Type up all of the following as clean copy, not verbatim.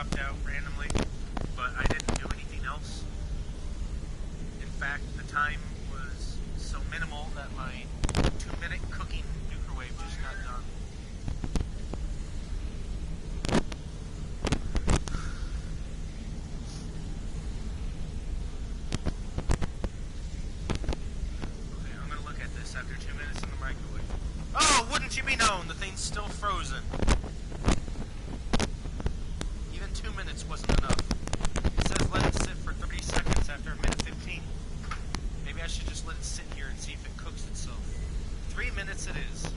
dropped out randomly, but I didn't do anything else. In fact, the time was so minimal that my 2-minute cooking microwave just got done. Okay, I'm gonna look at this after 2 minutes in the microwave. Oh, wouldn't you be known, the thing's still frozen. Even 2 minutes wasn't enough. It says let it sit for 30 seconds after a minute 15. Maybe I should just let it sit here and see if it cooks itself. 3 minutes it is.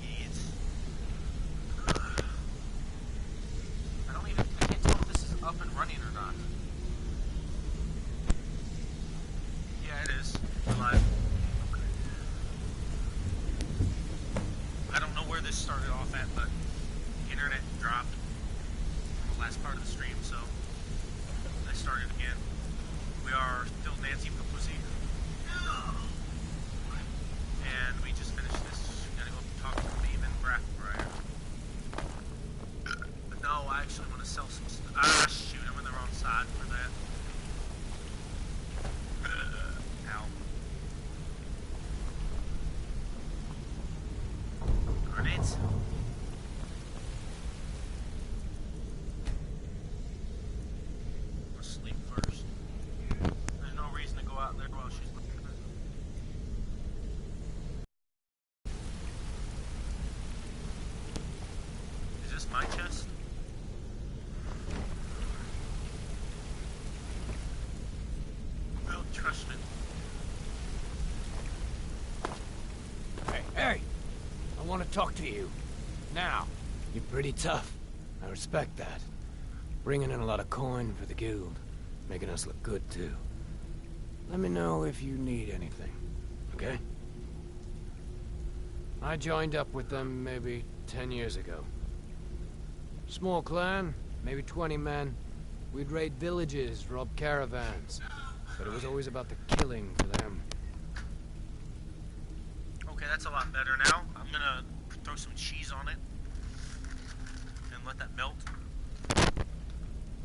Idiot. I can't tell if this is up and running or not. Yeah, it is. We're live. I don't know where this started off at, but the internet dropped on the last part of the stream, so I started again. We are still Nancy Pelosi, and we just finished this. Gotta go talk to Maven Brathbriar. But no, I actually want to sell some stuff. Ah, shoot, I'm on the wrong side for that. Ow. Grenades. Let's sleep first. There's no reason to go out there while she's looking at it. Is this my chest? I don't trust it. Hey! I want to talk to you. Now. You're pretty tough. I respect that. Bringing in a lot of coin for the guild. Making us look good, too. Let me know if you need anything, okay? I joined up with them maybe 10 years ago. Small clan, maybe 20 men. We'd raid villages, rob caravans. But it was always about the killing for them. Okay, that's a lot better now. I'm gonna throw some cheese on it and let that melt.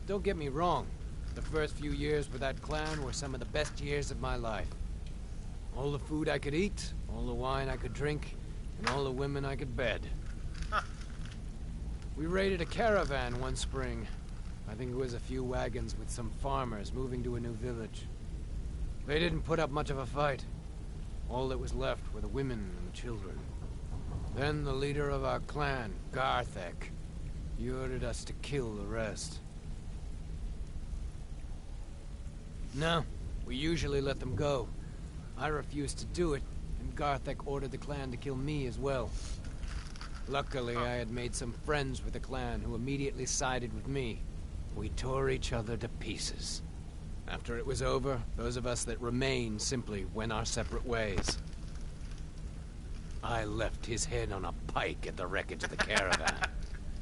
Don't get me wrong. The first few years with that clan were some of the best years of my life. All the food I could eat, all the wine I could drink, and all the women I could bed. Huh. We raided a caravan one spring. I think it was a few wagons with some farmers moving to a new village. They didn't put up much of a fight. All that was left were the women and the children. Then the leader of our clan, Garthek, he ordered us to kill the rest. No, we usually let them go. I refused to do it, and Garthek ordered the clan to kill me as well. Luckily, I had made some friends with the clan who immediately sided with me. We tore each other to pieces. After it was over, those of us that remained simply went our separate ways. I left his head on a pike at the wreckage of the caravan.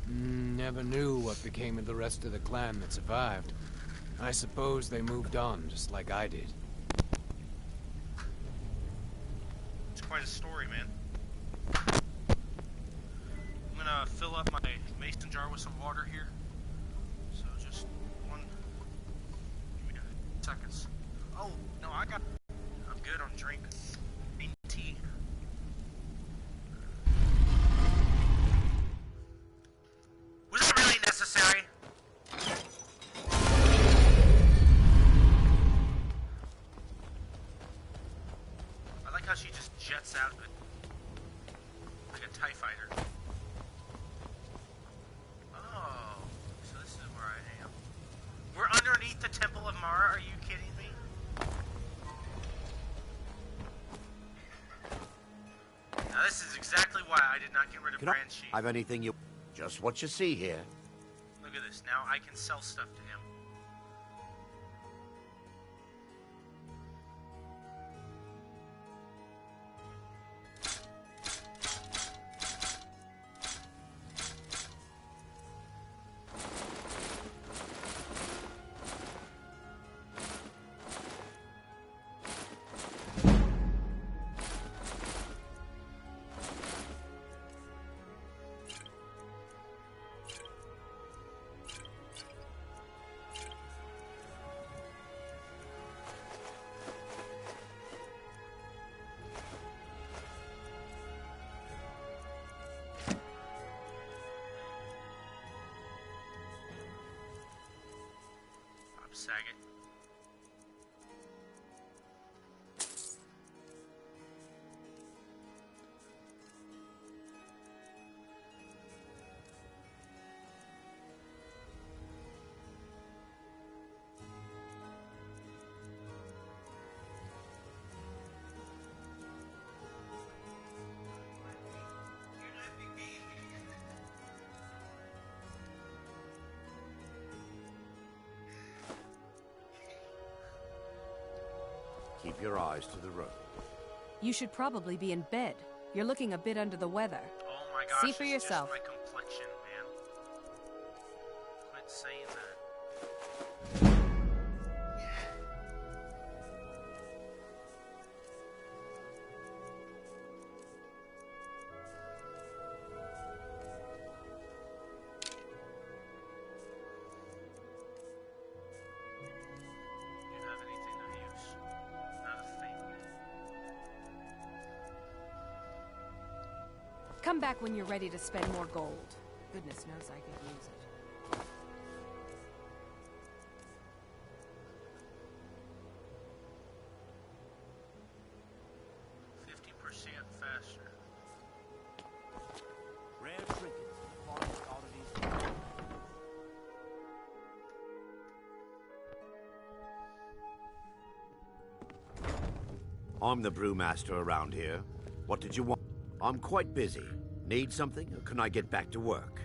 Never knew what became of the rest of the clan that survived. I suppose they moved on, just like I did. It's quite a story, man. I'm gonna fill up my mason jar with some water here. So just one... Give me 2 seconds. Oh, no, I'm good on drink. Green tea. Was that really necessary? I like how she just jets out of it. Like a TIE fighter. Oh, so this is where I am. We're underneath the Temple of Mara, are you kidding me? Now this is exactly why I did not get rid of Brand Sheet. I've anything you... Just what you see here. Look at this, now I can sell stuff to him. Saget. Keep your eyes to the road. You should probably be in bed. You're looking a bit under the weather. Oh my gosh, See for it's yourself. Just my complexion, man. Quit saying that. Do you have anything of use? Not a thing. Come back when you're ready to spend more gold. Goodness knows I could use it. 50% faster. Rare trinkets, foreign oddities. I'm the brewmaster around here. What did you want? I'm quite busy. Need something, or can I get back to work?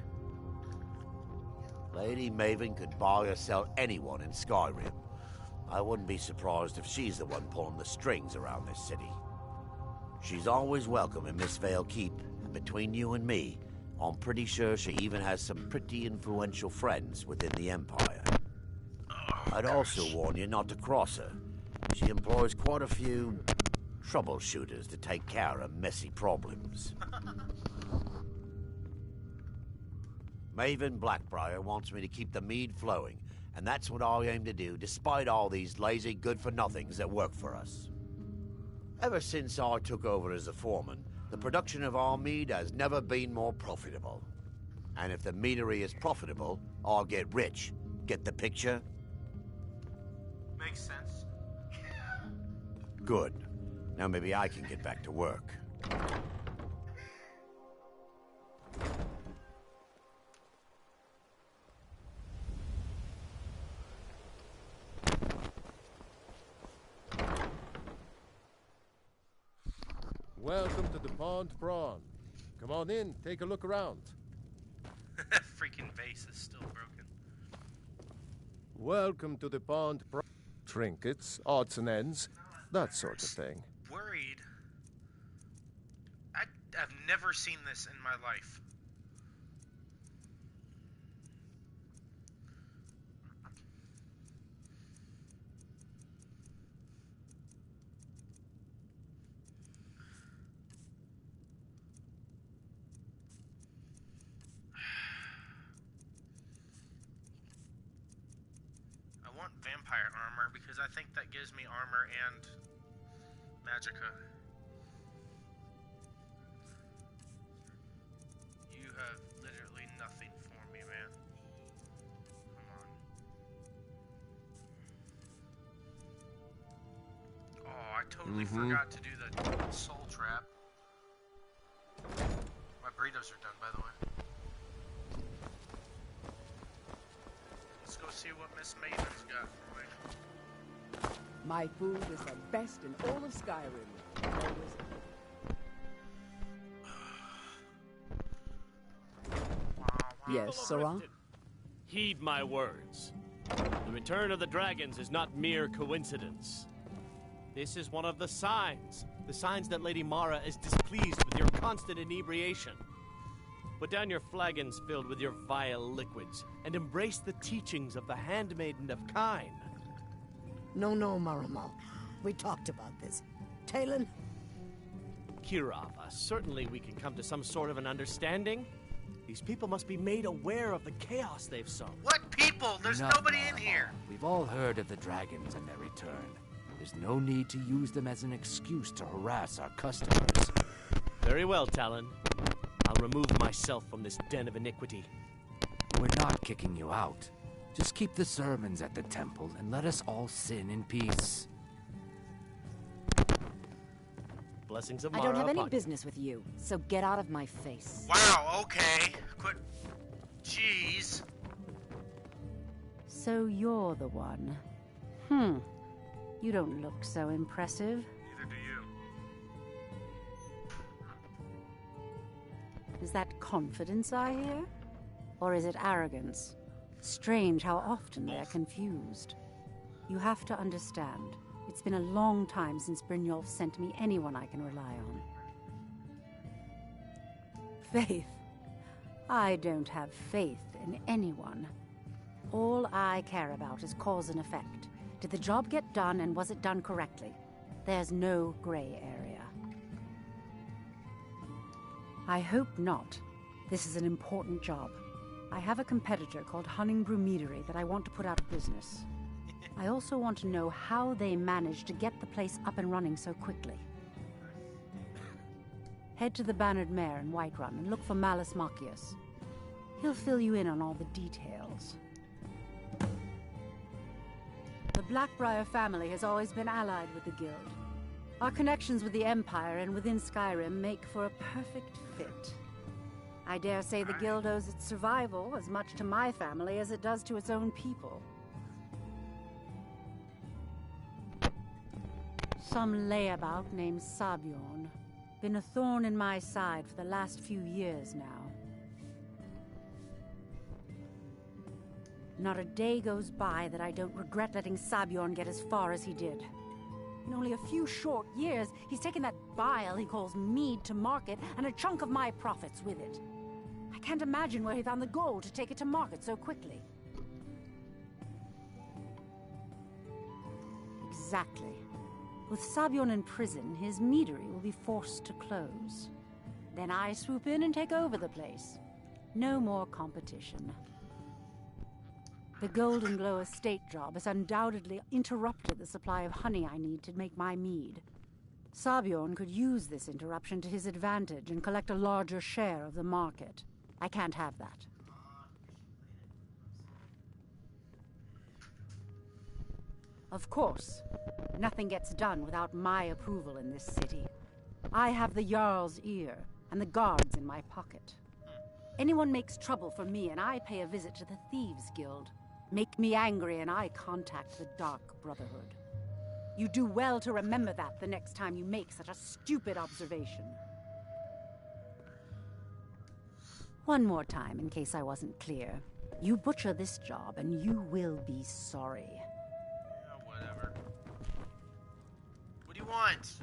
Lady Maven could buy or sell anyone in Skyrim. I wouldn't be surprised if she's the one pulling the strings around this city. She's always welcome in Mistveil Keep, and between you and me, I'm pretty sure she even has some pretty influential friends within the Empire. I'd also warn you not to cross her. She employs quite a few troubleshooters to take care of messy problems. Maven Blackbriar wants me to keep the mead flowing, and that's what I aim to do despite all these lazy good-for-nothings that work for us. Ever since I took over as a foreman, the production of our mead has never been more profitable. And if the meadery is profitable, I'll get rich. Get the picture? Makes sense. Good. Now maybe I can get back to work. Welcome to the Pond Prawn. Come on in, take a look around. Freaking vase is still broken. Welcome to the Pond Prawn. Trinkets, odds and ends, that sort of thing. Worried? I've never seen this in my life. I want vampire armor because I think that gives me armor and magicka. You have literally nothing for me, man. Come on. Oh, I totally forgot to do the soul trap. My burritos are done, by the way. Let's go see what Miss Maven's got for me. My food is the best in all of Skyrim. Always. Yes, Sarah? Heed my words. The return of the dragons is not mere coincidence. This is one of the signs that Lady Mara is displeased with your constant inebriation. Put down your flagons filled with your vile liquids, and embrace the teachings of the handmaiden of Kine. No, Marama. We talked about this. Talon? Kirava, certainly we can come to some sort of an understanding. These people must be made aware of the chaos they've sown. What people? There's nobody in here. We've all heard of the dragons and their return. There's no need to use them as an excuse to harass our customers. Very well, Talon. I'll remove myself from this den of iniquity. We're not kicking you out. Just keep the sermons at the temple and let us all sin in peace. Blessings of I Mara don't have any upon you. business with you, so get out of my face. Wow, okay. Quit. Jeez. So you're the one. You don't look so impressive. Neither do you. Is that confidence I hear? Or is it arrogance? Strange how often they're confused. You have to understand, it's been a long time since Brynjolf sent me anyone I can rely on. Faith? I don't have faith in anyone. All I care about is cause and effect. Did the job get done, and was it done correctly? There's no gray area. I hope not. This is an important job. I have a competitor called Hunningbrew Meadery that I want to put out of business. I also want to know how they managed to get the place up and running so quickly. Head to the Bannered Mare in Whiterun and look for Malus Machius. He'll fill you in on all the details. The Blackbriar family has always been allied with the Guild. Our connections with the Empire and within Skyrim make for a perfect fit. I dare say the Guild owes its survival as much to my family as it does to its own people. Some layabout named Sabjorn. Been a thorn in my side for the last few years now. Not a day goes by that I don't regret letting Sabjorn get as far as he did. In only a few short years, he's taken that bile he calls mead to market, and a chunk of my profits with it. I can't imagine where he found the gold to take it to market so quickly. Exactly. With Sabjorn in prison, his meadery will be forced to close. Then I swoop in and take over the place. No more competition. The Golden Glow estate job has undoubtedly interrupted the supply of honey I need to make my mead. Sabjorn could use this interruption to his advantage and collect a larger share of the market. I can't have that. Of course, nothing gets done without my approval in this city. I have the Jarl's ear and the guards in my pocket. Anyone makes trouble for me and I pay a visit to the Thieves' Guild. Make me angry and I contact the Dark Brotherhood. You do well to remember that the next time you make such a stupid observation. One more time, in case I wasn't clear. You butcher this job and you will be sorry. Yeah, whatever. What do you want?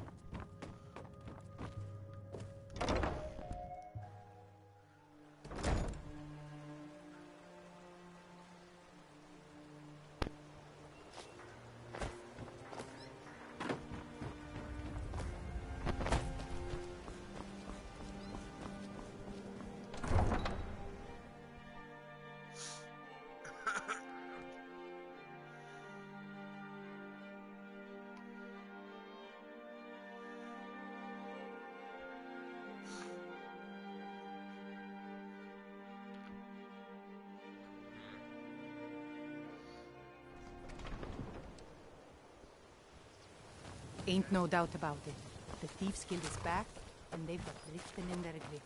Ain't no doubt about it. The Thieves' Guild is back, and they've got Richten in their grip.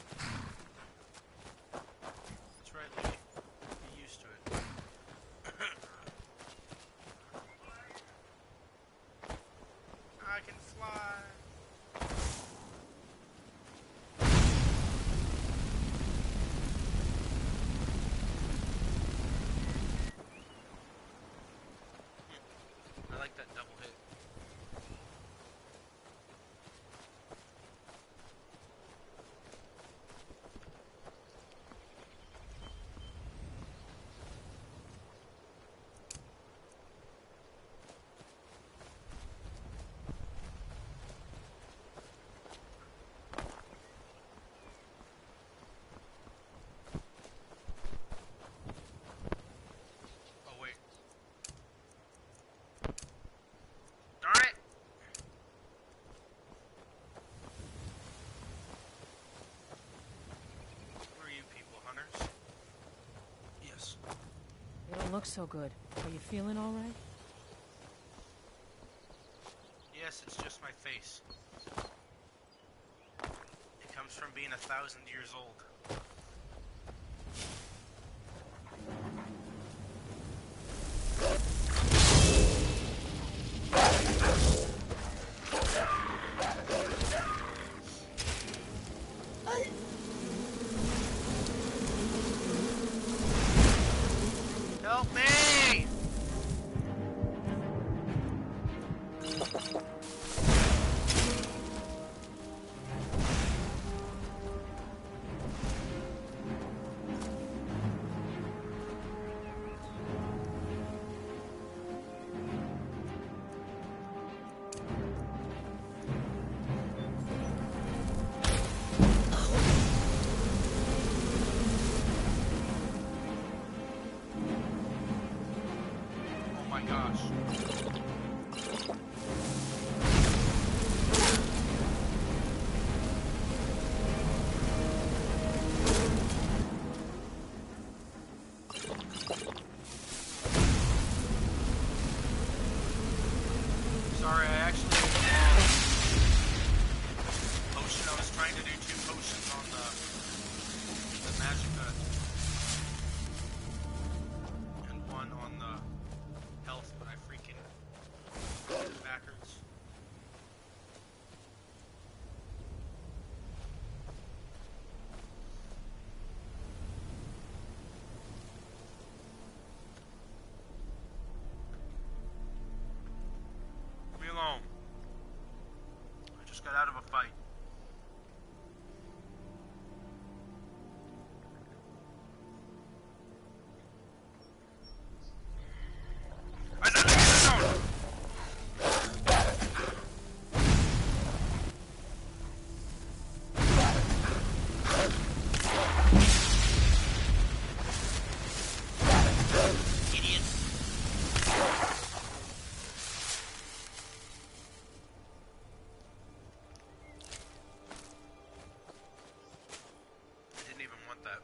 That's right, lady. Get used to it. I can fly. I like that double hit. look so good. Are you feeling all right? Yes, it's just my face. It comes from being 1,000 years old. Help me! Oh my gosh. Sorry, I actually did the wrong potion. I was trying to do 2 potions on the magicka and 1 on the health, but I freaking did it backwards. Leave me alone. I just got out of a fight. I said leave me alone! Idiot. I didn't even want that.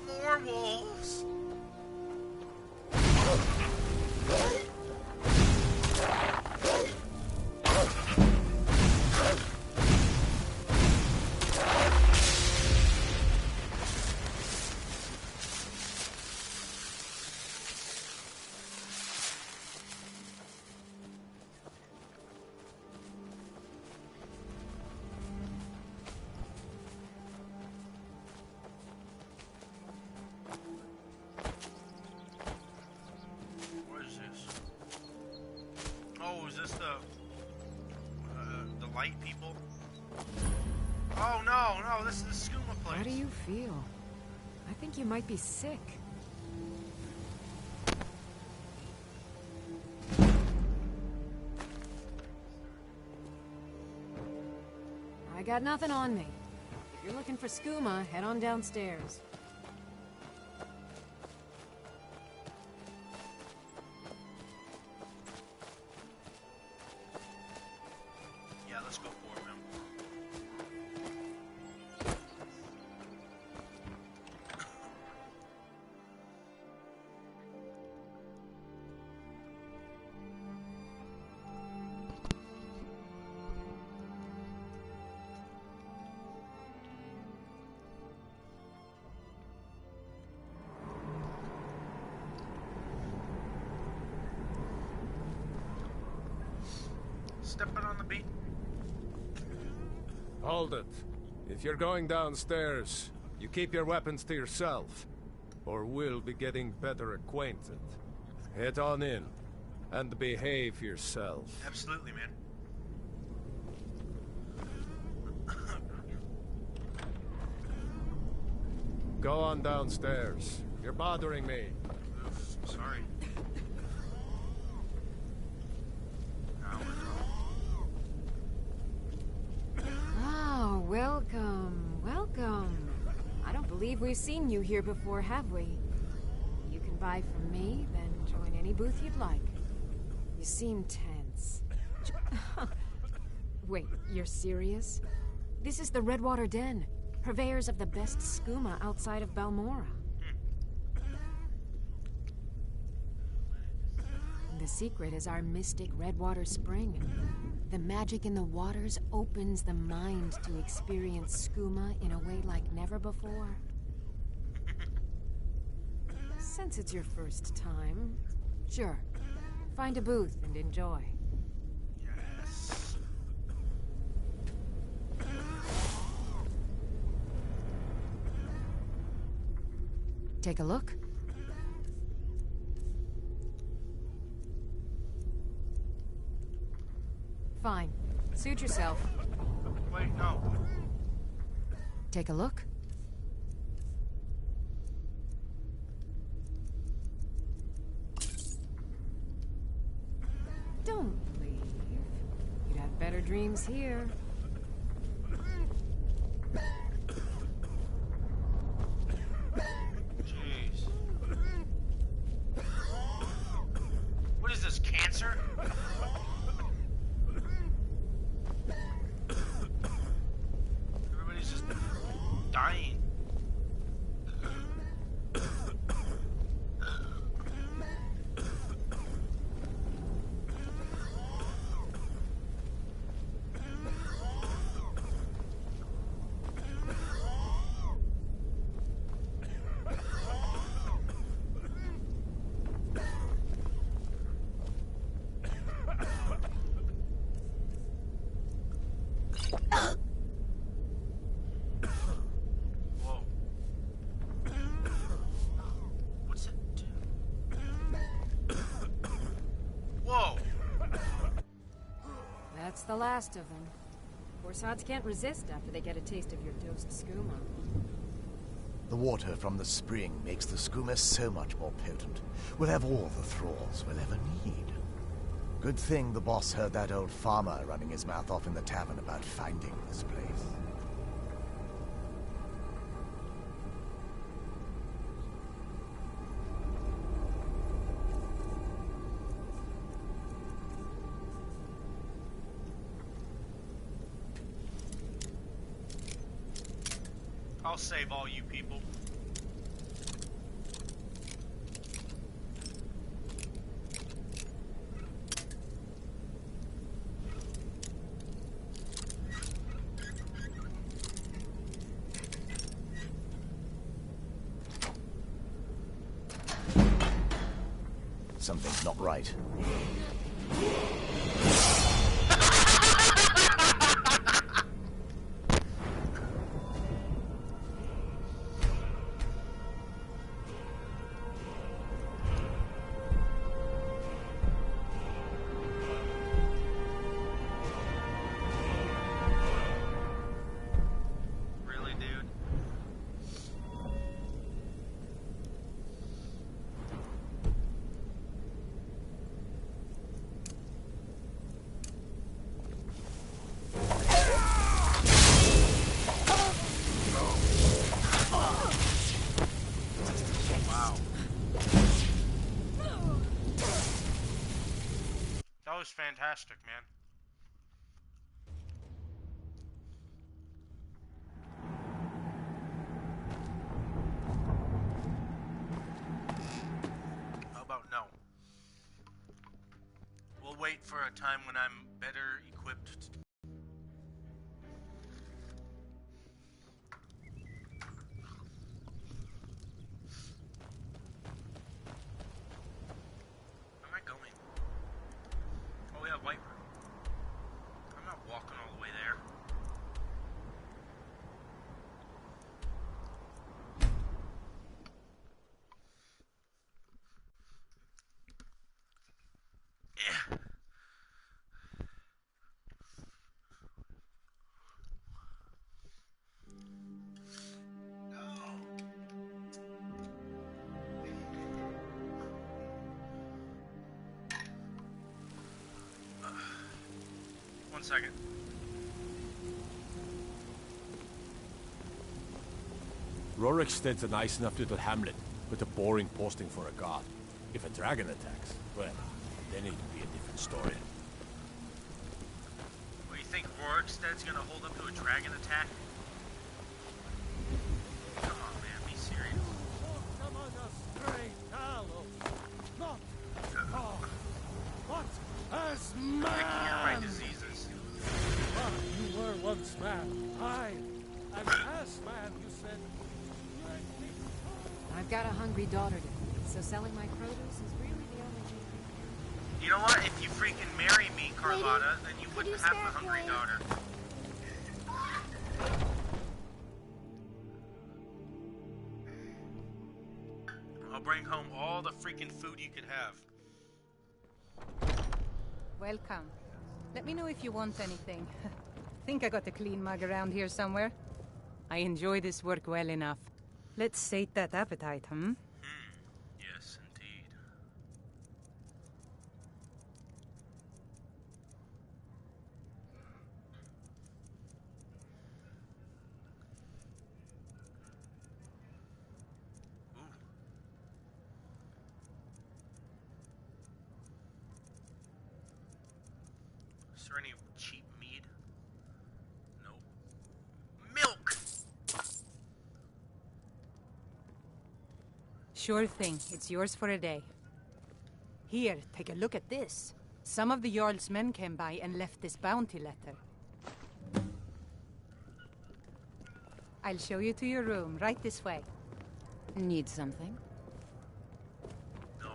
More wolves. What is this? Oh, is this the light people? Oh no, this is the skooma place. How do you feel? I think you might be sick. I got nothing on me. If you're looking for skooma, head on downstairs. Yeah, let's go for it, man. Stepping on the beat. Hold it. If you're going downstairs, you keep your weapons to yourself, or we'll be getting better acquainted. Head on in, and behave yourself. Absolutely, man. Go on downstairs. You're bothering me. Oof, sorry. sorry. Oh, welcome, welcome. I don't believe we've seen you here before, have we? You can buy from me, then join any booth you'd like. You seem tense. Wait, you're serious? This is the Redwater Den, purveyors of the best skooma outside of Balmora. The secret is our mystic Redwater Spring. The magic in the waters opens the mind to experience skooma in a way like never before. Since it's your first time, sure, find a booth and enjoy. Yes. Take a look. Fine. Suit yourself. Wait, no. Take a look. Don't leave. You'd have better dreams here. Jeez. What is this, cancer? Everybody's just dying. Whoa. What's it do? Whoa! That's the last of them. Horsehods can't resist after they get a taste of your dosed skooma. The water from the spring makes the skooma so much more potent. We'll have all the thralls we'll ever need. Good thing the boss heard that old farmer running his mouth off in the tavern about finding this place. I'll save all you people. Something's not right. Really, dude? Wow. That was fantastic, man. How about no? We'll wait for a time when I'm better equipped. Where am I going? Oh yeah, White Room. I'm not walking all the way there. Yeah. 1 second. Roriksted's a nice enough little hamlet, with a boring posting for a god. If a dragon attacks, well, then it'd be a different story. What, you think Roriksted's gonna hold up to a dragon attack? Come on, man, be serious. What as man? I can hear my diseases. You were once man. I am as man, you said. I've got a hungry daughter to feed, so selling my produce is really the only thing I can do. You know what? If you freaking marry me, Carlotta, then you wouldn't have a hungry daughter. I'll bring home all the freaking food you could have. Welcome. Let me know if you want anything. Think I got a clean mug around here somewhere. I enjoy this work well enough. Let's sate that appetite, hmm? Yes, indeed. Ooh. Is there any cheap mead? No. Milk! Sure thing. It's yours for a day. Here, take a look at this. Some of the Jarl's men came by and left this bounty letter. I'll show you to your room, right this way. Need something? No, I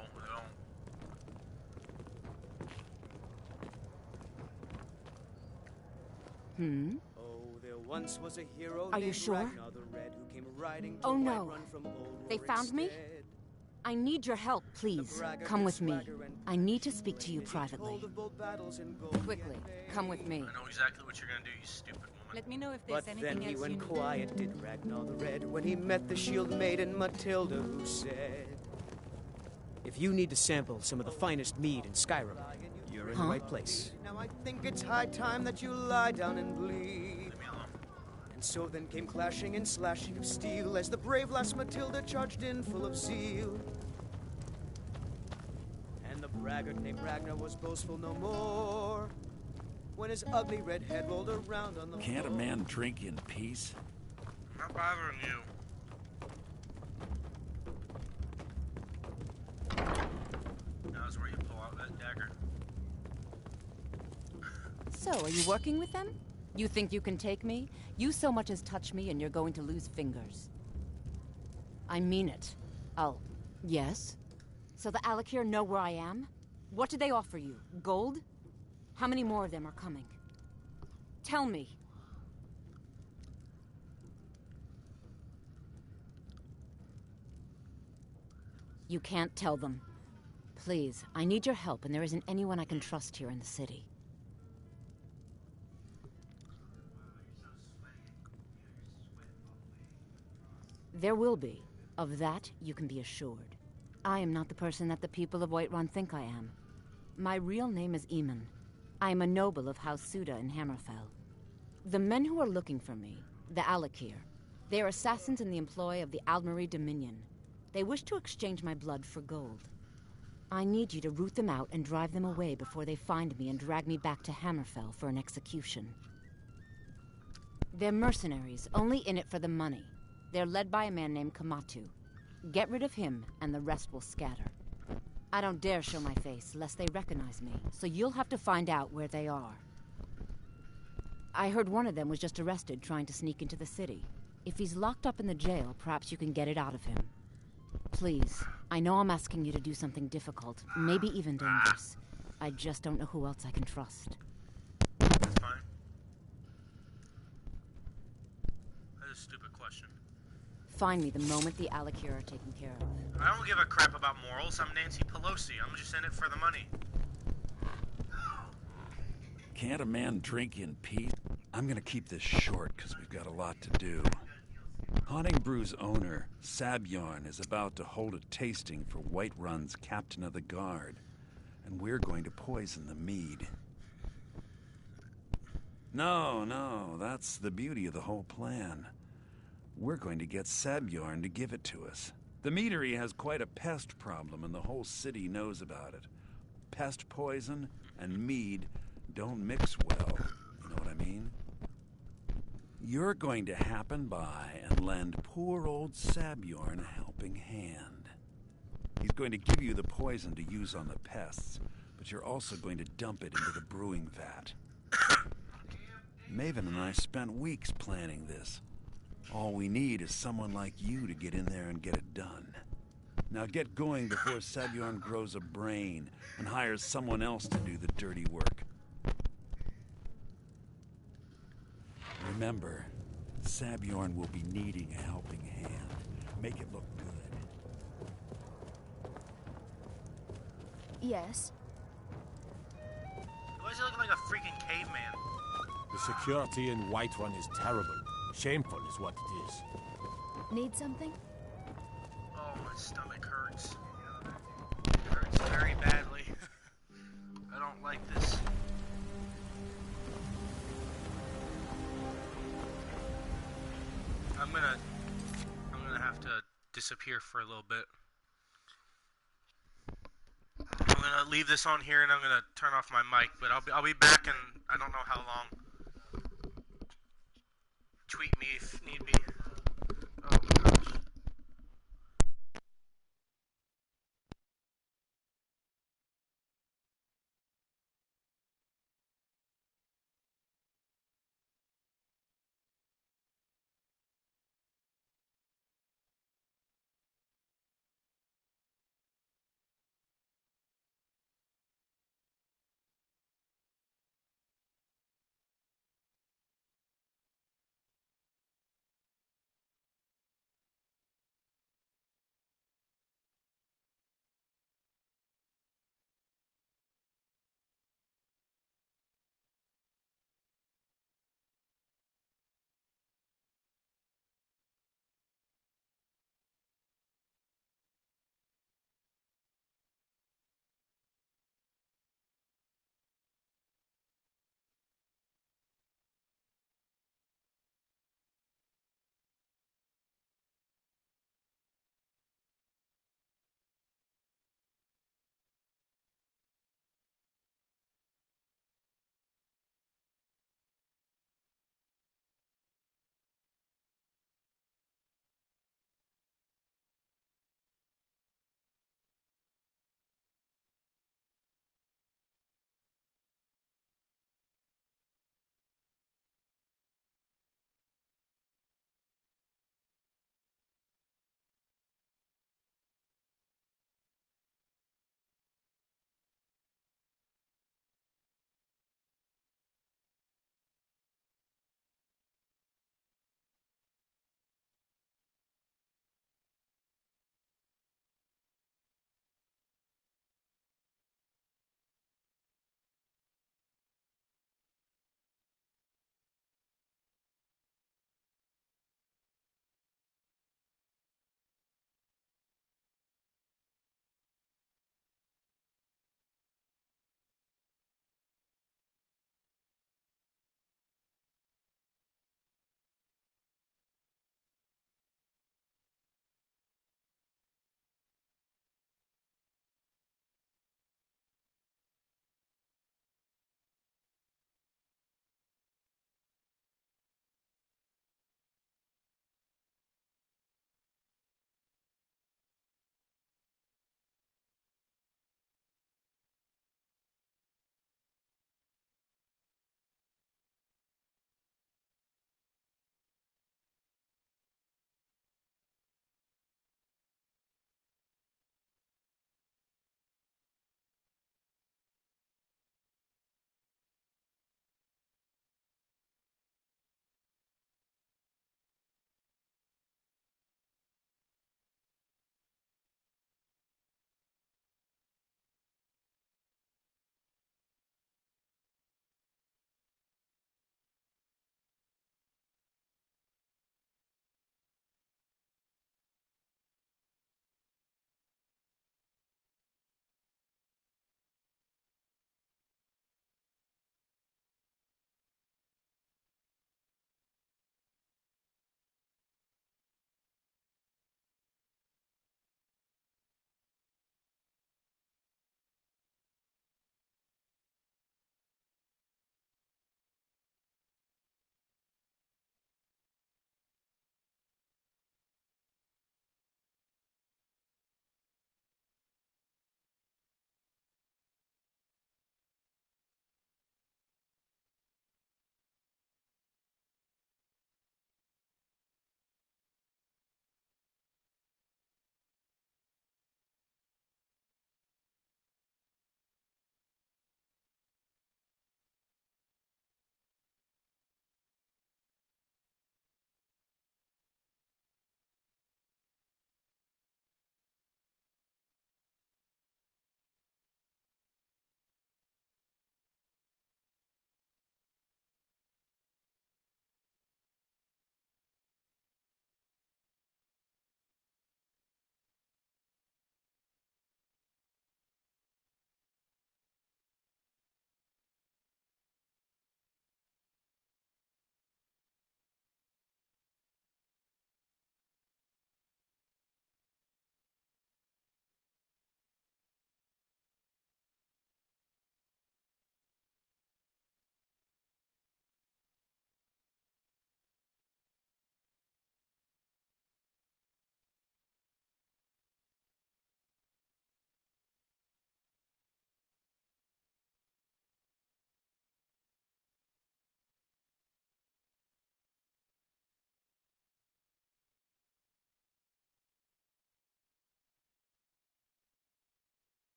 don't. Oh, there once was a hero Are you named sure? Ragnar the Red who came riding to Oh no. Whiterun from old They found me? Rorikstead. I need your help, please. Come with me. I need to speak to you privately. Quickly, come with me. I know exactly what you're gonna do, you stupid woman. Let me know if there's But anything then he else went you need. quiet, did Ragnar the Red, when he met the shield maiden Matilda, who said, "If you need to sample some of the finest mead in Skyrim, you're in the right place. Now I think it's high time that you lie down and bleed." And so then came clashing and slashing of steel as the brave lass Matilda charged in full of zeal. And the braggart named Ragnar was boastful no more when his ugly red head rolled around on the Can't a floor. man drink in peace? I'm not bothering you. Now's where you pull out that dagger. So, are you working with them? You think you can take me? You so much as touch me and you're going to lose fingers. I mean it. Oh, yes? So the Alakir know where I am? What did they offer you? Gold? How many more of them are coming? Tell me. You can't tell them. Please, I need your help, and there isn't anyone I can trust here in the city. There will be. Of that, you can be assured. I am not the person that the people of Whiterun think I am. My real name is Eamon. I am a noble of House Suda in Hammerfell. The men who are looking for me, the Alakir, they are assassins in the employ of the Aldmeri Dominion. They wish to exchange my blood for gold. I need you to root them out and drive them away before they find me and drag me back to Hammerfell for an execution. They're mercenaries, only in it for the money. They're led by a man named Kamatu. Get rid of him, and the rest will scatter. I don't dare show my face, lest they recognize me, so you'll have to find out where they are. I heard one of them was just arrested trying to sneak into the city. If he's locked up in the jail, perhaps you can get it out of him. Please, I know I'm asking you to do something difficult, maybe even dangerous. I just don't know who else I can trust. That's fine. That's a stupid question. Find me the moment the Alakir are taken care of. I don't give a crap about morals. I'm Nancy Pelosi. I'm just in it for the money. Can't a man drink in peace? I'm gonna keep this short, because we've got a lot to do. Haunting Brew's owner, Sabjorn, is about to hold a tasting for Whiterun's Captain of the Guard, and we're going to poison the mead. No, that's the beauty of the whole plan. We're going to get Sabjorn to give it to us. The meadery has quite a pest problem, and the whole city knows about it. Pest poison and mead don't mix well, you know what I mean? You're going to happen by and lend poor old Sabjorn a helping hand. He's going to give you the poison to use on the pests, but you're also going to dump it into the brewing vat. Maven and I spent weeks planning this. All we need is someone like you to get in there and get it done. Now get going before Sabjorn grows a brain and hires someone else to do the dirty work. Remember, Sabjorn will be needing a helping hand. Make it look good. Yes? Why is he looking like a freaking caveman? The security in Whiterun is terrible. Shameful is what it is. Need something? Oh, my stomach hurts. It hurts very badly. I don't like this. I'm gonna have to disappear for a little bit. I'm gonna leave this on here and I'm gonna turn off my mic, but I'll be back in I don't know how long. Tweet me if need be. Oh gosh.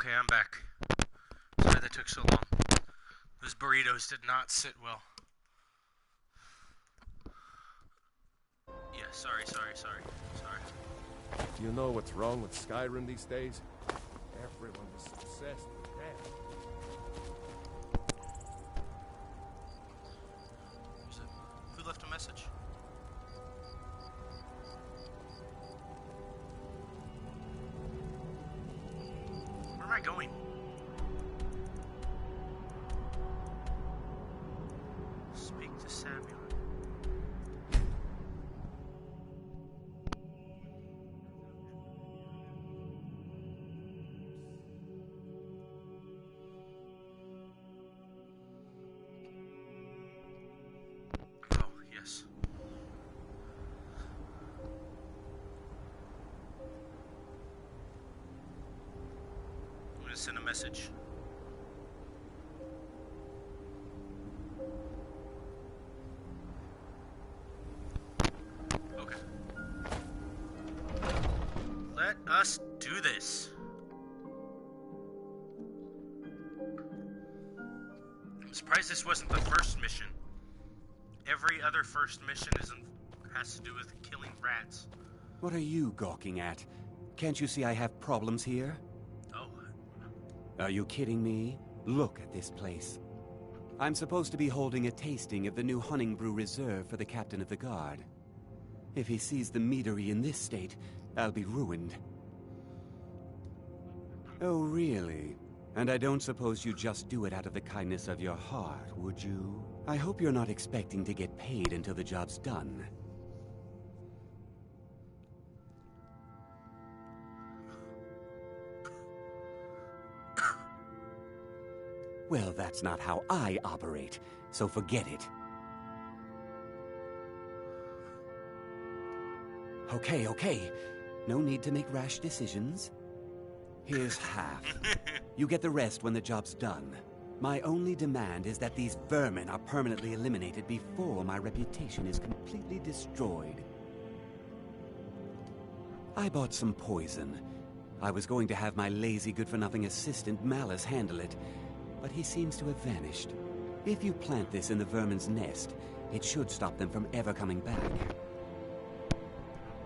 Okay, I'm back. Sorry that took so long. Those burritos did not sit well. Yeah, sorry. Do you know what's wrong with Skyrim these days? Everyone is obsessed with death. Who left a message? Where am I going? Speak to Samuel. Oh, yes. I'm gonna send a message. Okay. Let us do this. I'm surprised this wasn't the first mission. Every other first mission has to do with killing rats. What are you gawking at? Can't you see I have problems here? Oh. Are you kidding me? Look at this place. I'm supposed to be holding a tasting of the new Hunting Brew Reserve for the captain of the guard. If he sees the meadery in this state, I'll be ruined. Oh, really? And I don't suppose you just do it out of the kindness of your heart, would you? I hope you're not expecting to get paid until the job's done. Well, that's not how I operate, so forget it. Okay. No need to make rash decisions. Here's half. You get the rest when the job's done. My only demand is that these vermin are permanently eliminated before my reputation is completely destroyed. I bought some poison. I was going to have my lazy, good-for-nothing assistant Malice handle it, but he seems to have vanished. If you plant this in the vermin's nest, it should stop them from ever coming back.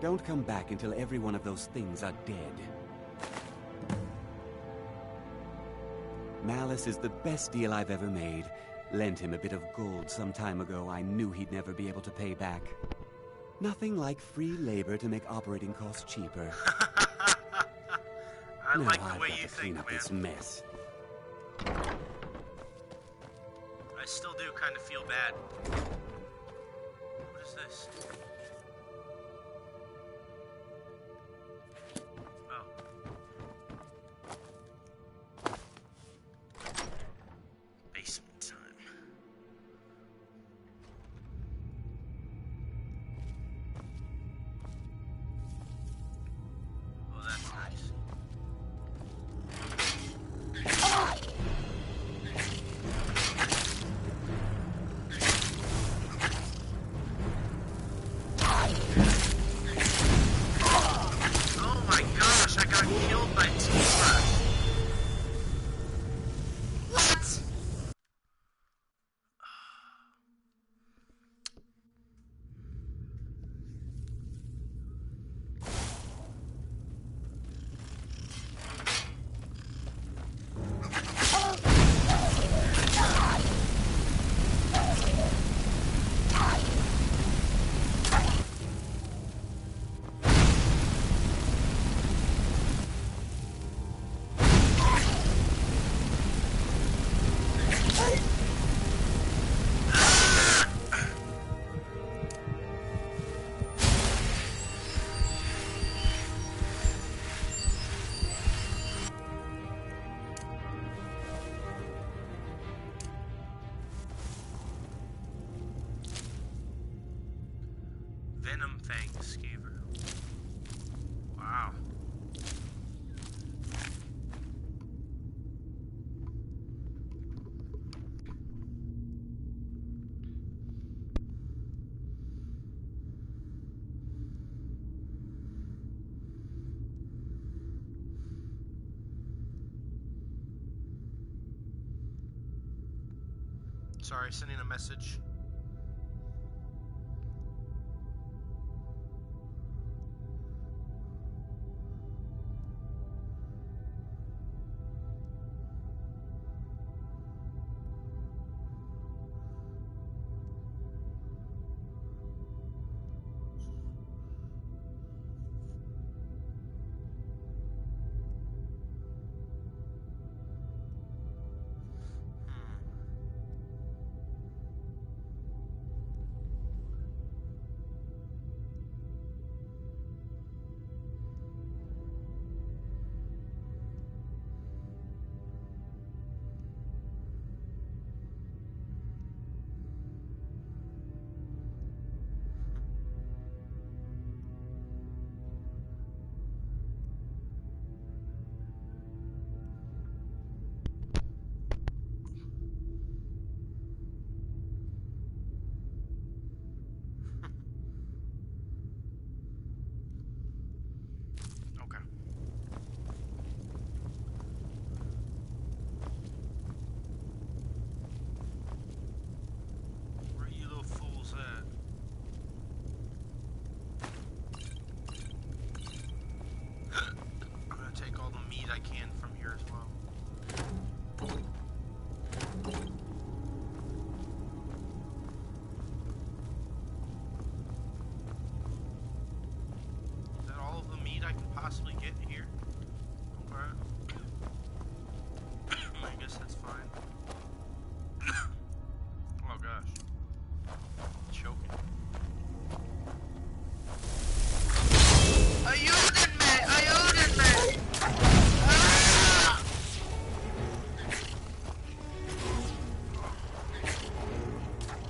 Don't come back until every one of those things are dead. Malice is the best deal I've ever made. Lent him a bit of gold some time ago I knew he'd never be able to pay back. Nothing like free labor to make operating costs cheaper. I now like I've the way got you to clean think, up man. this mess. I still do kind of feel bad. What is this? Oh. Basement time. Oh, that's nice. Oh my gosh, I got killed by Tifa. What? Venom Fang Scaver. Wow. Sorry, sending a message. Okay. Where are you little fools at? I'm gonna take all the meat I can from here as well. Is that all of the meat I can possibly get here? Okay. I guess that's fine. Oh gosh. Choking. Ayúdenme!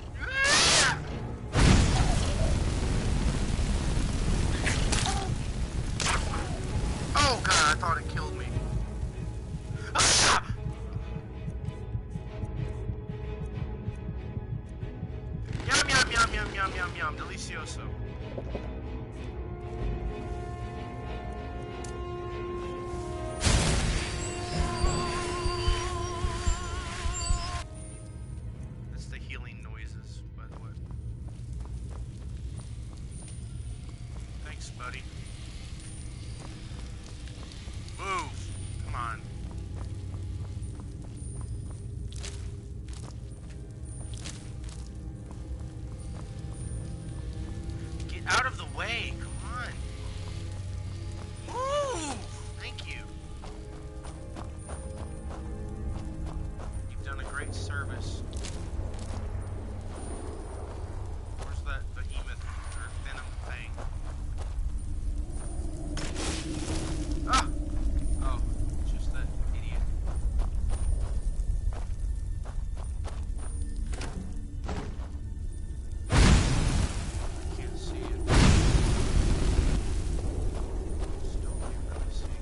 Ah! Oh god, I thought it killed me. Ah! Yum yum yum yum yum yum yum, delicioso. That's the healing noises, by the way. Thanks, buddy. Move! Come on. Get out of the way! Come on! Move! Thank you. You've done a great service. Where's that behemoth or venom thing? Ah! Oh, it's just that idiot. I can't see it. Still can't really see.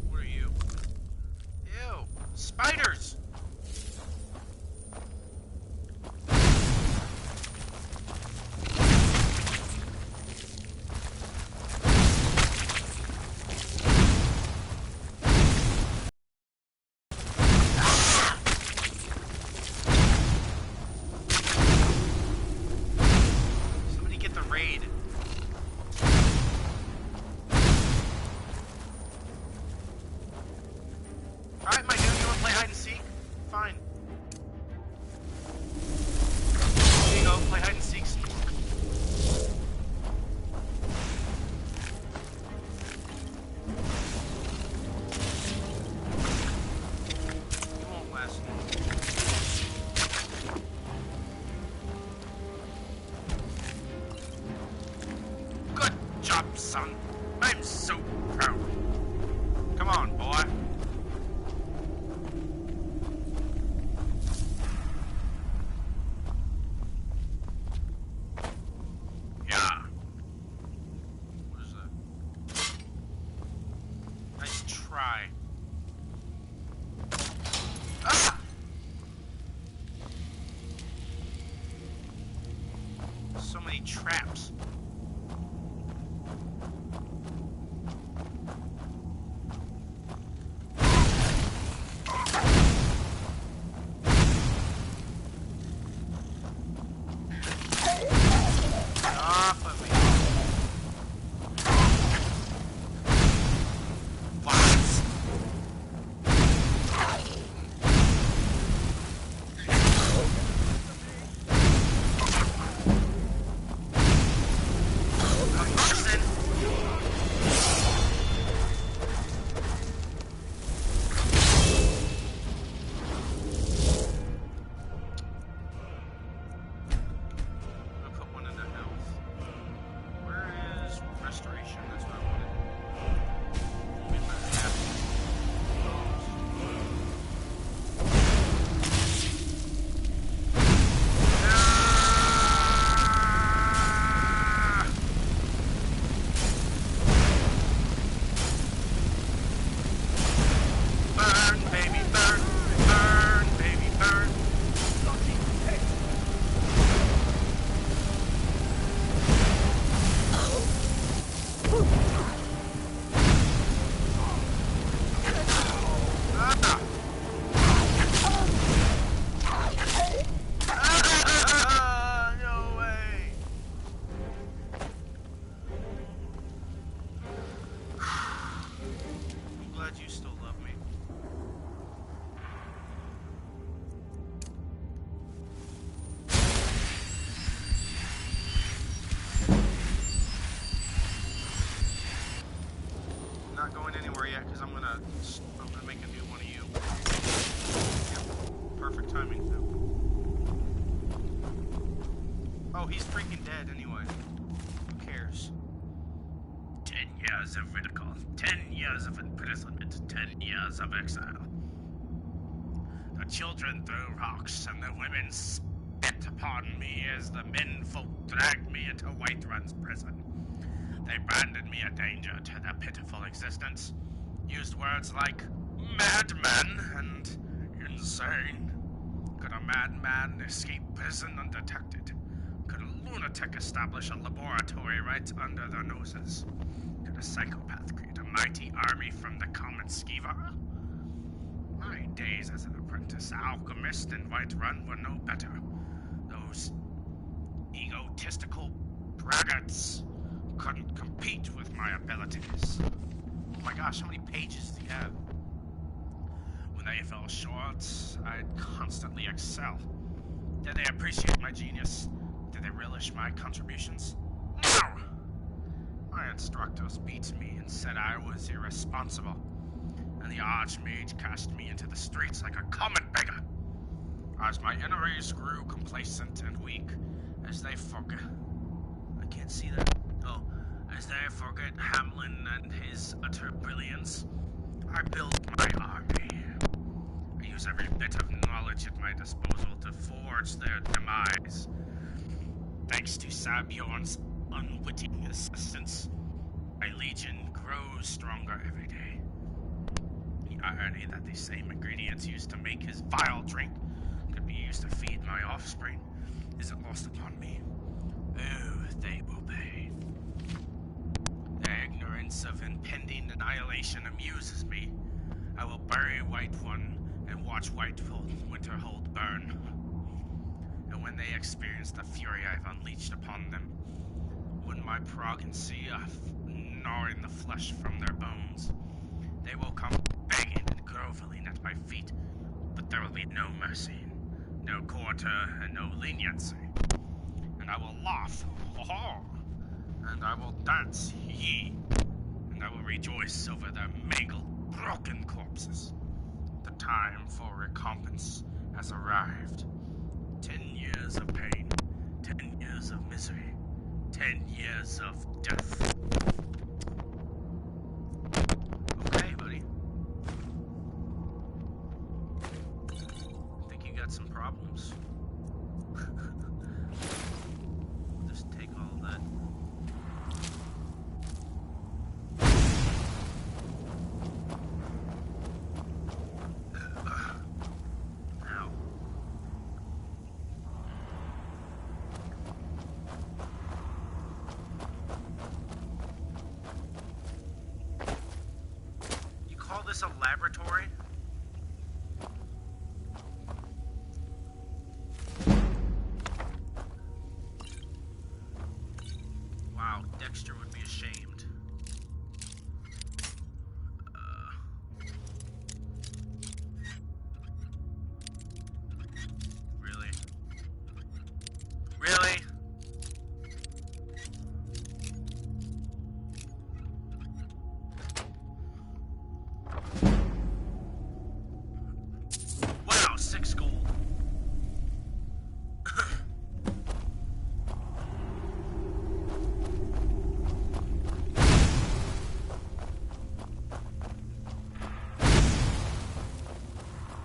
What are you? Ew! Spiders! Somebody get the raid. Alright, my dude, you wanna play hide and seek? Fine. Here you go, play hide and seek. It won't last long. Good job, son. I'm so proud. Come on, boy. Yeah. What is that? Nice try. Ah! So many traps. because I'm gonna make a new one of you. Yep. Perfect timing too. Oh, he's freaking dead anyway. Who cares? 10 years of ridicule, 10 years of imprisonment, 10 years of exile. The children threw rocks and the women spit upon me as the menfolk dragged me into Whiterun's prison. They branded me a danger to their pitiful existence, used words like madman and insane. Could a madman escape prison undetected? Could a lunatic establish a laboratory right under their noses? Could a psychopath create a mighty army from the common skeever? My days as an apprentice alchemist in Whiterun were no better. Those egotistical braggarts couldn't compete with my abilities. Oh my gosh, how many pages do you have? When they fell short, I'd constantly excel. Did they appreciate my genius? Did they relish my contributions? No! My instructors beat me and said I was irresponsible, and the Archmage cast me into the streets like a common beggar. As my enemies grew complacent and weak, as they forget... I can't see that. Oh, as they forget Hamlin and his utter brilliance, I built my army. I use every bit of knowledge at my disposal to forge their demise. Thanks to Sabjorn's unwitting assistance, my legion grows stronger every day. The irony that the same ingredients used to make his vile drink could be used to feed my offspring isn't lost upon me. Oh, they will pay. Their ignorance of impending annihilation amuses me. I will bury Whiterun and watch Winterhold burn. And when they experience the fury I've unleashed upon them, when my progeny gnawing the flesh from their bones, they will come begging and groveling at my feet, but there will be no mercy, no quarter, and no leniency. And I will laugh, ho-ho, and I will dance, yee, and I will rejoice over their mangled, broken corpses. The time for recompense has arrived. 10 years of pain, 10 years of misery, 10 years of death. Okay, buddy. I think you got some problems. Just take all that. Ow. You call this a laboratory? Wow, Dexter would be ashamed. Really? Really? Wow, 6 gold.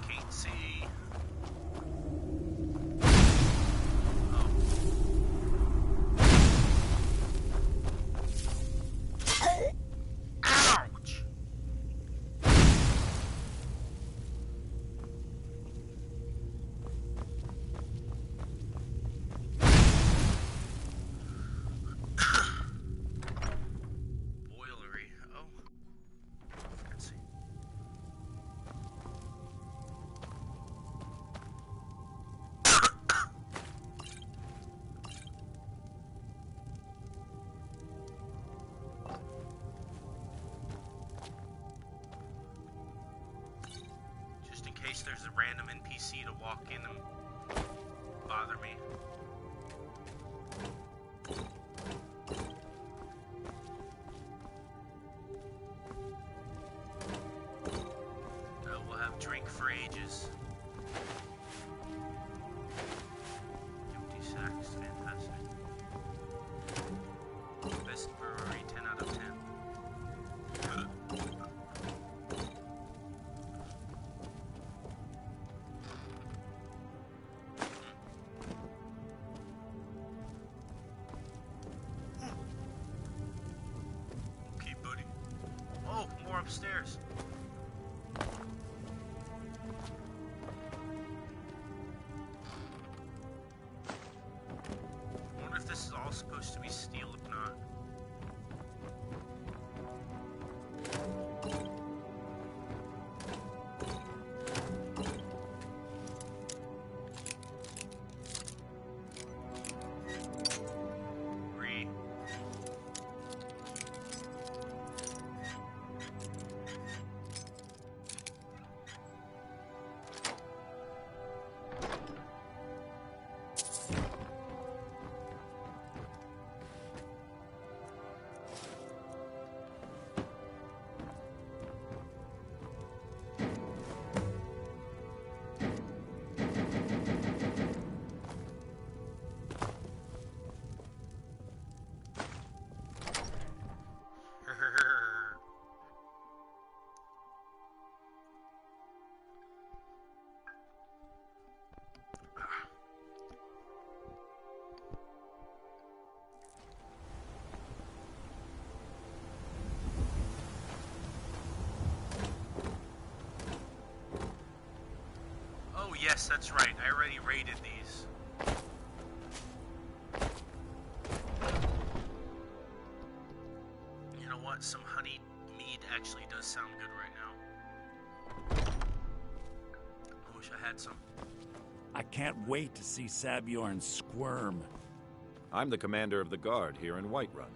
Can't see. Ouch! Boilery. Oh. Fancy. Just in case there's a random NPC to walk in and bother me. cages. Empty sacks, fantastic. Best brewery, 10 out of 10. Okay, buddy. Oh, more upstairs. I wonder if this is all supposed to be steel or not. Re. Oh yes, that's right. I already raided these. You know what? Some honey mead actually does sound good right now. I wish I had some. I can't wait to see Sabjorn squirm. I'm the commander of the guard here in Whiterun.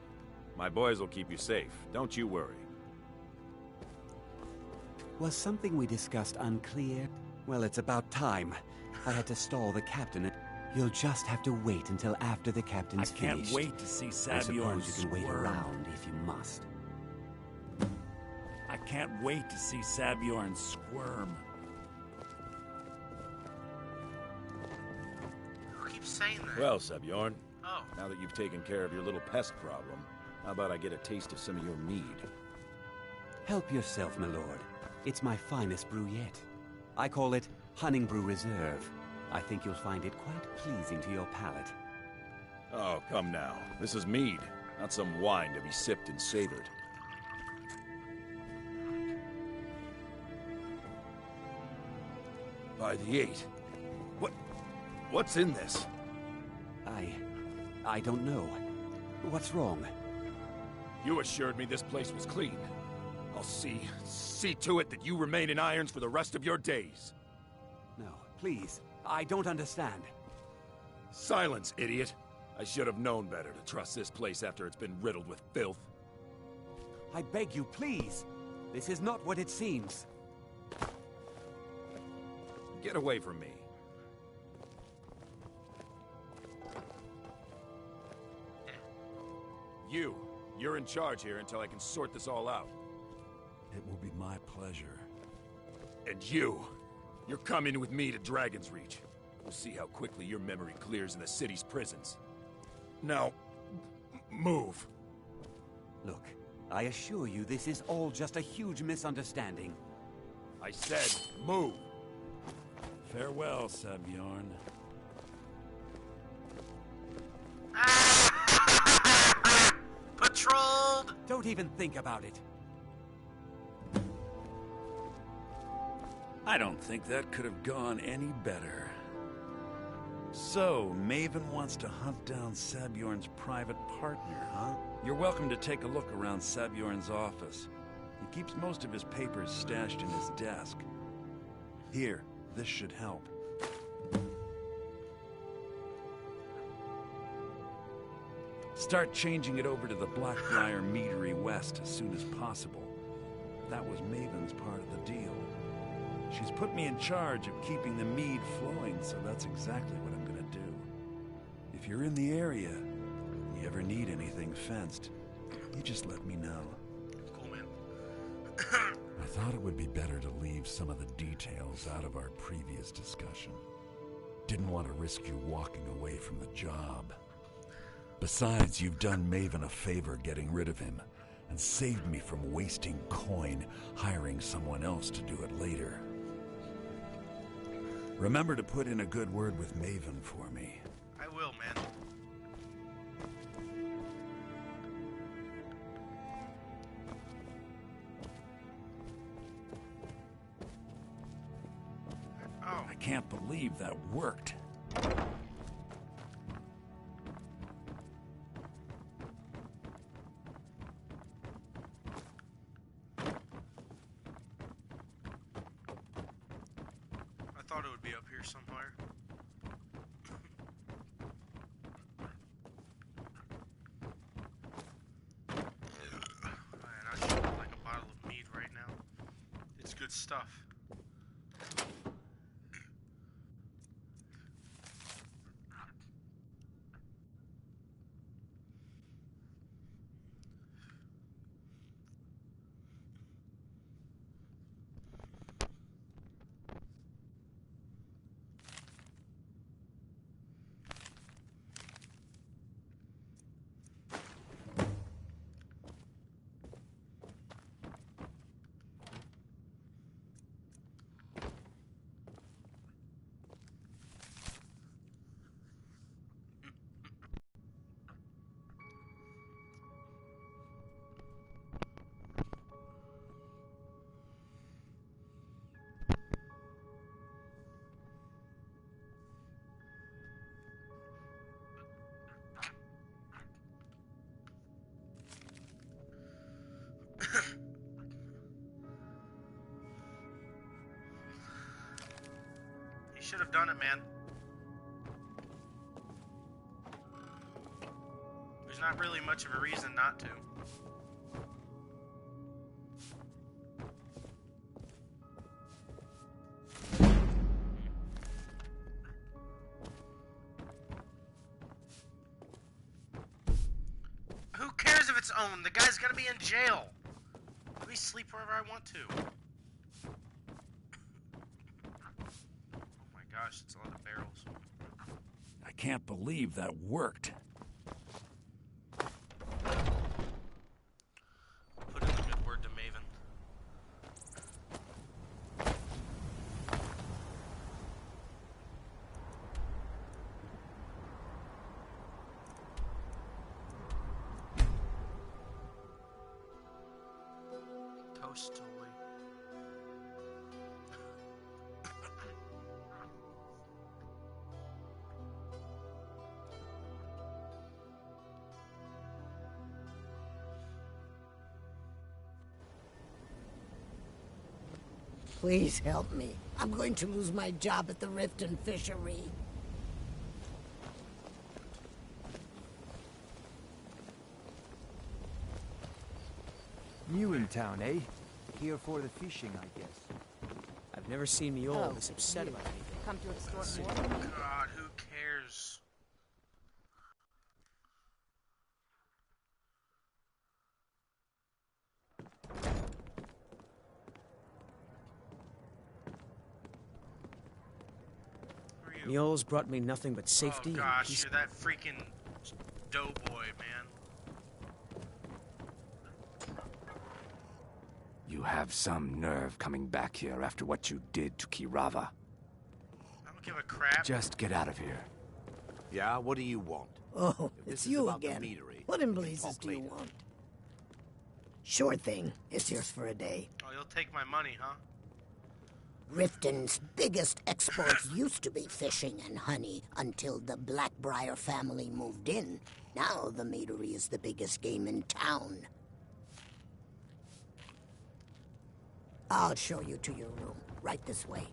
My boys will keep you safe. Don't you worry. Was something we discussed unclear? Well, it's about time. I had to stall the captain. You'll just have to wait until after the captain's I can't finished. wait to see Sabjorn I suppose you can wait squirm. around if you must. I can't wait to see Sabjorn squirm. Who keeps saying that? Well, Sabjorn, Oh. now that you've taken care of your little pest problem, how about I get a taste of some of your mead? Help yourself, my lord. It's my finest brew yet. I call it Honningbrew Reserve. I think you'll find it quite pleasing to your palate. Oh, come now. This is mead, not some wine to be sipped and savored. By the 8. What's in this? I don't know. What's wrong? You assured me this place was clean. I'll see to it that you remain in irons for the rest of your days. No, please. I don't understand. Silence, idiot. I should have known better to trust this place after it's been riddled with filth. I beg you, please. This is not what it seems. Get away from me. You're in charge here until I can sort this all out. It will be my pleasure. And you're coming with me to Dragon's Reach. We'll see how quickly your memory clears in the city's prisons. Now, move. Look, I assure you this is all just a huge misunderstanding. I said, move. Farewell, Sabjorn. Patrolled! Don't even think about it. I don't think that could have gone any better. So, Maven wants to hunt down Sabjorn's private partner, huh? You're welcome to take a look around Sabjorn's office. He keeps most of his papers stashed in his desk. Here, this should help. Start changing it over to the Blackbriar Meadery West as soon as possible. That was Maven's part of the deal. She's put me in charge of keeping the mead flowing, so that's exactly what I'm gonna do. If you're in the area, and you ever need anything fenced, you just let me know. Cool, man. I Thought it would be better to leave some of the details out of our previous discussion. Didn't want to risk you walking away from the job. Besides, you've done Maven a favor getting rid of him, and saved me from wasting coin hiring someone else to do it later. Remember to put in a good word with Maven for me. I will, man. Oh. I can't believe that worked. I thought it would be up here somewhere. Man, I should like a bottle of mead right now. It's good stuff. You should have done it, man. There's not really much of a reason not to. Who cares if it's owned? The guy's gonna be in jail. Let me sleep wherever I want to. Gosh, it's a lot of barrels. I can't believe that worked. Put in a good word to Maven. Toast away. Please help me. I'm going to lose my job at the Riften Fishery. New in town, eh? Here for the fishing, I guess. I've never seen me all this upset about anything. Come to extort more? God, who cares? Mules brought me nothing but safety. Oh gosh, you're that freaking doughboy, man. You have some nerve coming back here after what you did to Kirava. I don't give a crap. Just get out of here. Yeah, what do you want? Oh, If this it's is you about the again. meadery, What in we can blazes talk do you later. want? Sure thing. It's yours for a day. Oh, you'll take my money, huh? Riften's biggest exports used to be fishing and honey until the Blackbriar family moved in. Now the meadery is the biggest game in town. I'll show you to your room. Right this way.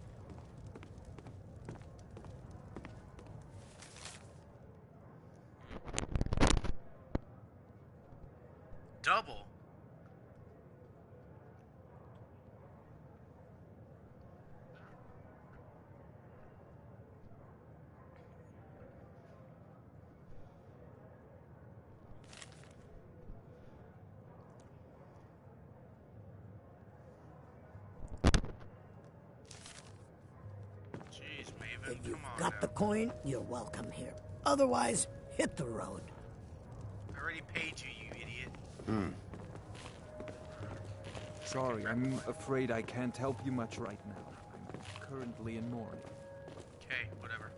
Double? If you've got the coin, you're welcome here. Otherwise, hit the road. I already paid you, you idiot. Sorry, I'm afraid I can't help you much right now. I'm currently in mourning. Okay, whatever.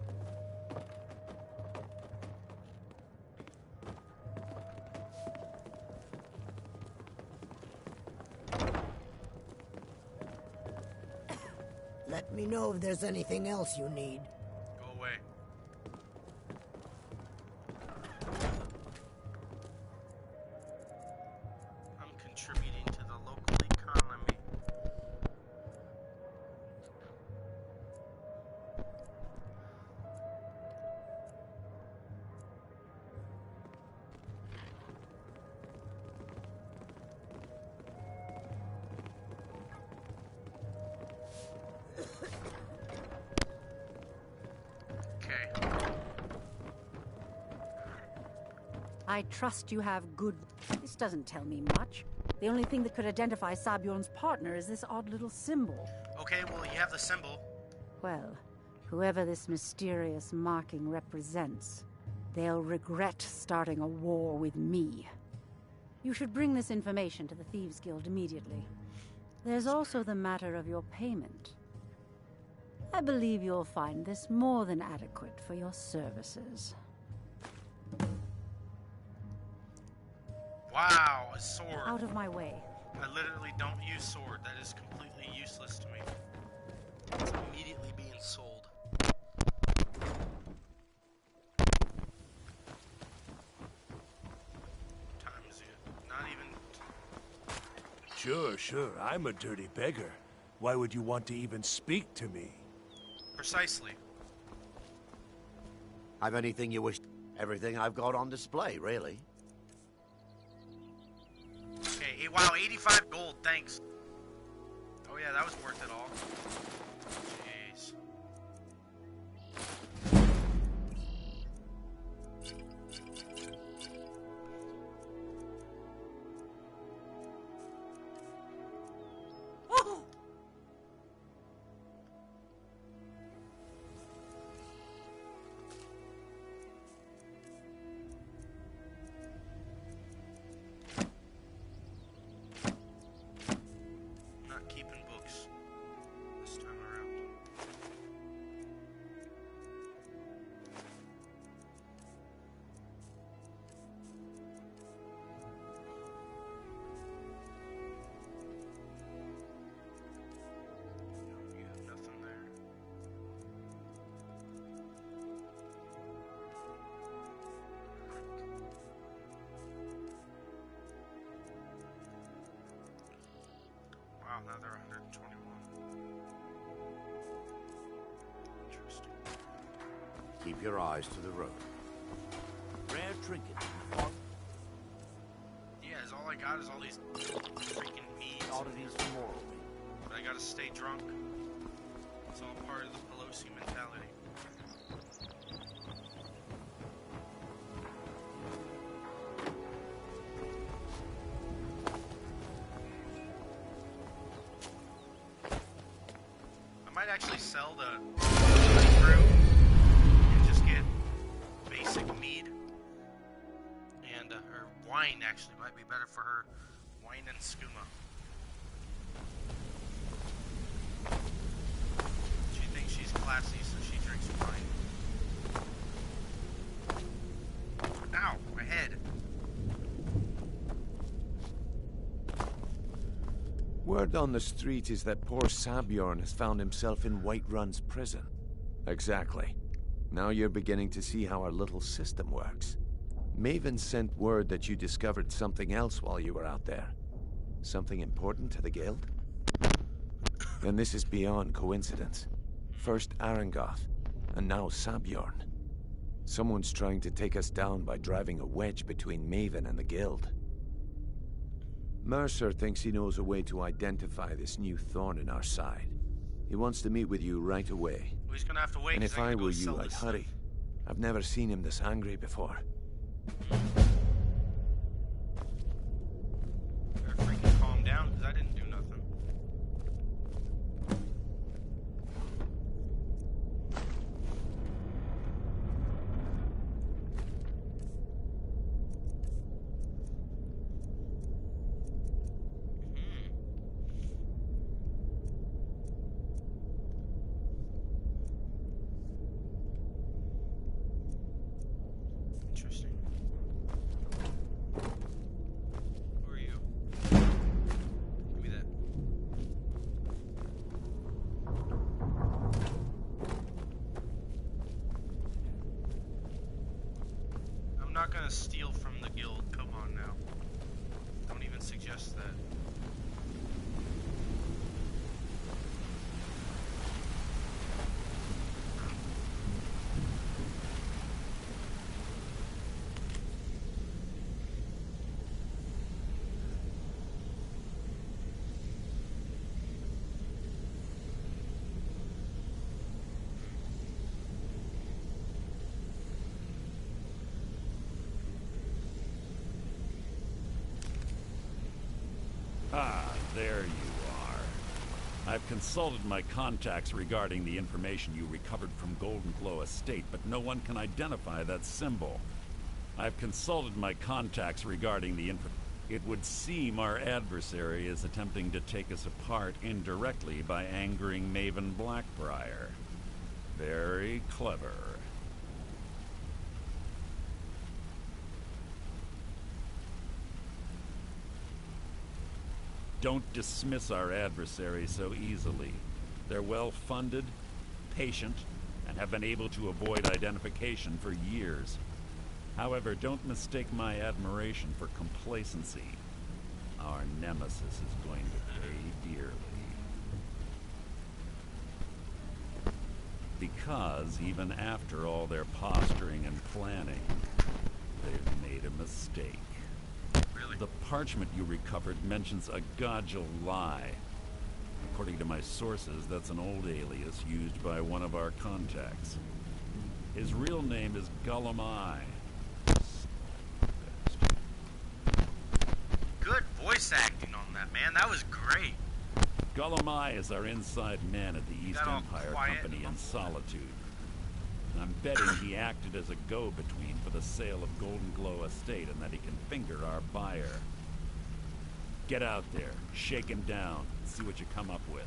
Let me know if there's anything else you need. Go away. I'm contributing to the local economy. I trust you have good... This doesn't tell me much. The only thing that could identify Sabjorn's partner is this odd little symbol. Okay, well, you have the symbol. Well, whoever this mysterious marking represents, they'll regret starting a war with me. You should bring this information to the Thieves Guild immediately. There's also the matter of your payment. I believe you'll find this more than adequate for your services. Wow, a sword. Out of my way. I literally don't use sword. That is completely useless to me. It's immediately being sold. Times you. Not even... Sure. I'm a dirty beggar. Why would you want to even speak to me? Precisely. Have anything you wish? Everything I've got on display, really. Okay, wow, 85 gold, thanks. Oh yeah, that was worth it all. Jeez. Not keeping books this time around. You have nothing there. Wow, now they're 121. Interesting. Keep your eyes to the road. Rare trinket. Yeah, all I got is all these freaking meads. Oddities tomorrow. But I gotta stay drunk. It's all part of the Pelosi mentality. I might actually sell the brew and just get basic mead. And her wine actually might be better for her. Wine and skooma. She thinks she's classy, so she drinks wine. Ow, my head. Word on the street is that poor Sabjorn has found himself in Whiterun's prison. Exactly. Now you're beginning to see how our little system works. Maven sent word that you discovered something else while you were out there. Something important to the guild? Then this is beyond coincidence. First Arangoth, and now Sabjorn. Someone's trying to take us down by driving a wedge between Maven and the guild. Mercer thinks he knows a way to identify this new thorn in our side. He wants to meet with you right away. Well, he's gonna have to wait. And if I gotta go were sell you, I'd this hurry. stuff. I've never seen him this angry before. Better freaking calm down, because I didn't do nothing. Ah, there you are. I've consulted my contacts regarding the information you recovered from Golden Glow Estate, but no one can identify that symbol. I've consulted my contacts regarding the info. It would seem our adversary is attempting to take us apart indirectly by angering Maven Blackbriar. Very clever. Don't dismiss our adversary so easily. They're well-funded, patient, and have been able to avoid identification for years. However, don't mistake my admiration for complacency. Our nemesis is going to pay dearly. Because even after all their posturing and planning, they've made a mistake. Really? The parchment you recovered mentions a Godgel lie. According to my sources, that's an old alias used by one of our contacts. His real name is Gullum Eye. Good voice acting on that, man. That was great. Gullum Eye is our inside man at the East Empire Company in Solitude. I'm betting he acted as a go-between for the sale of Golden Glow Estate and that he can finger our buyer. Get out there, shake him down, see what you come up with.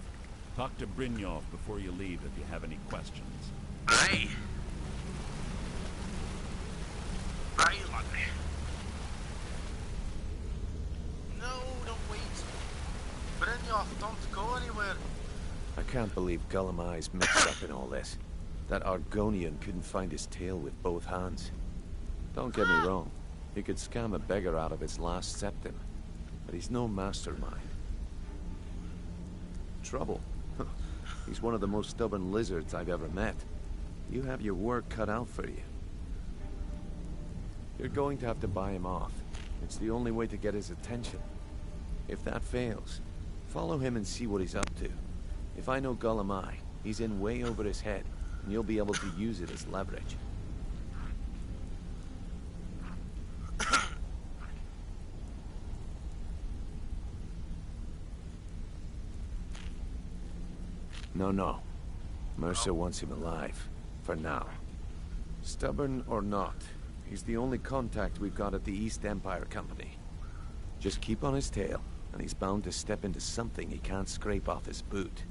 Talk to Brynjolf before you leave if you have any questions. Aye, lad. No, don't wait. Brynjolf, don't go anywhere. I can't believe Gullum Eye's mixed up in all this. That Argonian couldn't find his tail with both hands. Don't get me wrong, he could scam a beggar out of his last septim, but he's no mastermind. Trouble? He's one of the most stubborn lizards I've ever met. You have your work cut out for you. You're going to have to buy him off. It's the only way to get his attention. If that fails, follow him and see what he's up to. If I know Gullum Eye, he's in way over his head, and you'll be able to use it as leverage. No. Mercer wants him alive. For now. Stubborn or not, he's the only contact we've got at the East Empire Company. Just keep on his tail, and he's bound to step into something he can't scrape off his boot.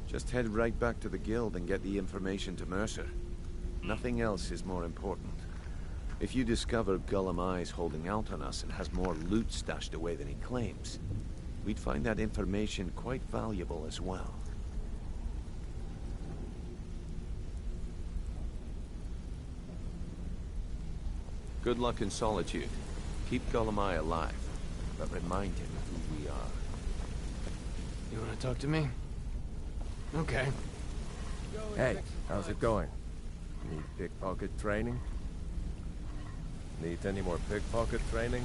Just head right back to the guild and get the information to Mercer. Nothing else is more important. If you discover Gullum Eye's holding out on us and has more loot stashed away than he claims, we'd find that information quite valuable as well. Good luck in Solitude. Keep Gullum Eye alive, but remind him who we are. You want to talk to me? Okay. Hey, how's it going? Need pickpocket training? Need any more pickpocket training?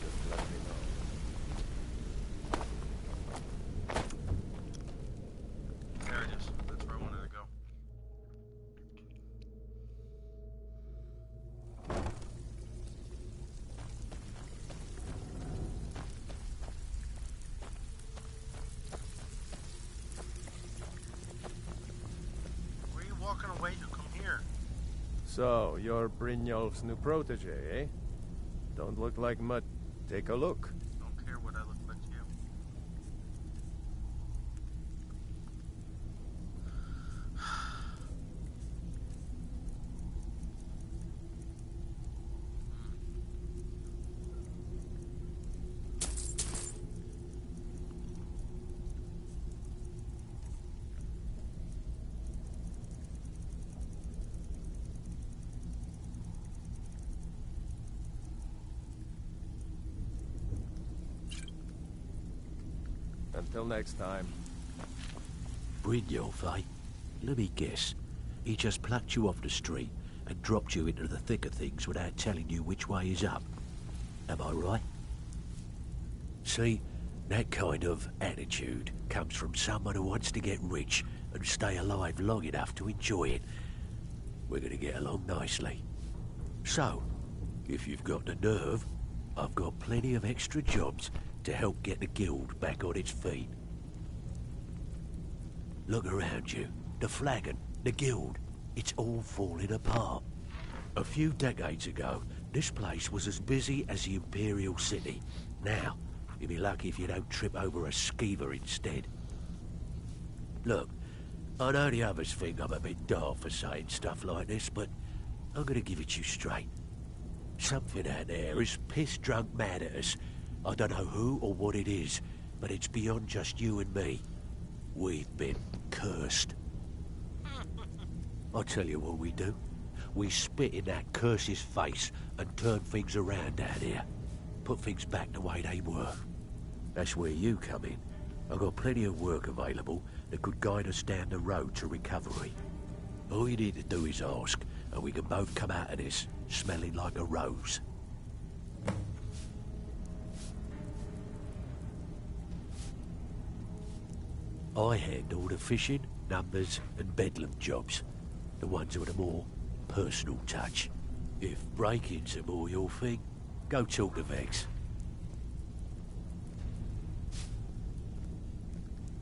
Just let me know. There it is. That's where I wanted to go. Where are you walking away to come here? So, you're Brynjolf's new protege, eh? Don't look like much. Take a look. Don't care what I look like to you. Until next time. Brynjolf, eh? Let me guess. He just plucked you off the street and dropped you into the thick of things without telling you which way is up. Am I right? See, that kind of attitude comes from someone who wants to get rich and stay alive long enough to enjoy it. We're gonna get along nicely. So, If you've got the nerve, I've got plenty of extra jobs to help get the guild back on its feet. Look around you. The flagon, the guild, it's all falling apart. A few decades ago, this place was as busy as the Imperial City. Now, you'll be lucky if you don't trip over a skeever instead. Look, I know the others think I'm a bit daft for saying stuff like this, but I'm gonna give it to you straight. Something out there is piss-drunk mad at us. I don't know who or what it is, but it's beyond just you and me. We've been cursed. I'll tell you what we do. We spit in that curse's face and turn things around down here. Put things back the way they were. That's where you come in. I've got plenty of work available that could guide us down the road to recovery. All you need to do is ask, and we can both come out of this smelling like a rose. I handle the fishing, numbers, and bedlam jobs. The ones with a more personal touch. If break-ins are more your thing, go talk to Vex.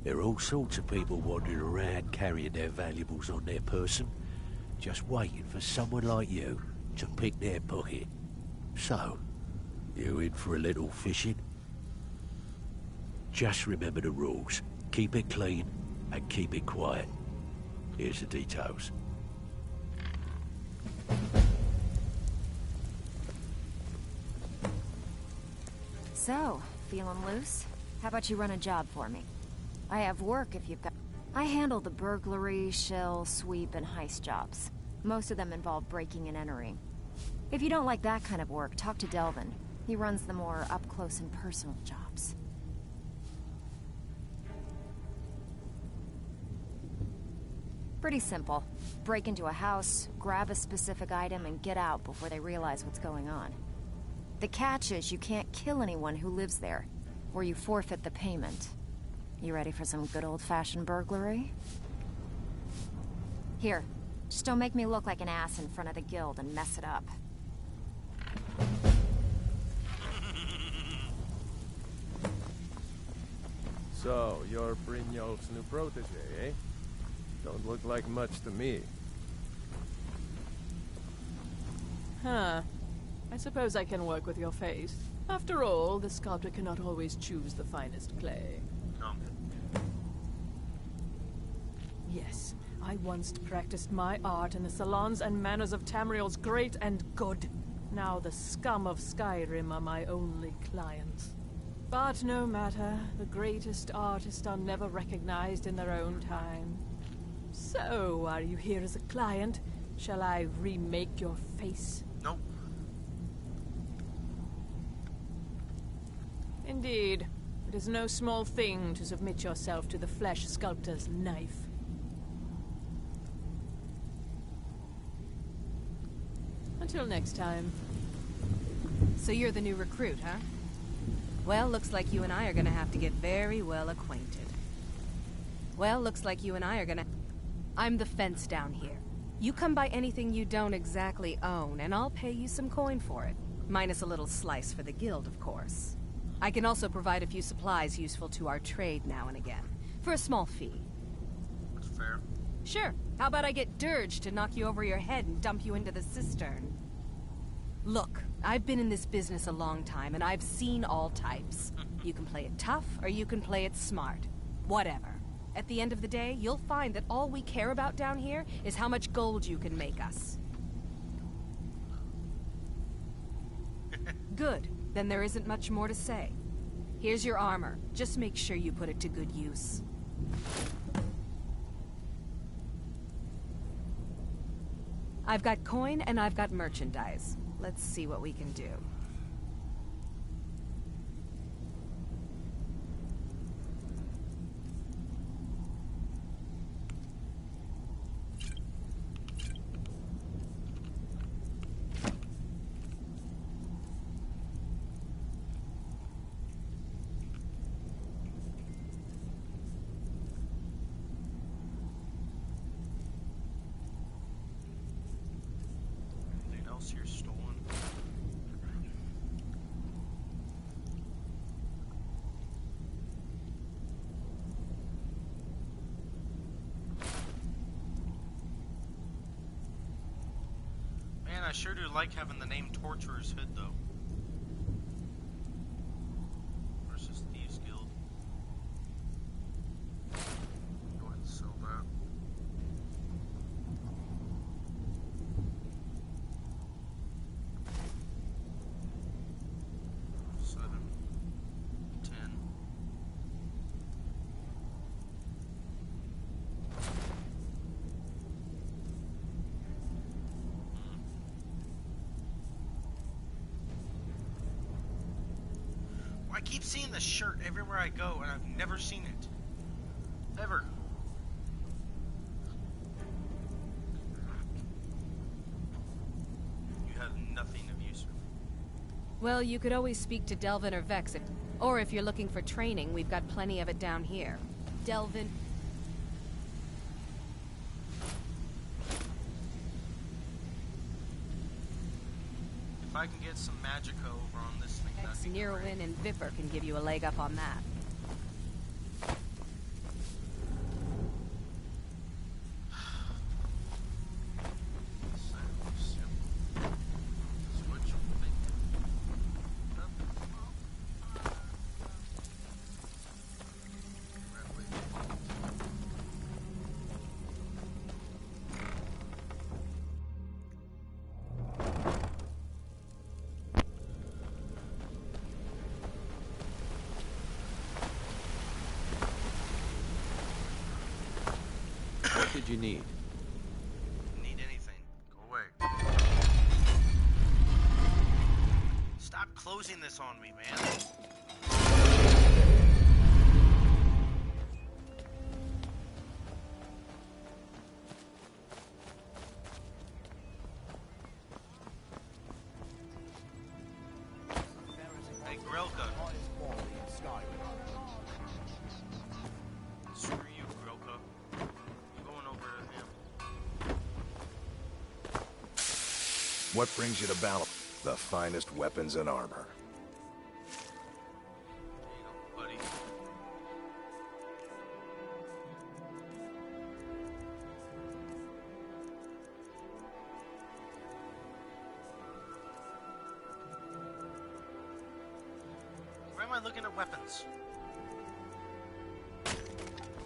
There are all sorts of people wandering around carrying their valuables on their person, just waiting for someone like you to pick their pocket. So, you in for a little fishing? Just remember the rules. Keep it clean and keep it quiet. Here's the details. So, feeling loose? How about you run a job for me? I have work if you've got... I handle the burglary, shell, sweep, and heist jobs. Most of them involve breaking and entering. If you don't like that kind of work, talk to Delvin. He runs the more up-close and personal jobs. Pretty simple. Break into a house, grab a specific item, and get out before they realize what's going on. The catch is you can't kill anyone who lives there, or you forfeit the payment. You ready for some good old-fashioned burglary? Here, just don't make me look like an ass in front of the guild and mess it up. So, you're Brynjolf's new protege, eh? Don't look like much to me. Huh. I suppose I can work with your face. After all, the sculptor cannot always choose the finest clay. No. Yes, I once practiced my art in the salons and manners of Tamriel's great and good. Now the scum of Skyrim are my only clients. But no matter, the greatest artists are never recognized in their own time. So, are you here as a client? Shall I remake your face? Nope. Indeed. It is no small thing to submit yourself to the flesh sculptor's knife. Until next time. So you're the new recruit, huh? Well, looks like you and I are gonna have to get very well acquainted. I'm the fence down here. You come by anything you don't exactly own, and I'll pay you some coin for it. Minus a little slice for the guild, of course. I can also provide a few supplies useful to our trade now and again, for a small fee. That's fair. Sure. How about I get Dirge to knock you over your head and dump you into the cistern? Look, I've been in this business a long time, and I've seen all types. You can play it tough, or you can play it smart. Whatever. At the end of the day, you'll find that all we care about down here is how much gold you can make us. Good. Then there isn't much more to say. Here's your armor. Just make sure you put it to good use. I've got coin and I've got merchandise. Let's see what we can do. Anything else here stolen? I sure do like having the name Torturer's Hood, though. Versus Thieves Guild. Go ahead and sell that. I keep seeing this shirt everywhere I go, and I've never seen it. Ever. You have nothing of use for me. Well, you could always speak to Delvin or Vex, or if you're looking for training, we've got plenty of it down here. Delvin... If I can get some Magico over on this thing, that'd be great. Nirwin and Vipper can give you a leg up on that. What did you need? Need anything. Go away. Stop closing this on me, man. Hey, Grelka. Screw you, Grelka. I'm going over to him. What brings you to Bal? The finest weapons and armor. There you go, buddy. Where am I looking at weapons?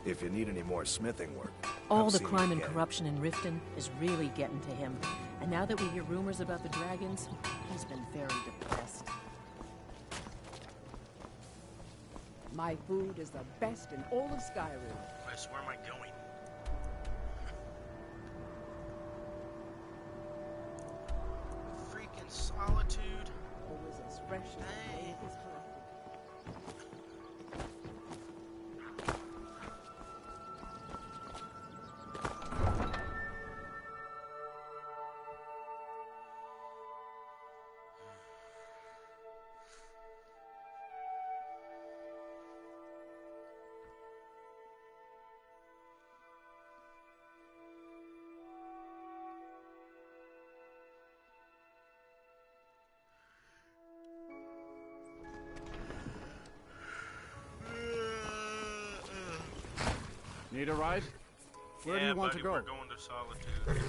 If you need any more smithing work, All come the see me crime and again. corruption in Riften is really getting to him. And now that we hear rumors about the dragons, he's been very depressed. My food is the best in all of Skyrim. Chris, where am I going? Freaking solitude. Always as fresh as the day it is collected. Need a ride? Where do you want buddy, to go? We're going to Solitude.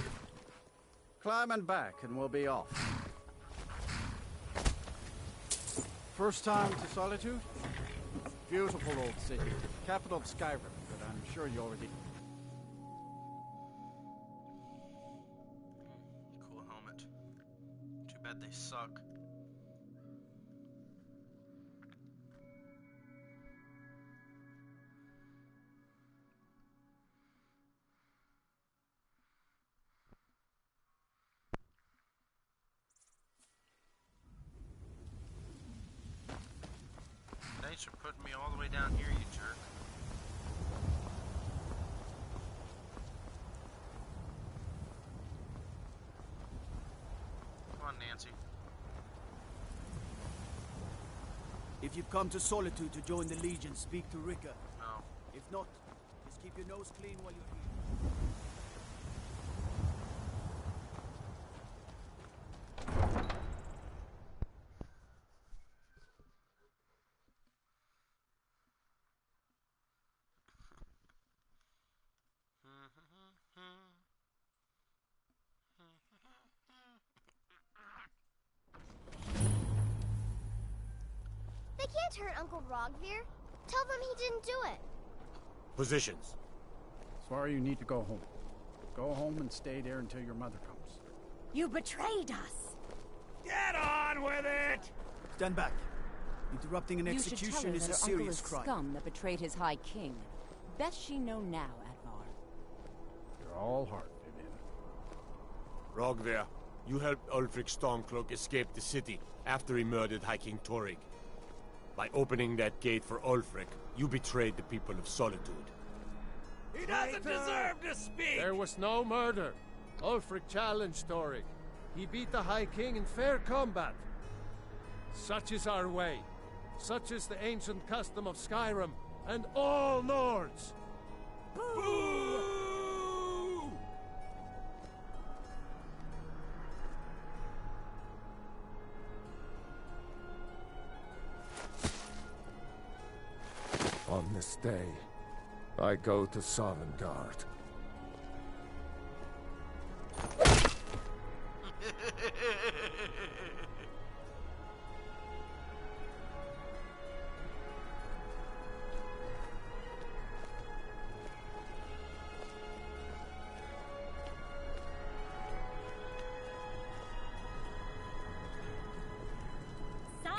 Climb and back, and we'll be off. First time to Solitude? Beautiful old city. Capital of Skyrim, but I'm sure you already... Cool helmet. Too bad they suck. Thanks for putting me all the way down here, you jerk. Come on, Nancy. If you've come to Solitude to join the Legion, speak to Rika. No. If not, just keep your nose clean while you're here. They can't hurt Uncle Rogvir. Tell them he didn't do it. Positions. Swear you need to go home. Go home and stay there until your mother comes. You betrayed us! Get on with it! Stand back. Interrupting an execution is a serious crime. Scum that betrayed his High King. Best she know now, Advar. You're all heart, Vivian. Rogvir, you helped Ulfric Stormcloak escape the city after he murdered High King Torrig. By opening that gate for Ulfric, you betrayed the people of Solitude. He doesn't deserve to speak! There was no murder. Ulfric challenged Torrig. He beat the High King in fair combat. Such is our way. Such is the ancient custom of Skyrim and all Nords. Boo! On this day, I go to Sovngarde.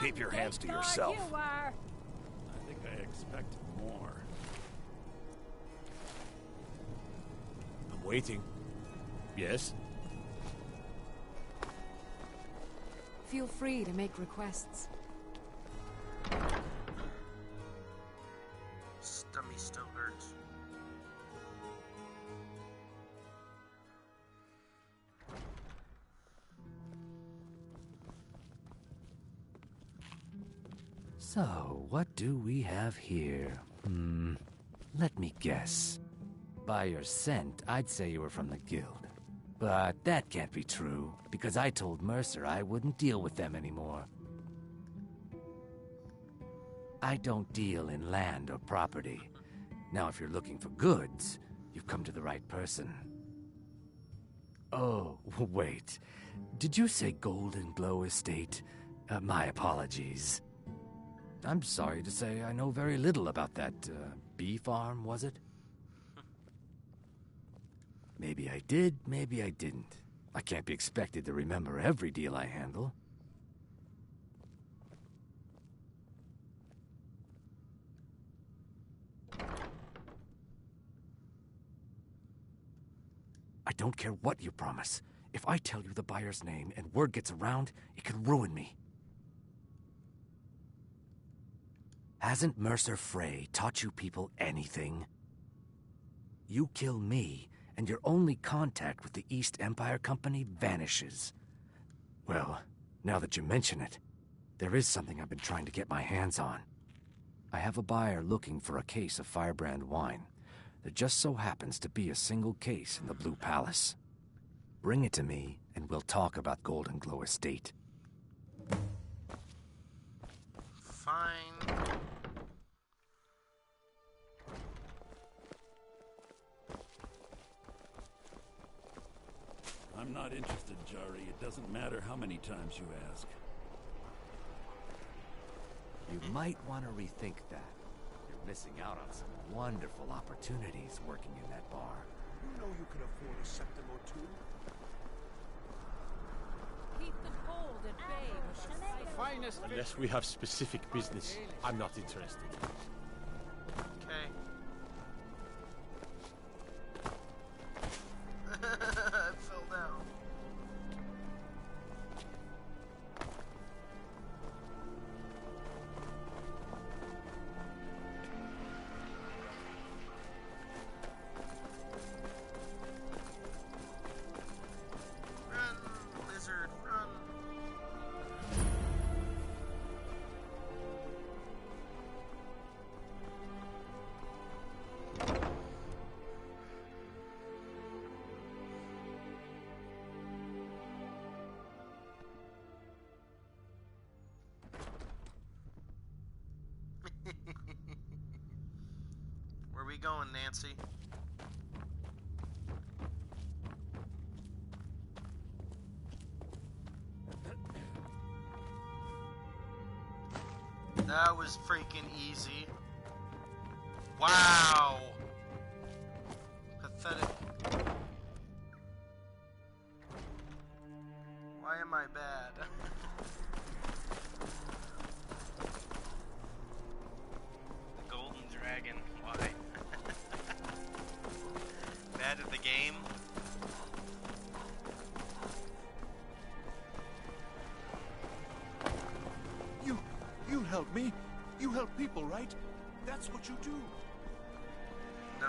Keep your hands to yourself. I think I expected more. I'm waiting. Yes? Feel free to make requests. Stummy still hurts. So, what do we have here? Let me guess. By your scent, I'd say you were from the guild. But that can't be true, because I told Mercer I wouldn't deal with them anymore. I don't deal in land or property. Now, if you're looking for goods, you've come to the right person. Oh, wait. Did you say Golden Glow Estate? My apologies. I'm sorry to say I know very little about that, bee farm, was it? Maybe I did, maybe I didn't. I can't be expected to remember every deal I handle. I don't care what you promise. If I tell you the buyer's name and word gets around, it could ruin me. Hasn't Mercer Frey taught you people anything? You kill me, and your only contact with the East Empire Company vanishes. Well, now that you mention it, there is something I've been trying to get my hands on. I have a buyer looking for a case of Firebrand wine. There just so happens to be a single case in the Blue Palace. Bring it to me, and we'll talk about Golden Glow Estate. Fine. I'm not interested, Jari. It doesn't matter how many times you ask. You might want to rethink that. You're missing out on some wonderful opportunities working in that bar. You know you can afford a septim or two. Keep the cold at bay with the Finest. Unless we have specific business, I'm not interested. Okay. I fell down. Run, lizard, run. Where we going, Nancy? That was freaking easy. Wow. Pathetic. Why am I bad? The Golden Dragon. Why? Bad at the game? You help me. You help people, right? That's what you do. No.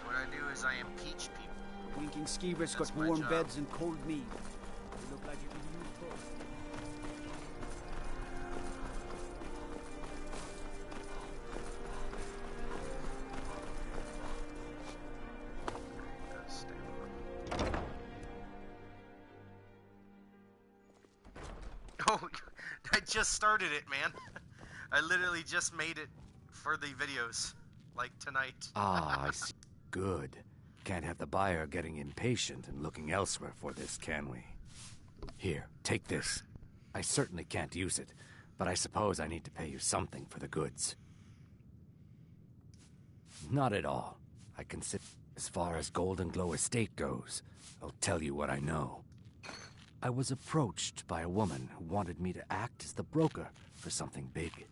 What I do is I impeach people. Winking skeevers That's got my warm job. beds and cold meat. You look like you can use both. Oh, I just started it, man. I literally just made it for the videos, like tonight. Ah, I see. Good. Can't have the buyer getting impatient and looking elsewhere for this, can we? Here, take this. I certainly can't use it, but I suppose I need to pay you something for the goods. Not at all. I consider as far as Golden Glow Estate goes, I'll tell you what I know. I was approached by a woman who wanted me to act as the broker for something big.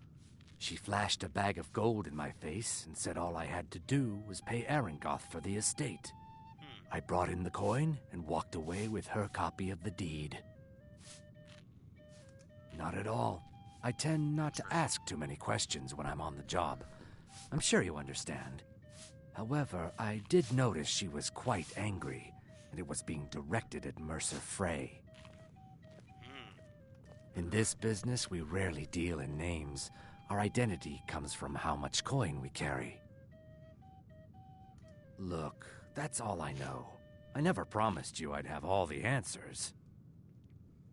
She flashed a bag of gold in my face and said all I had to do was pay Arangoth for the estate. I brought in the coin and walked away with her copy of the deed. Not at all. I tend not to ask too many questions when I'm on the job. I'm sure you understand. However, I did notice she was quite angry, and it was being directed at Mercer Frey. In this business, we rarely deal in names. Our identity comes from how much coin we carry. Look, that's all I know. I never promised you I'd have all the answers.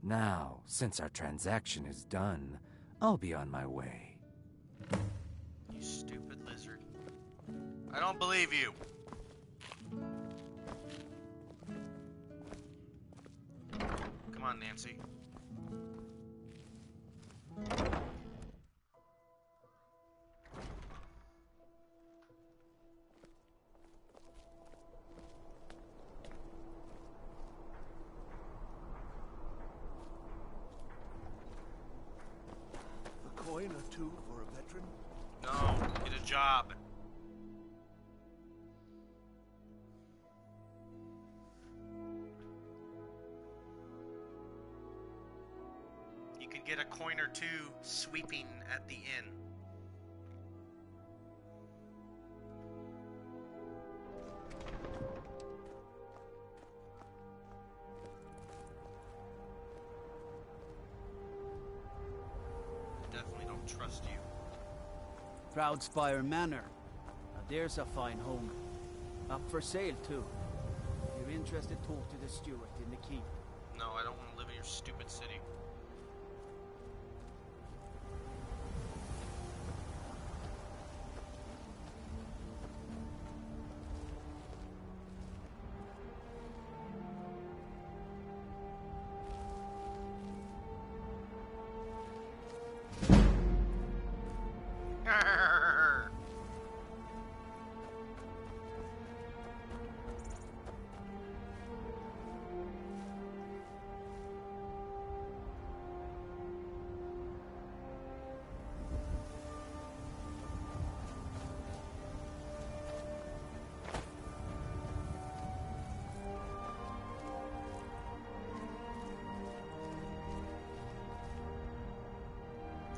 Now, since our transaction is done, I'll be on my way. You stupid lizard. I don't believe you. Come on, Nancy. A coin or two for a veteran? No, get a job. You could get a coin or two sweeping at the inn. I definitely don't trust you. Proudspire Manor. Now there's a fine home. Up for sale, too. If you're interested, talk to the steward in the keep. No, I don't want to live in your stupid city.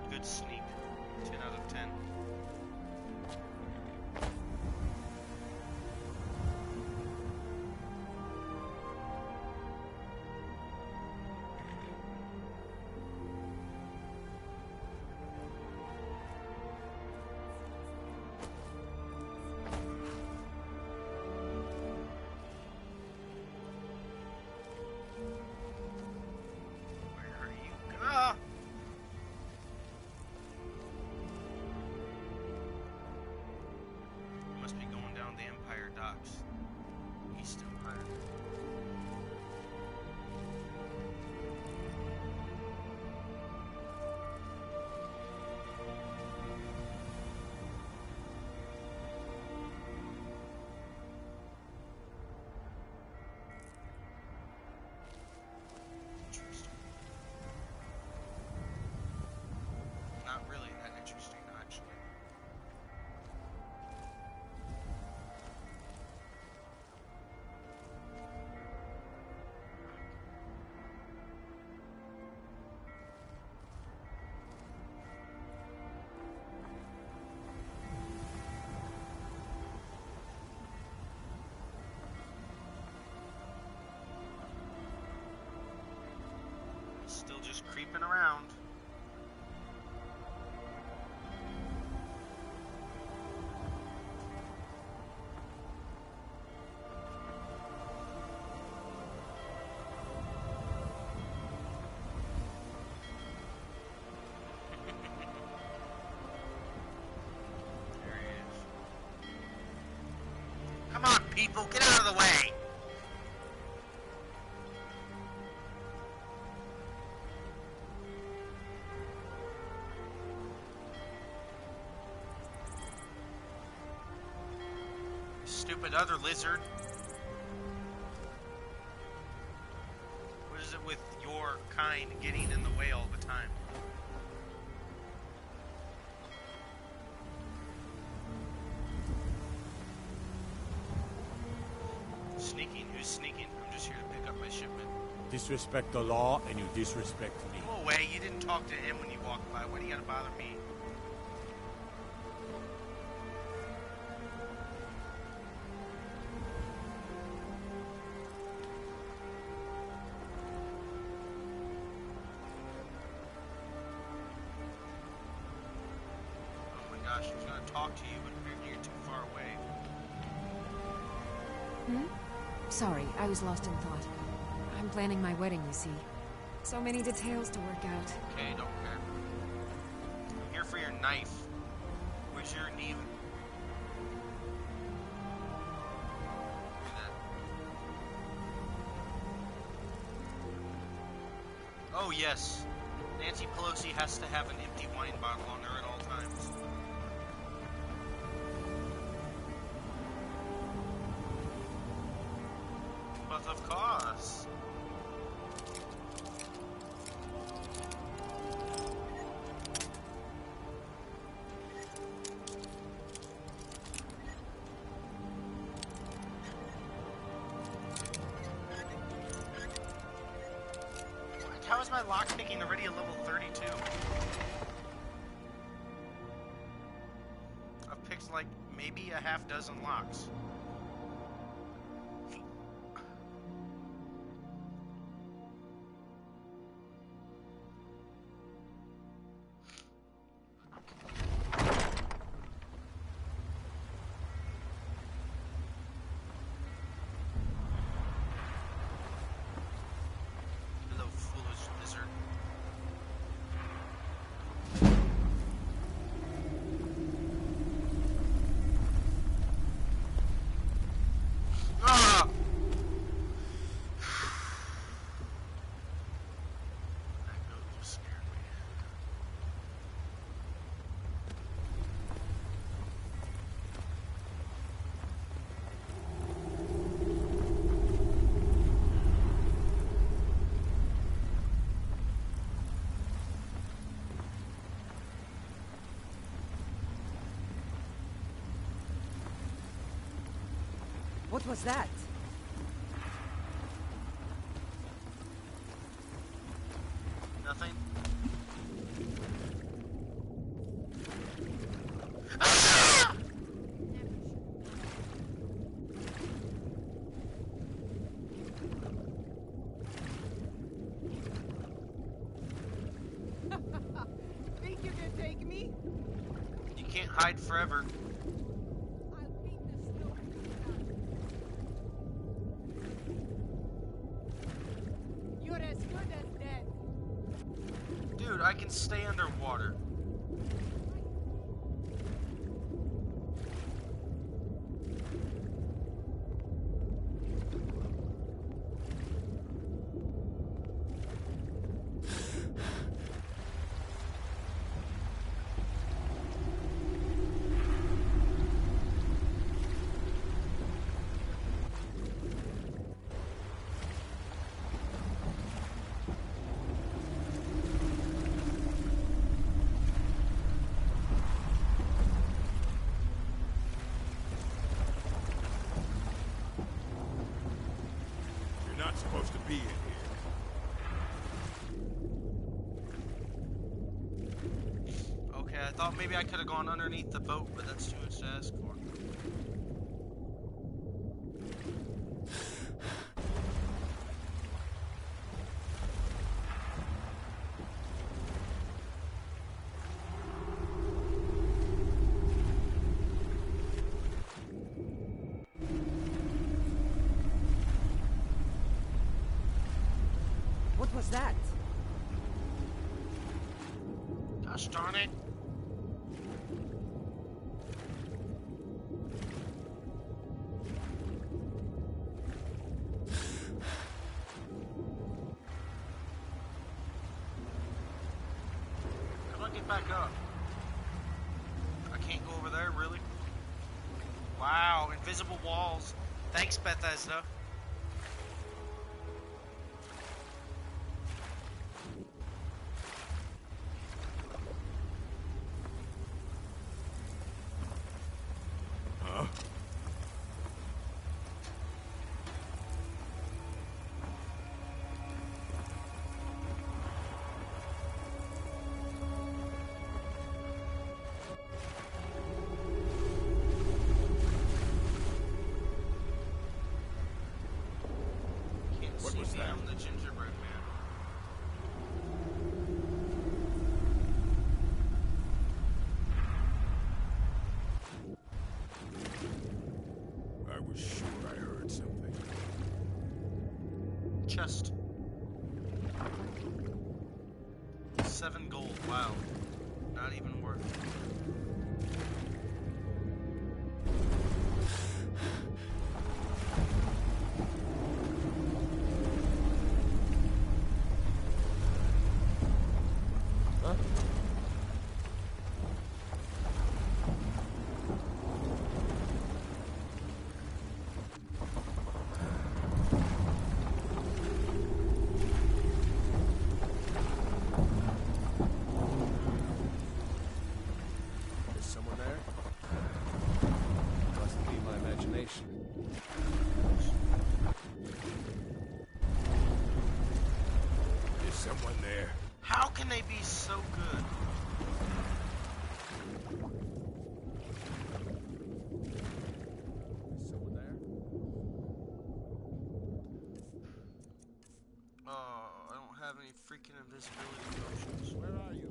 Good sneak. 10 out of 10. Where are you? Ah! Still just creeping around. Come on, people, get out of the way! Stupid other lizard. What is it with your kind getting in the way all the time? Sneaking? Who's sneaking? I'm just here to pick up my shipment. Disrespect the law, and you disrespect me. Go away. You didn't talk to him when you walked by. Why do you gotta bother me? Oh my gosh, he's gonna talk to you, but you're too far away. Sorry, I was lost in thought. I'm planning my wedding, you see. So many details to work out. Okay, don't care. I'm here for your knife. Where's your knee? Oh yes, Nancy Pelosi has to have an empty wine bottle on her at all times. But of course. How is my lockpicking already a level 32? I've picked like maybe a half dozen locks. What was that? Nothing. Think you can take me? You can't hide forever. You're as good as dead. Dude, I can stay underwater. You're not supposed to be in here. Okay, I thought maybe I could have gone underneath the boat, but that's too much to ask for. was that? Gosh darn it. How do I get back up? I can't go over there, really? Wow, invisible walls. Thanks, Bethesda. What was that? I'm the gingerbread man. I was sure I heard something. Chest. 7 gold. Wow. Not even worth it. Is someone there? Must be my imagination. Is someone there? How can they be so good? Is someone there? Oh, I don't have any freaking invisibility potions. Where are you?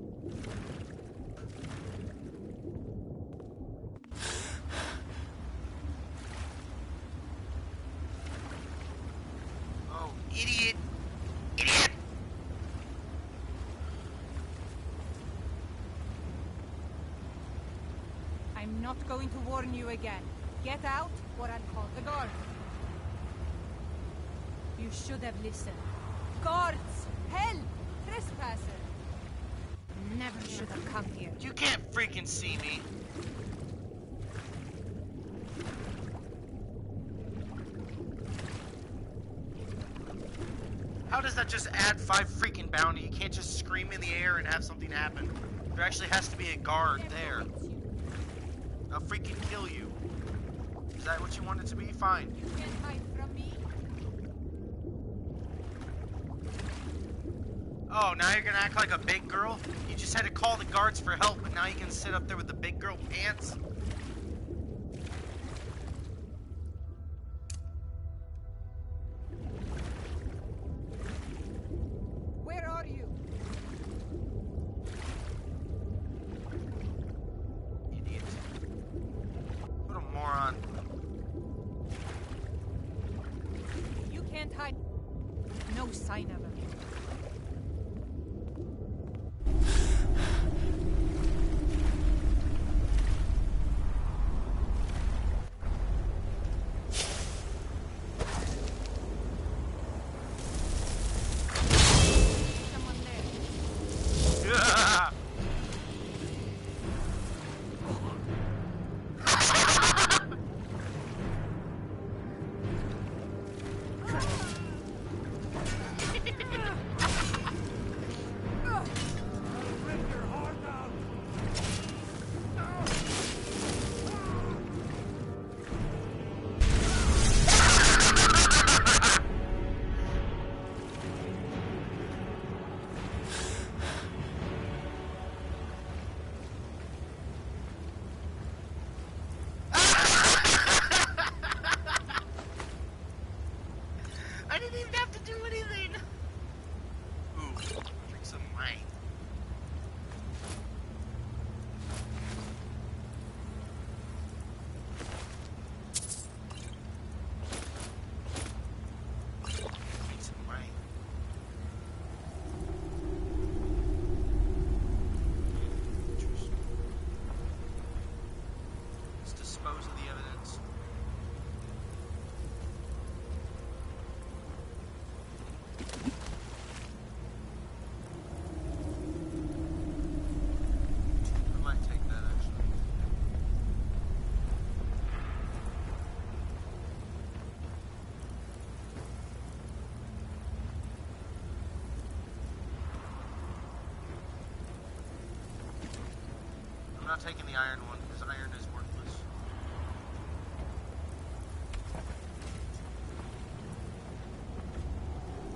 Oh, idiot! Idiot! I'm not going to warn you again. Get out, or I'll call the guard. You should have listened. Guards! Help! Trespasser! Never should have come here. You can't freaking see me. How does that just add 5 freaking bounty? You can't just scream in the air and have something happen. There actually has to be a guard there. I'll freaking kill you. Is that what you want it to be? Fine. You can't hide from me. Oh, now you're gonna act like a big girl? You just had to call the guards for help, but now you can sit up there with the big girl pants? Where are you? Idiot. What a moron. You can't hide. No sign of her. Someone there. I'm not taking the iron one because iron is worthless.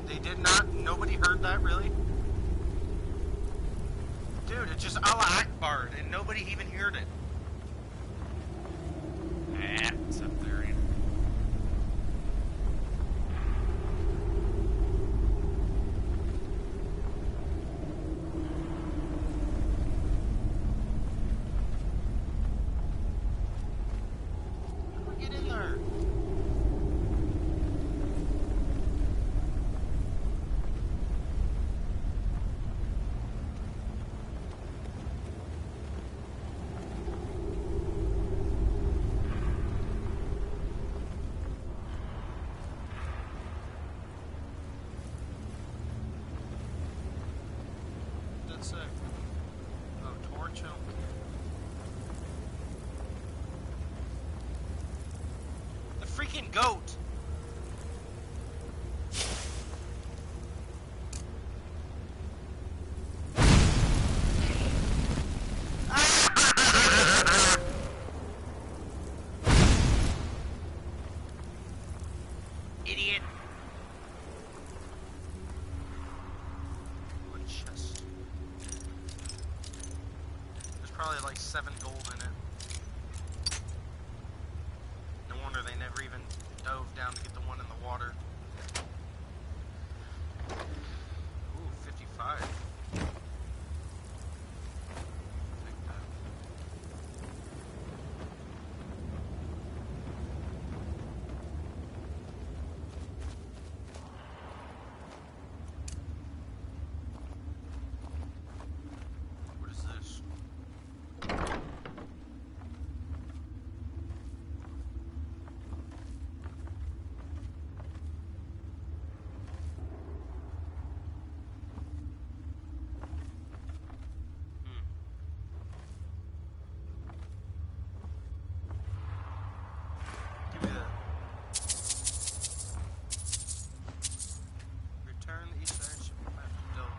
They did not. Nobody heard that, really? Dude, it's just Allah Akbar, and nobody even heard it. It's up there. Get in there. That's oh, torch. The freaking goat. Idiot. What chest? There's probably like 7 gold in it. No wonder they never even dove down to get the one in the water. Ooh, 55. Take that. What is this? Give me that. Return the East Iron Ship back to Delta.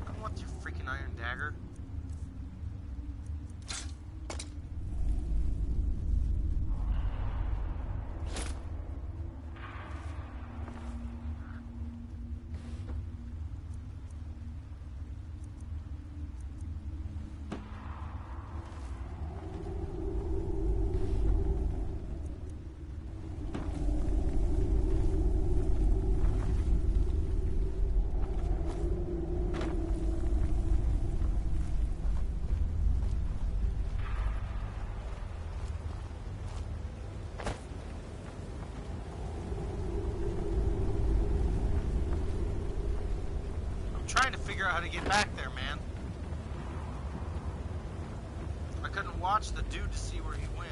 I want your freaking iron dagger. Trying to figure out how to get back there, man. I couldn't watch the dude to see where he went.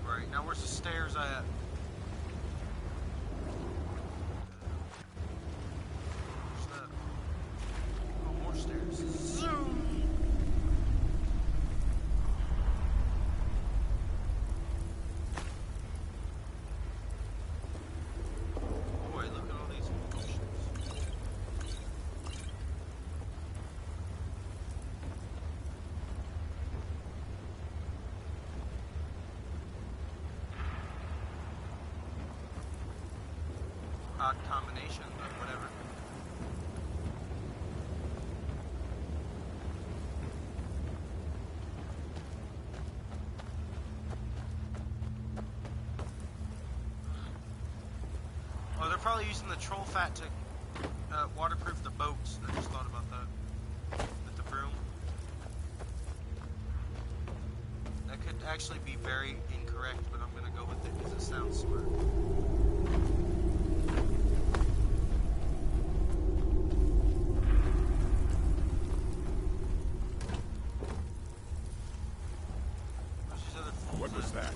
Right, now where's the stairs at? Stairs. Zoom! Boy, look at all these potions. Odd combination, but whatever. Oh, they're probably using the troll fat to waterproof the boats. I just thought about that. With the broom. That could actually be very incorrect, but I'm going to go with it because it sounds smart. What was that?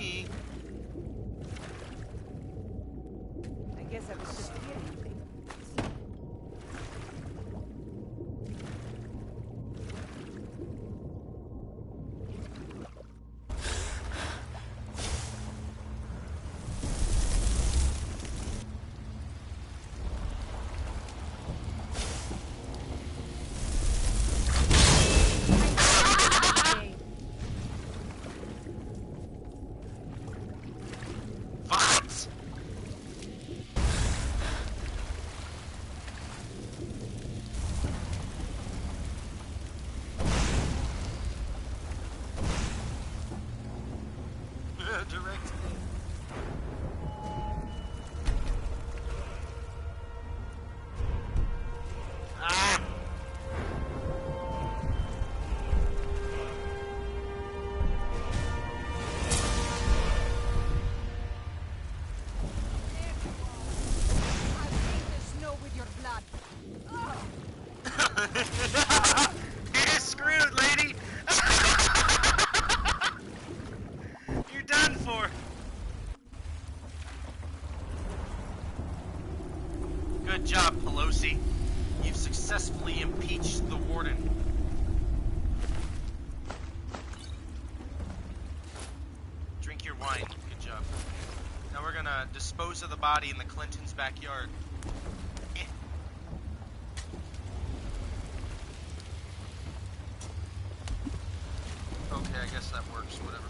me. I guess I was just hearing things. Direct. Ah! Snow with your blood. You're screwed, lady! You're done for! Good job, Pelosi. You've successfully impeached the warden. Drink your wine. Good job. Now we're gonna dispose of the body in the Clintons' backyard. Eh. Okay, I guess that works. Whatever.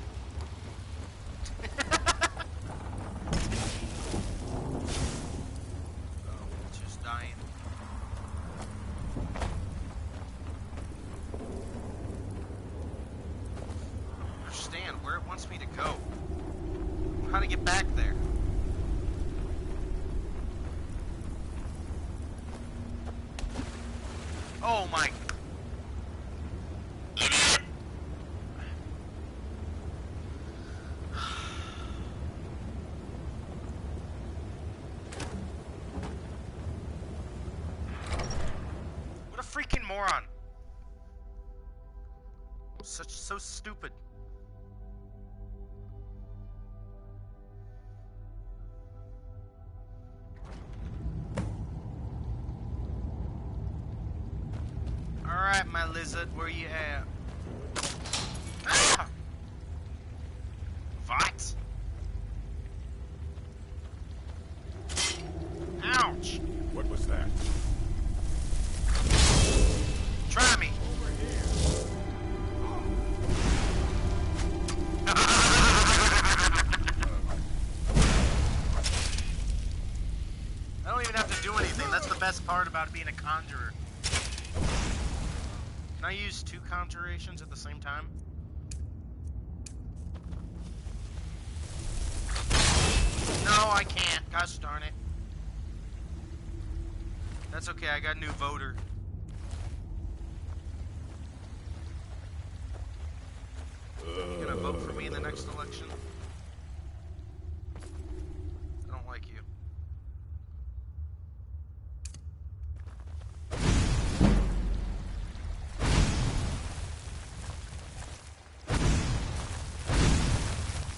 Just dying. I don't understand where it wants me to go. How to get back there? Oh my. Idiot! What a freaking moron. So stupid. Alright, my lizard, where you at? Ah! What? Ouch! What was that? Try me! I don't even have to do anything. That's the best part about being a conjurer. Can I use 2 conjurations at the same time? No, I can't. Gosh darn it. That's okay, I got a new voter. You gonna vote for me in the next election? I don't like you.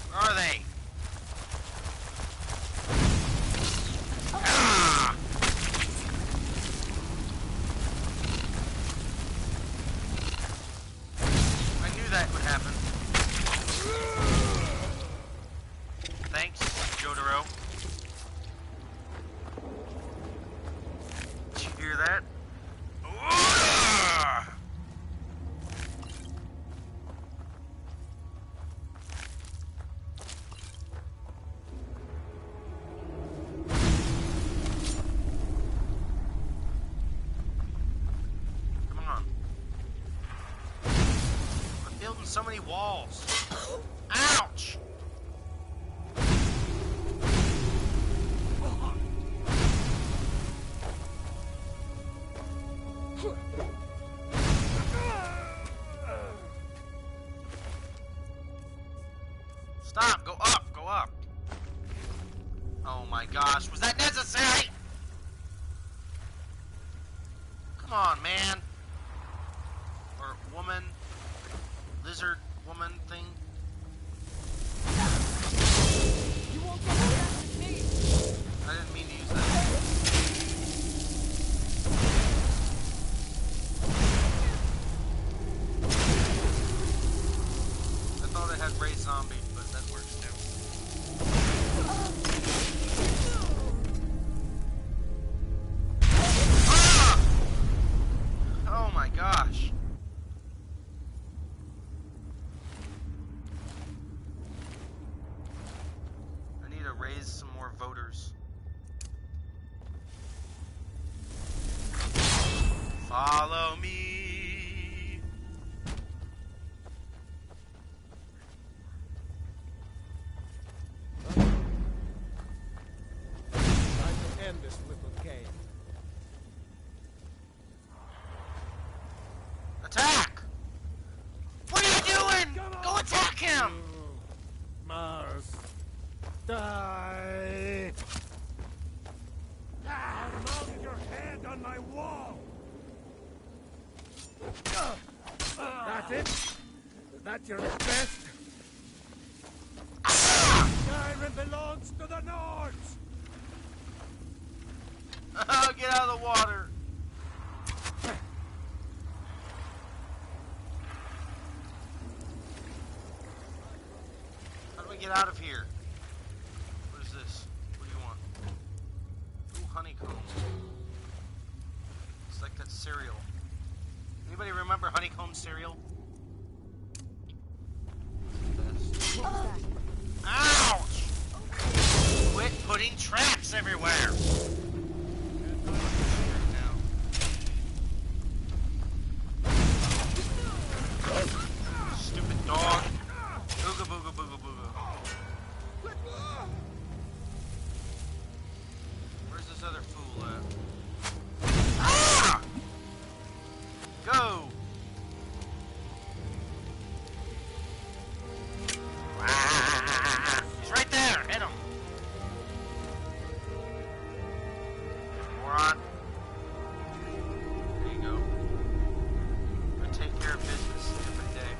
Where are they? Ah! I knew that would happen. Thanks, Jotaro. Did you hear that? Ah! Come on. I'm building so many walls. Ouch! Stop! Go up! Go up! Oh my gosh, was that necessary? Come on, man. Or woman. Lizard woman thing. is some more voters. Follow me. Time to end this little game. Attack! What are you doing? Go attack him! Mars. Die! I'll mount your head on my wall! That's it? Is that your best? Skyrim belongs to the Nords! Get out of the water! How do we get out of here? What is this? What do you want? Ooh, honeycomb. It's like that cereal. Anybody remember honeycomb cereal? Ouch! Quit putting traps everywhere! Stupid dog. Booga booga booga booga. Where's this other fool at? Ah! Go! He's right there! Hit him! Moron. There you go. I'm gonna take care of business every day.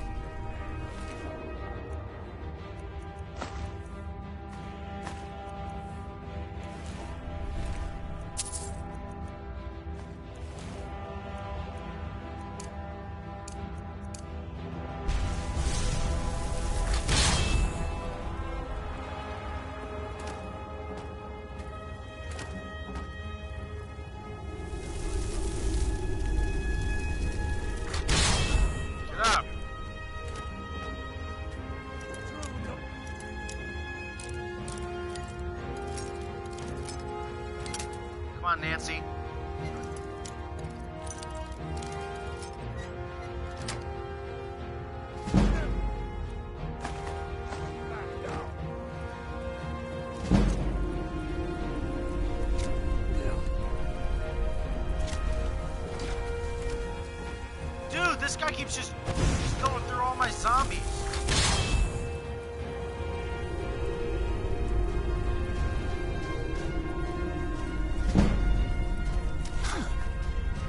Come on, Nancy. Dude, this guy keeps just going through all my zombies.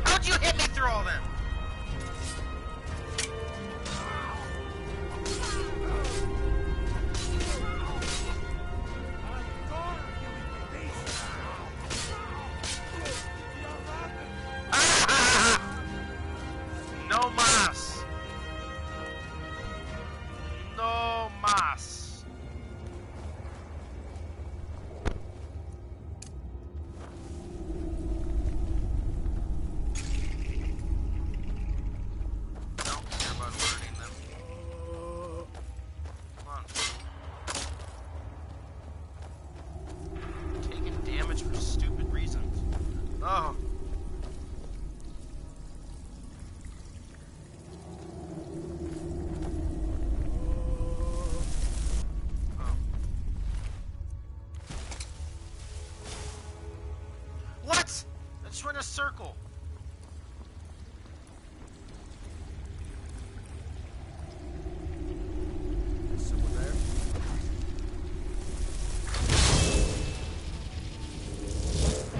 How'd you hit me through all them? No mas. No mas. Don't care about alerting them. Come on. Taking damage for stupid reasons. Oh. What? I just went in a circle. Is someone there?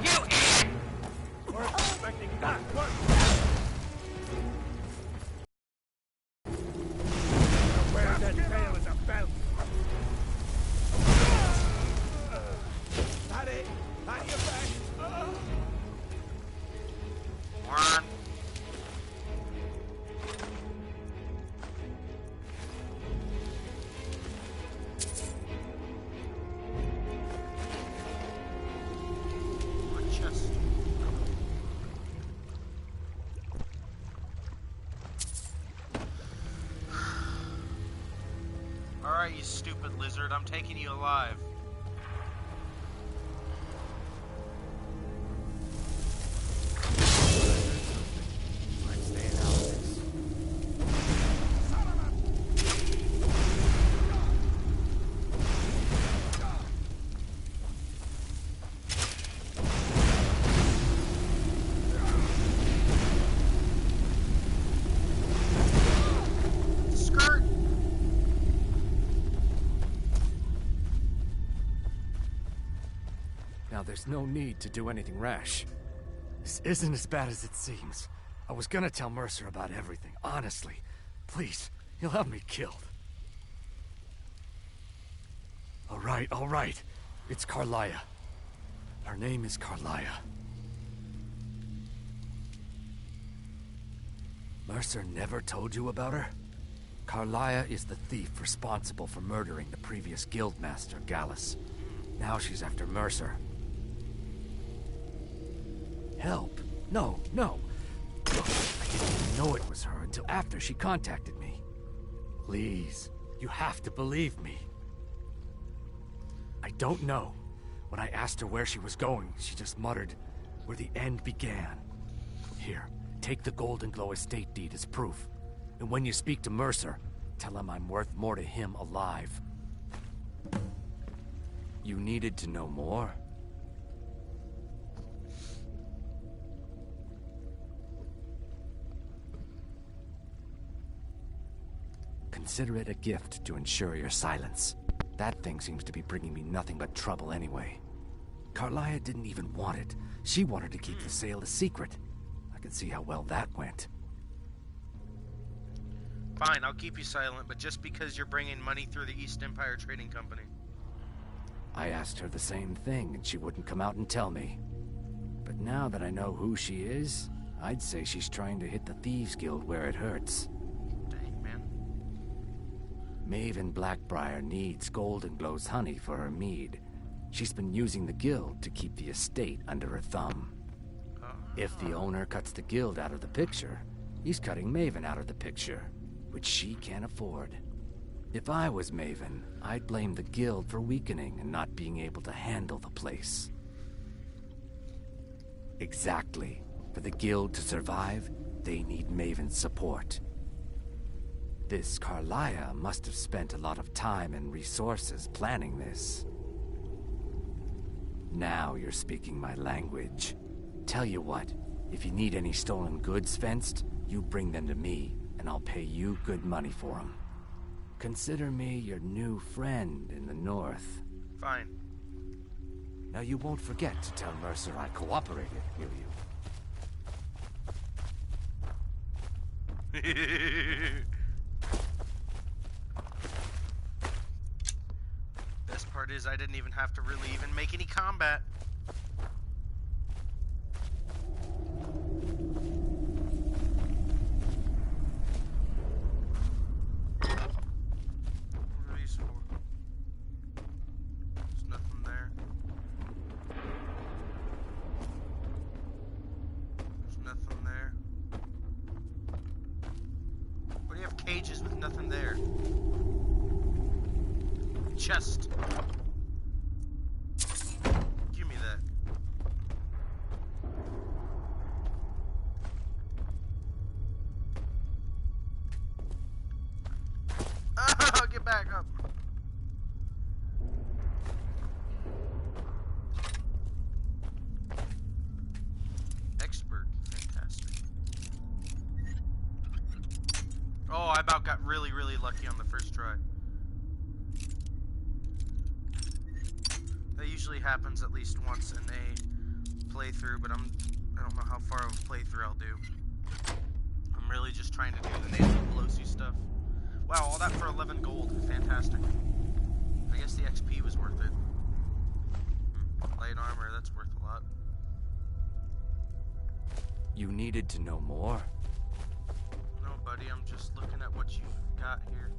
You idiot! We're expecting that one! Where that tail is about! Patty! Pat your back! Moron. My chest. Alright, you stupid lizard. I'm taking you alive. Now, there's no need to do anything rash. This isn't as bad as it seems. I was gonna tell Mercer about everything, honestly. Please, he'll have me killed. All right. It's Carlia. Her name is Carlia. Mercer never told you about her? Carlia is the thief responsible for murdering the previous guildmaster, Gallus. Now she's after Mercer. Help? No. Look, I didn't even know it was her until after she contacted me. Please, you have to believe me. I don't know. When I asked her where she was going, she just muttered, "Where the end began." Here, take the Golden Glow estate deed as proof. And when you speak to Mercer, tell him I'm worth more to him alive. You needed to know more? Consider it a gift to ensure your silence. That thing seems to be bringing me nothing but trouble anyway. Carlia didn't even want it. She wanted to keep the sale a secret. I can see how well that went. Fine, I'll keep you silent, but just because you're bringing money through the East Empire Trading Company. I asked her the same thing, and she wouldn't come out and tell me. But now that I know who she is, I'd say she's trying to hit the Thieves Guild where it hurts. Dang, man. Maven Blackbriar needs Golden Glow's honey for her mead. She's been using the guild to keep the estate under her thumb. If the owner cuts the guild out of the picture, he's cutting Maven out of the picture, which she can't afford. If I was Maven, I'd blame the guild for weakening and not being able to handle the place. Exactly. For the guild to survive, they need Maven's support. This Carlia must have spent a lot of time and resources planning this. Now you're speaking my language. Tell you what, if you need any stolen goods fenced, you bring them to me, and I'll pay you good money for them. Consider me your new friend in the north. Fine. Now you won't forget to tell Mercer I cooperated, will you? Best part is I didn't even have to really even make any combat. What are these for? There's nothing there. There's nothing there. What do you have cages with nothing there? Chest. Give me that. Oh, get back up. Expert. Fantastic. Oh, I about got really, really lucky on the first try. That usually happens at least once in a playthrough, but I don't know how far of a playthrough I'll do. I'm really just trying to do the Nancy Pelosi stuff. Wow, all that for 11 gold. Fantastic. I guess the XP was worth it. Light armor, that's worth a lot. You needed to know more? No, buddy, I'm just looking at what you've got here.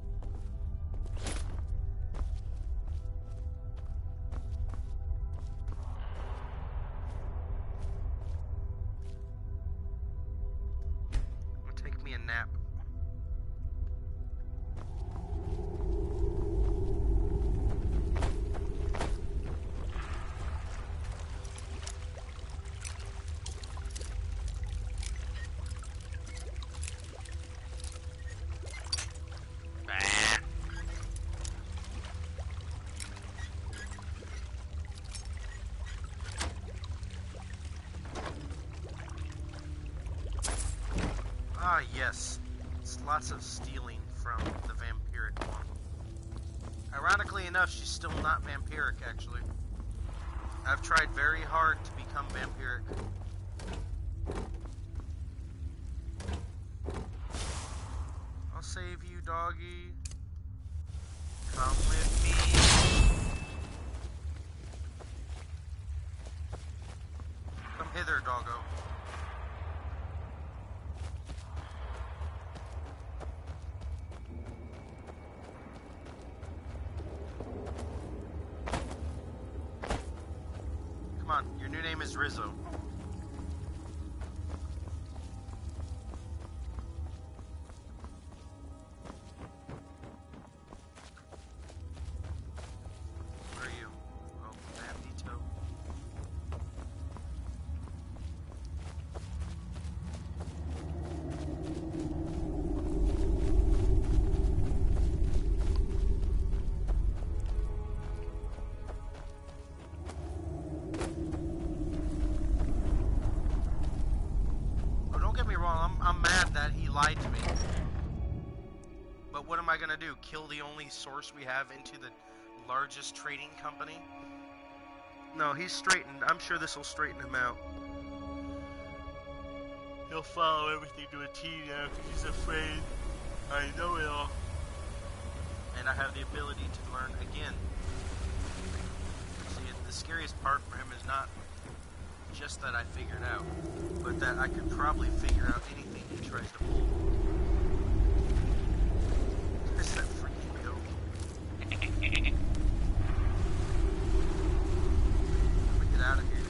Take me a nap. Ah, yes. It's lots of stealing from the vampiric one. Ironically enough, she's still not vampiric, actually. I've tried very hard to become vampiric. I'll save you, doggy. Come with me. Come hither, doggo. Come on, your new name is Rizzo. Where are you? Oh, Bandito. Oh, don't get me wrong, I'm mad that he lied to me. But what am I gonna do? Kill the only source we have into the largest trading company? No, he's straightened. I'm sure this will straighten him out. He'll follow everything to a T now because he's afraid I know it all. And I have the ability to learn again. See, the scariest part for him is not just that I figured out, but that I could probably figure out anything he tries to pull. It's that freaking goat. Let me get out of here.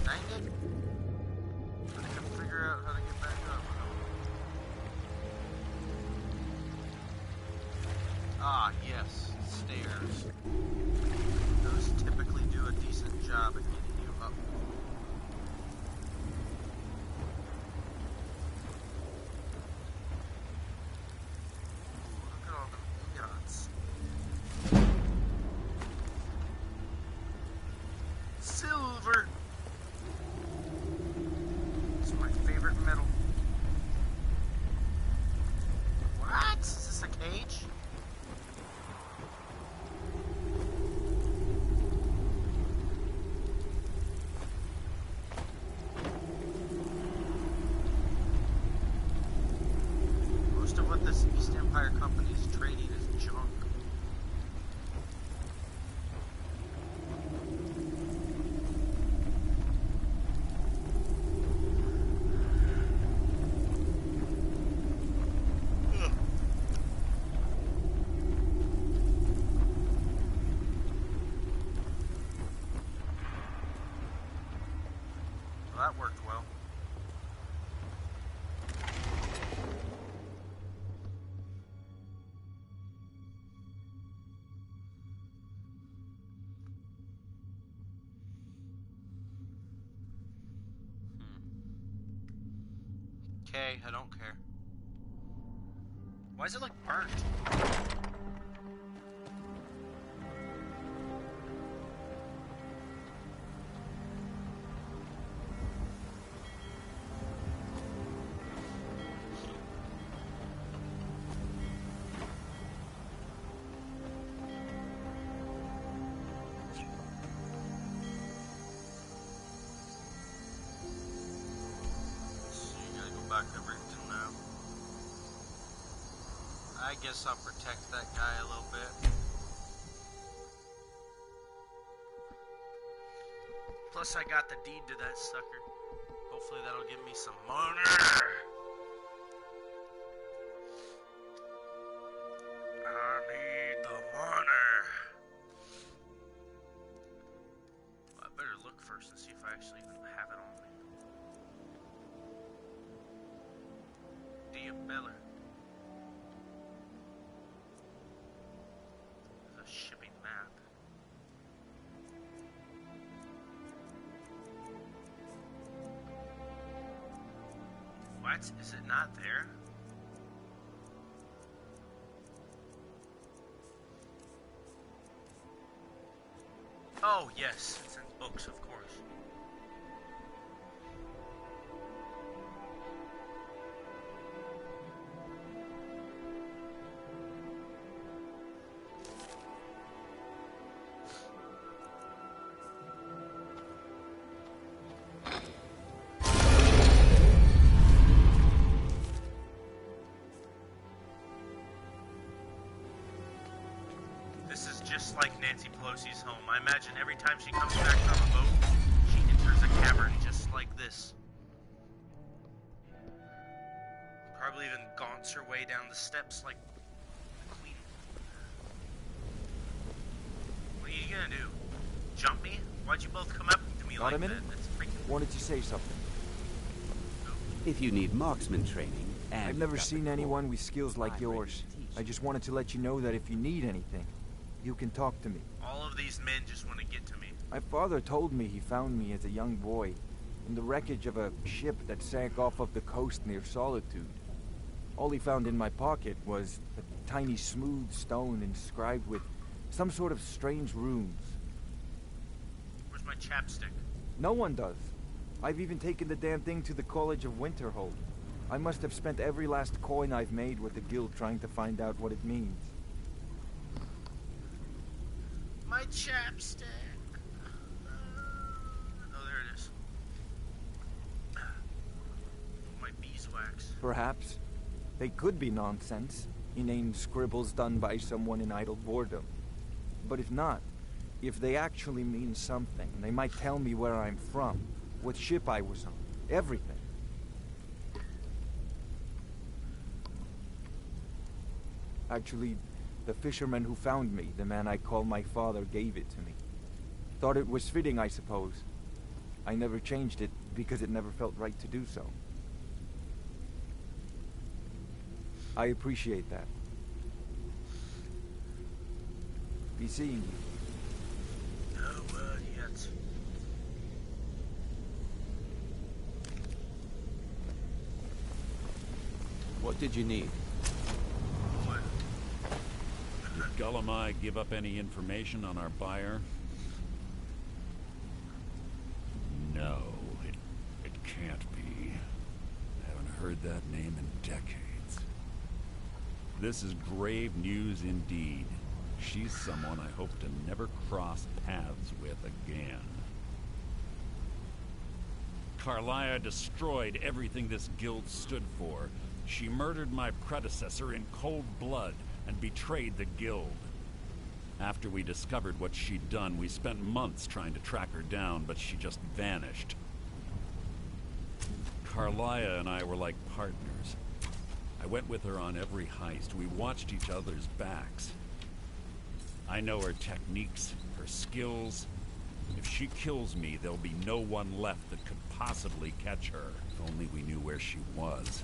Dang it. I can figure out how to get back up. Ah, yes. Stairs. Those typically do a decent job at getting you up. Ooh, look at all the eons. Silver! It's my favorite metal. What? Is this a cage? Most of what this East Empire company is trading is junk. Ugh. Well, that worked well. Okay, I don't care. Why does it look burnt? Back to Richton now. I guess I'll protect that guy a little bit. Plus I got the deed to that sucker. Hopefully that'll give me some money. I need the money. Well, I better look first and see if I actually even have it on me. Beller. There's a shipping map. What? Is it not there? Oh, yes. It's in books, of course. just like Nancy Pelosi's home. I imagine every time she comes back from a boat, she enters a cavern just like this. Probably even gaunts her way down the steps like the queen. What are you gonna do? Jump me? Why'd you both come up to me Not like a minute. that? That's freaking... Wanted to say something. If you need marksman training, and I've never seen anyone with skills like yours. I just wanted to let you know that if you need anything, you can talk to me. All of these men just want to get to me. My father told me he found me as a young boy in the wreckage of a ship that sank off of the coast near Solitude. All he found in my pocket was a tiny smooth stone inscribed with some sort of strange runes. Where's my chapstick? No one does. I've even taken the damn thing to the College of Winterhold. I must have spent every last coin I've made with the guild trying to find out what it means. My chapstick. Oh, there it is. My beeswax. Perhaps. They could be nonsense. Inane scribbles done by someone in idle boredom. But if not, if they actually mean something, they might tell me where I'm from, what ship I was on, everything. Actually, the fisherman who found me, the man I call my father, gave it to me. Thought it was fitting, I suppose. I never changed it because it never felt right to do so. I appreciate that. Be seeing you. No word yet. What did you need? Did Gullamai give up any information on our buyer? No, it can't be. I haven't heard that name in decades. This is grave news indeed. She's someone I hope to never cross paths with again. Carlia destroyed everything this guild stood for. She murdered my predecessor in cold blood and betrayed the guild. After we discovered what she'd done, we spent months trying to track her down, but she just vanished. Carlia and I were like partners. I went with her on every heist. We watched each other's backs. I know her techniques, her skills. If she kills me, there'll be no one left that could possibly catch her. If only we knew where she was.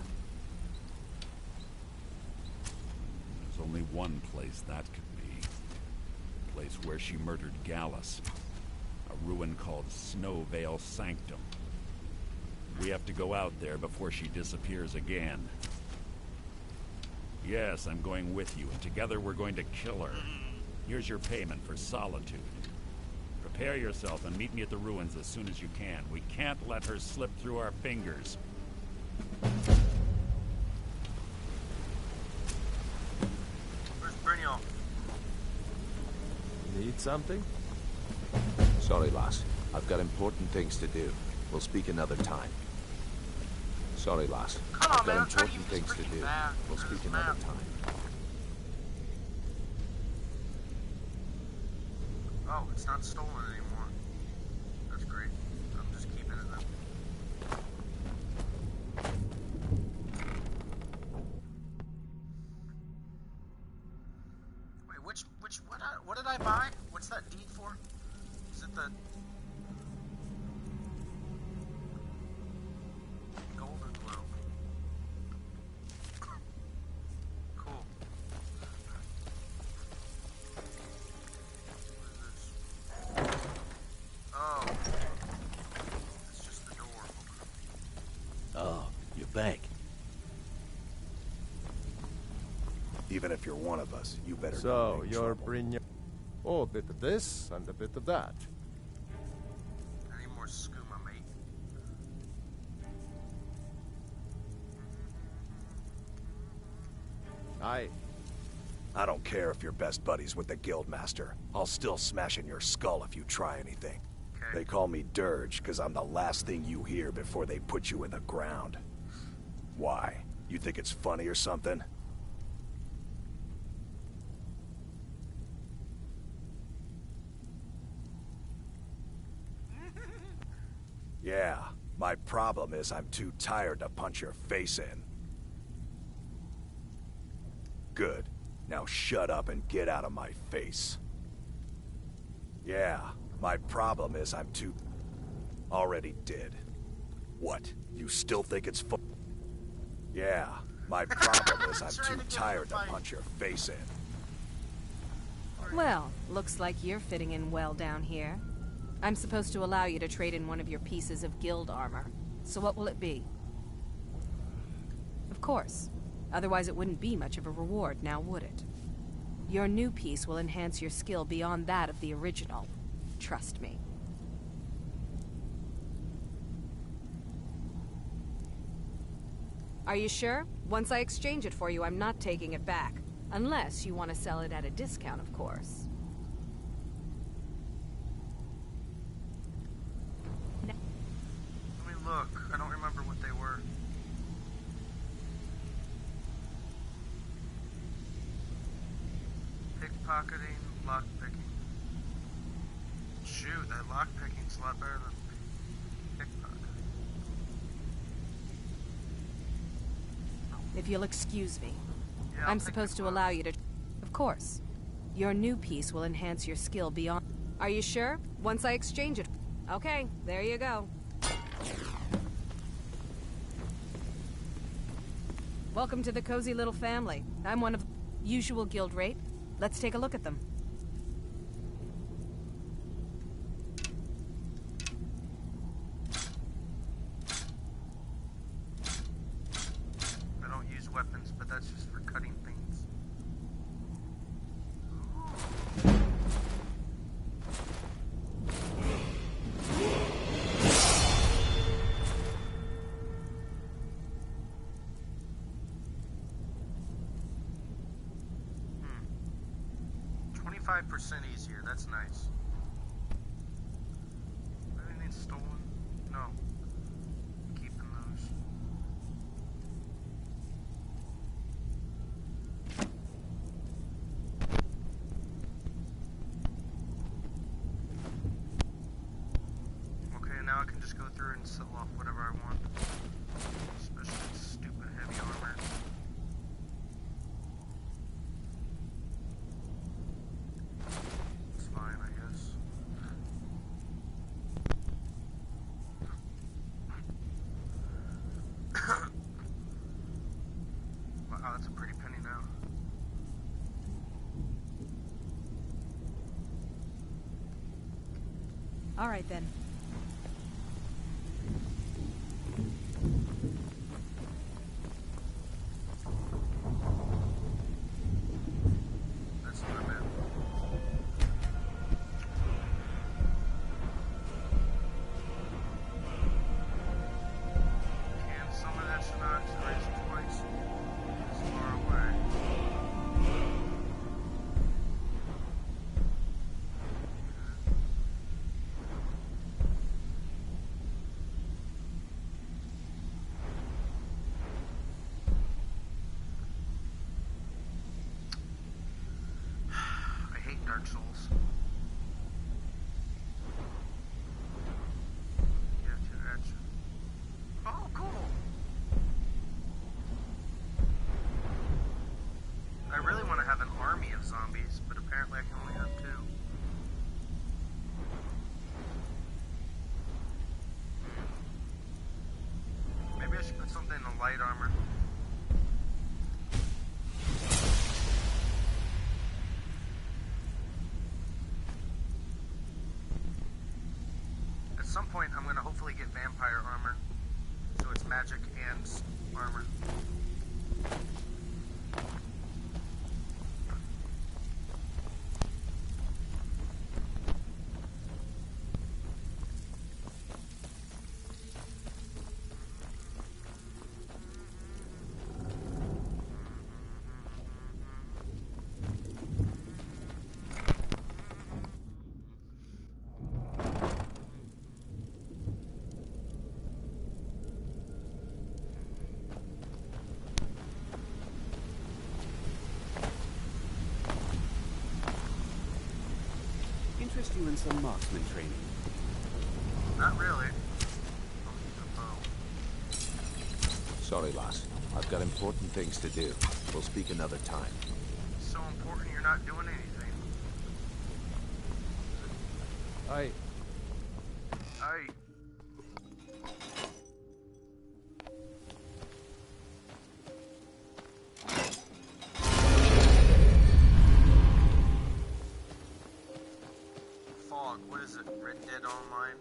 There's only one place that could be. A place where she murdered Gallus. A ruin called Snowvale Sanctum. We have to go out there before she disappears again. Yes, I'm going with you, and together we're going to kill her. Here's your payment for Solitude. Prepare yourself and meet me at the ruins as soon as you can. We can't let her slip through our fingers. Where's Brynjolf? Need something? Sorry, lass. I've got important things to do. We'll speak another time. Sorry, lass. I've got important things to do. We'll speak another time. Oh, it's not stolen anymore. That's great. I'm just keeping it then. Wait, what did I buy? What's that deed for? Is it the... Golden Globe. Cool. Oh. It's just the door. Oh, you're back. Even if you're one of us, you better So, not make you're trouble. Brynjolf. Oh, a bit of this and a bit of that. I need more skooma, mate. Aye. I don't care if you're best buddies with the Guildmaster. I'll still smash in your skull if you try anything. Okay. They call me Dirge because I'm the last thing you hear before they put you in the ground. Why? You think it's funny or something? Yeah, my problem is I'm too tired to punch your face in. Good. Now shut up and get out of my face. Yeah, my problem is I'm too... Already did. What? You still think it's fun? Yeah, my problem is I'm too tired to punch your face in. Well, looks like you're fitting in well down here. I'm supposed to allow you to trade in one of your pieces of guild armor. So what will it be? Of course. Otherwise it wouldn't be much of a reward, now would it? Your new piece will enhance your skill beyond that of the original. Trust me. Are you sure? Once I exchange it for you, I'm not taking it back. Unless you want to sell it at a discount, of course. Let me look. I don't remember what they were. Pickpocketing, lockpicking. Shoot, that lockpicking's a lot better than pickpocketing. If you'll excuse me. Yeah, I'm supposed to allow you to... Of course. Your new piece will enhance your skill beyond... Are you sure? Once I exchange it... Okay, there you go. Welcome to the cozy little family. I'm one of... Usual guild rate. Let's take a look at them. I don't use weapons, but that's just for cutting things. Hmm. 25% easier, that's nice. Anything stolen? No. Keeping those. Okay, now I can just go through and sell off whatever I want. Especially stupid heavy armor. It's fine, I guess. Wow, that's a pretty penny now. All right, then. That's what I meant. Can some of that Shinnok raise twice? It's far away. I hate Dark Souls. Yeah, Tourettes. Oh, cool! I really want to have an army of zombies, but apparently I can only have 2. Maybe I should put something in the light armor. At some point, I'm going to hopefully get vampire armor. So it's magic and armor. Interest you in some marksman training? Not really. Sorry, lass. I've got important things to do. We'll speak another time. So important you're not doing anything. Aye. Aye. Fog, what is it? Red Dead Online?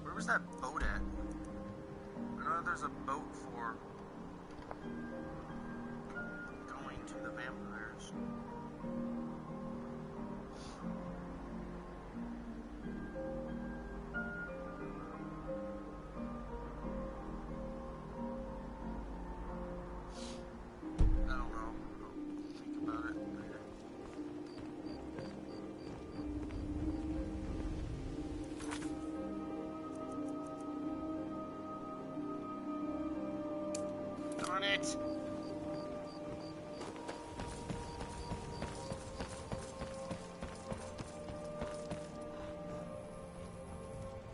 Where was that boat at? I know there's a boat for going to the vampires. I don't know. I'll think about it later. Darn it!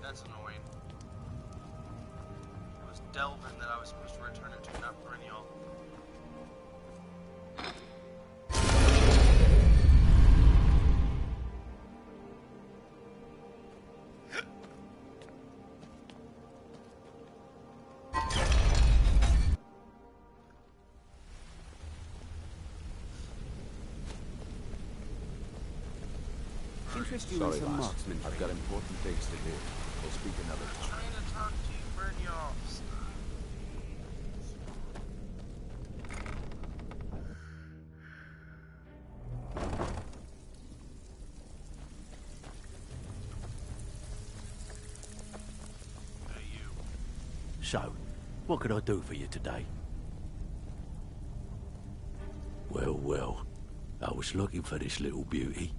That's annoying. It was Delvin that I was supposed to return it to, not Perennial. Interest you in Sorry, some lass. marksman I've got important things to do. We'll speak another time. Trying to talk to you, Perennial. So, what can I do for you today? Well, well, I was looking for this little beauty.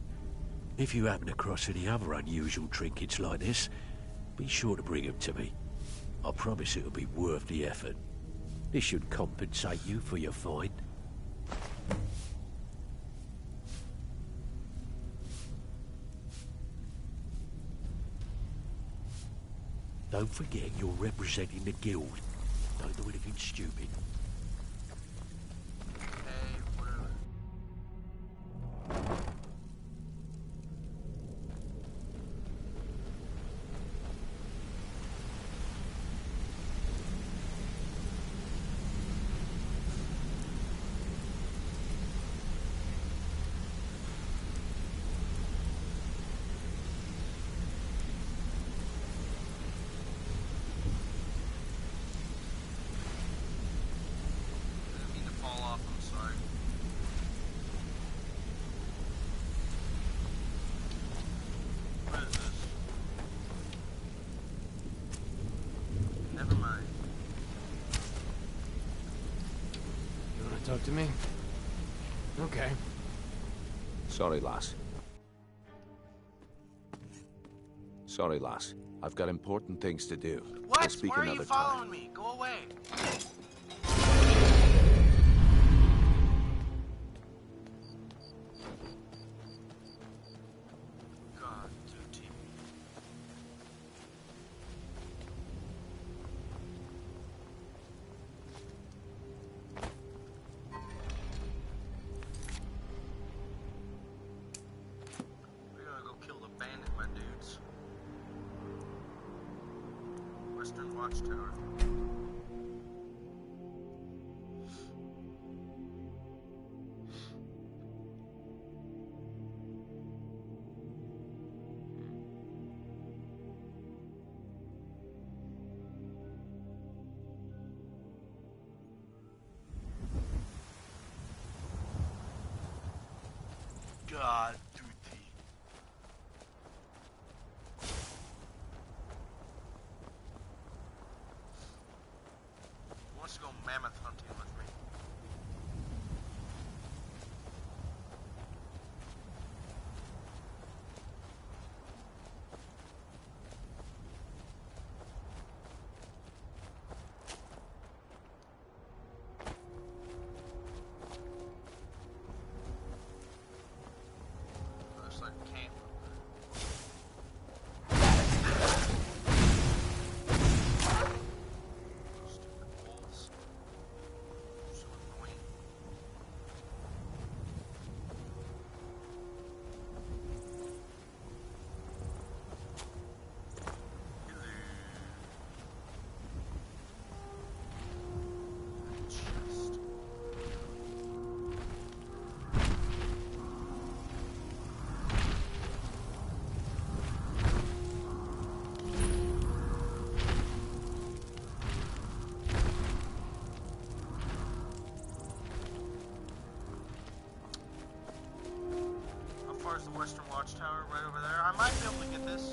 If you happen across any other unusual trinkets like this, be sure to bring them to me. I promise it'll be worth the effort. This should compensate you for your find. Don't forget you're representing the guild. Don't do anything stupid. Talk to me? Okay. Sorry, lass. Sorry, lass. I've got important things to do. What? We'll speak Why are another you following me? Go away. God, duty. We're gonna go kill the bandit, my dudes. Western Watchtower. God, duty. Who wants to go mammoth hunting with me? there's the Western Watchtower right over there. I might be able to get this.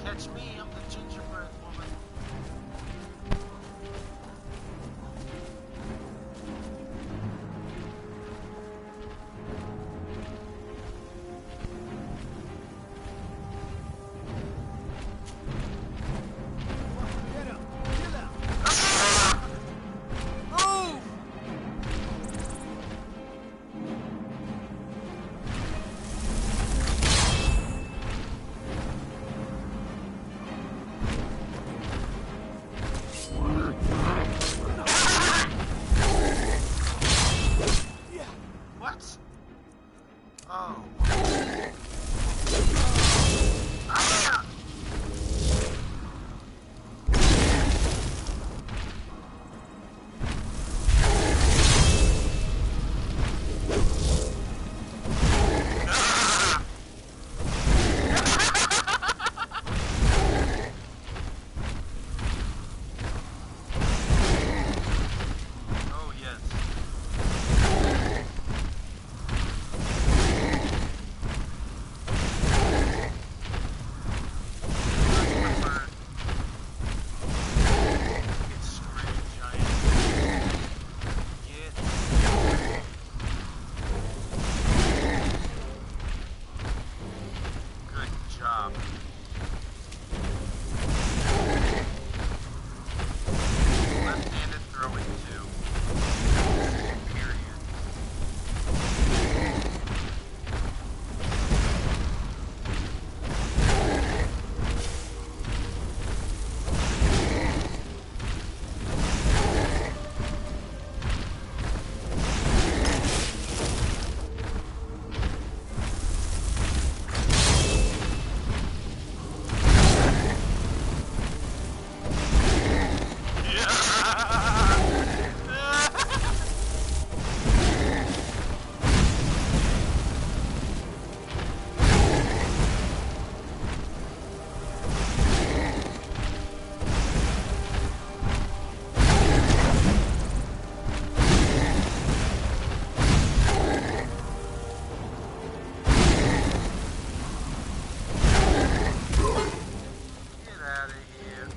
Catch me, I'm the gingerbread woman. What? Oh. Oh, yes. Good job. Left-handed throwing too. Superior. Get out of here.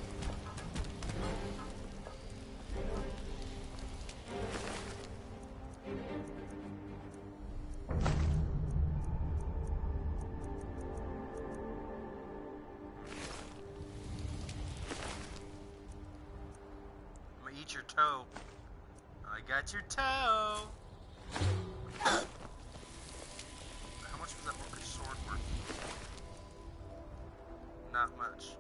I'm gonna eat your toe. I got your toe. How much was that orcish sword worth? Not much.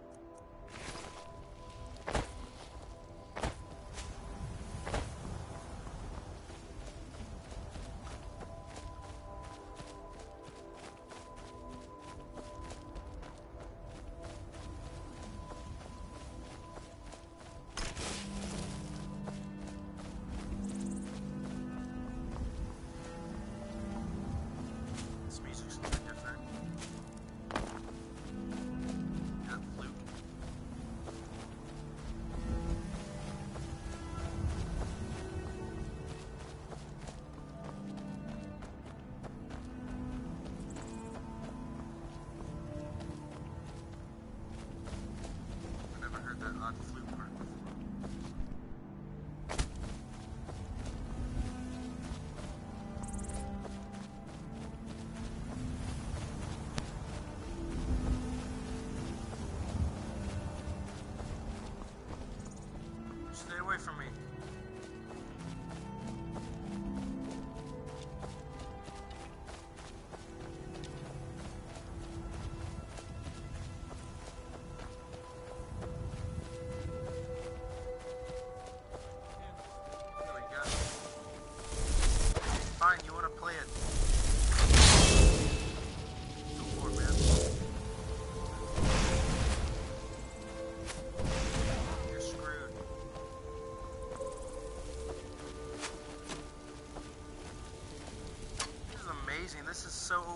This music's a little bit different. Good flute.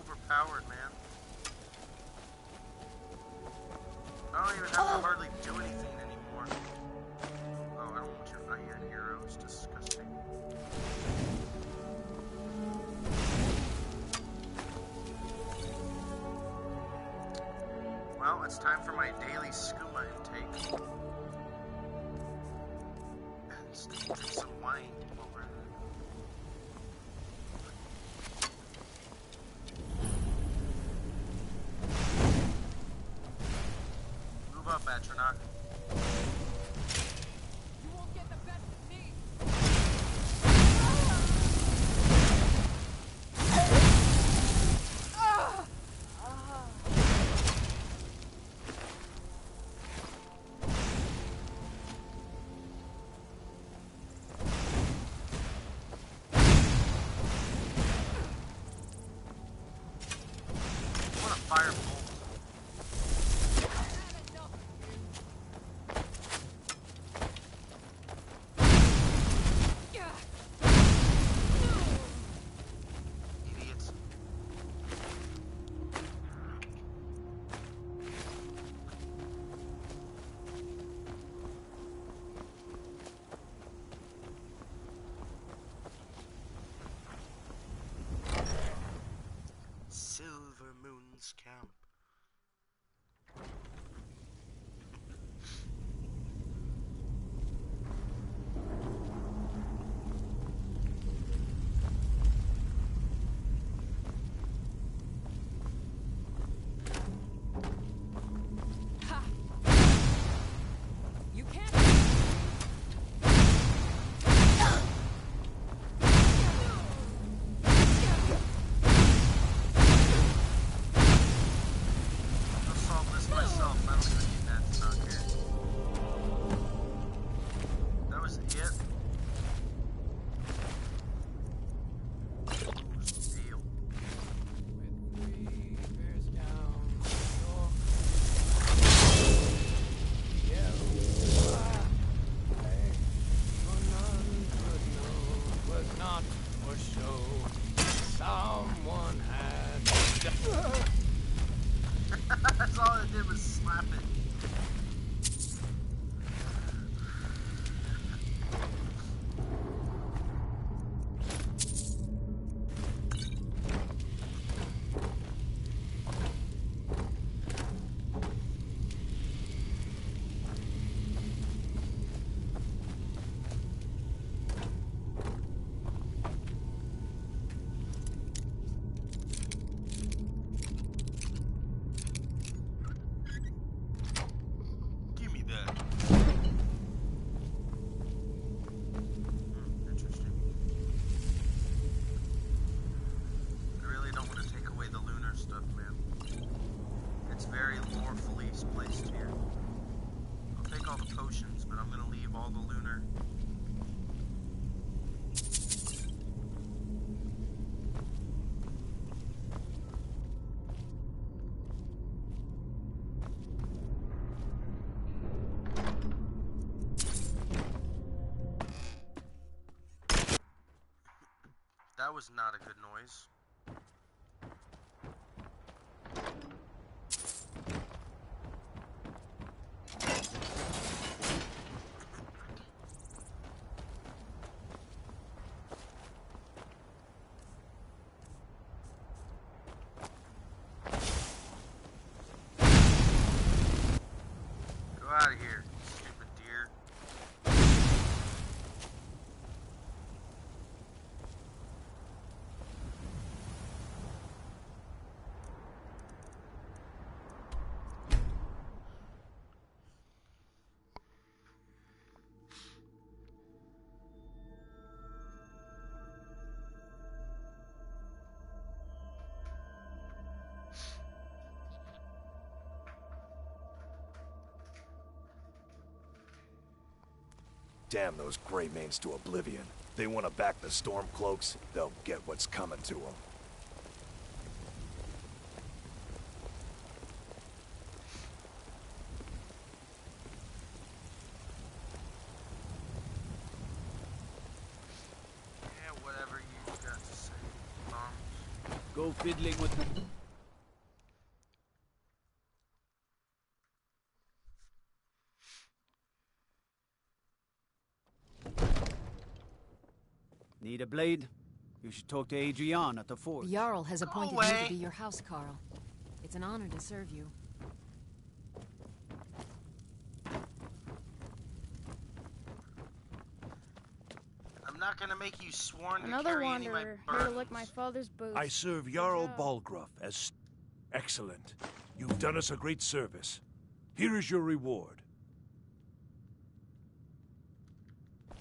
overpowered, man. I don't even have to hardly do anything anymore. Oh, I don't want your iron arrows. Disgusting. Well, it's time for my daily skooma intake. And drink some wine while we're at it. Move up, Atronach. You won't get the best of me. What a firebolt. Idiots. Silver Moon's Camp. You can't. I'll solve this myself. I don't even need that to knock it. That was it. Ooh, steel. Was not for show. Someone had. That's all it did was slap it. Give me that. Interesting. I really don't want to take away the lunar stuff, man. It's very lawfully placed here. I'll take all the potions, but I'm gonna leave all the lunar. That was not a good noise. Go out of here, stupid deer. Damn those Greymanes to oblivion. They want to back the Stormcloaks, they'll get what's coming to them. Yeah, whatever you got to say, Mom. Go go fiddling with... Need a blade? You should talk to Adrian at the forge. The Jarl has appointed me to be your house, Carl. It's an honor to serve you. I'm not gonna make you sworn Another to carry any of my wanderer, here to burdens. lick my father's boots. I serve Jarl Balgruuf as... Excellent. You've done us a great service. Here is your reward.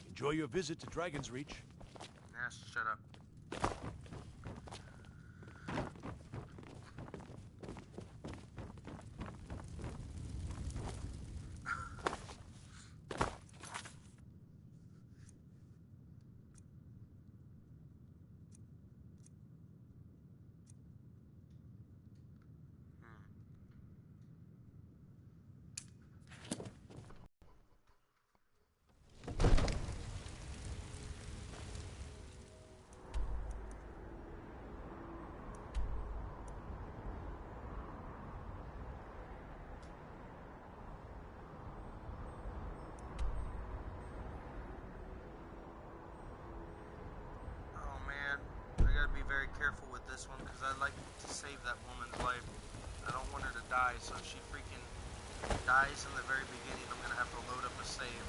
Enjoy your visit to Dragon's Reach. Nah, shut up. Very careful with this one because I'd like to save that woman's life. I don't want her to die, so if she freaking dies in the very beginning, I'm gonna have to load up a save.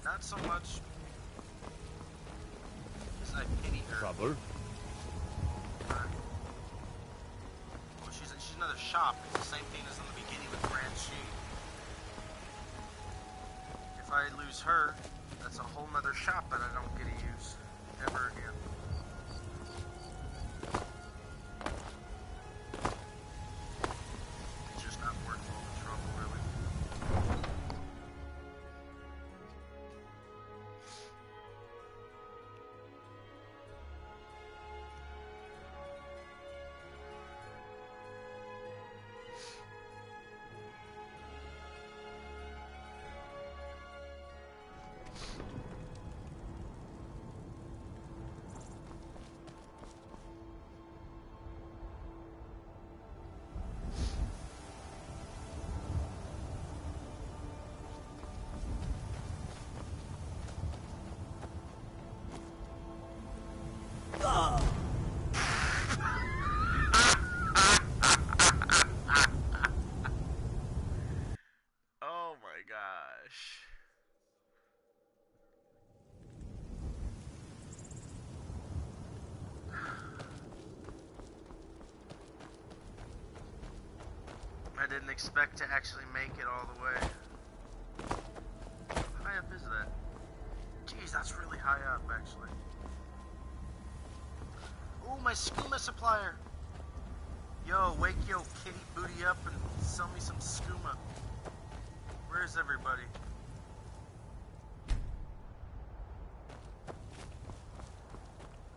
Not so much because I pity her. Trouble? Well, she's another shop. It's the same thing as in the beginning with Grand Sheet. If I lose her, that's a whole nother shop that I don't get to use ever again. It's just not worth all the trouble, really. Oh my gosh. I didn't expect to actually make it all the way. How high up is that? Jeez, that's really high up, actually. Ooh, my skooma supplier! Yo, wake yo kitty booty up and sell me some skooma. Where's everybody?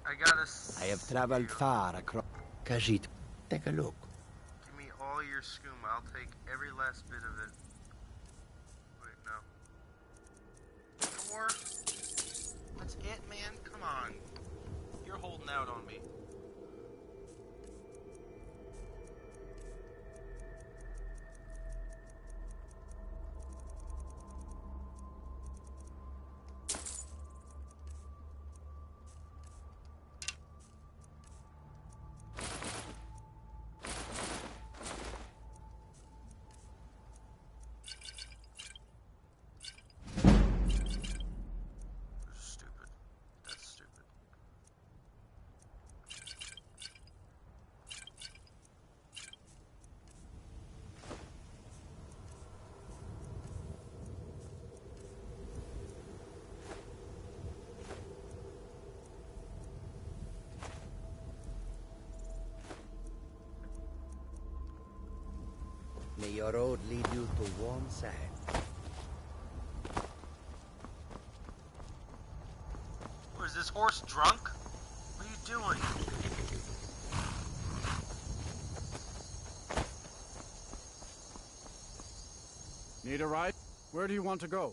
I gotta I have traveled far across... Khajiit, take a look. Give me all your skooma. I'll take every last bit of it. Wait, no. More? That's it, man? Come on. You're holding out on me. May your road lead you to warm sand. What, is this horse drunk? What are you doing? Need a ride? Where do you want to go?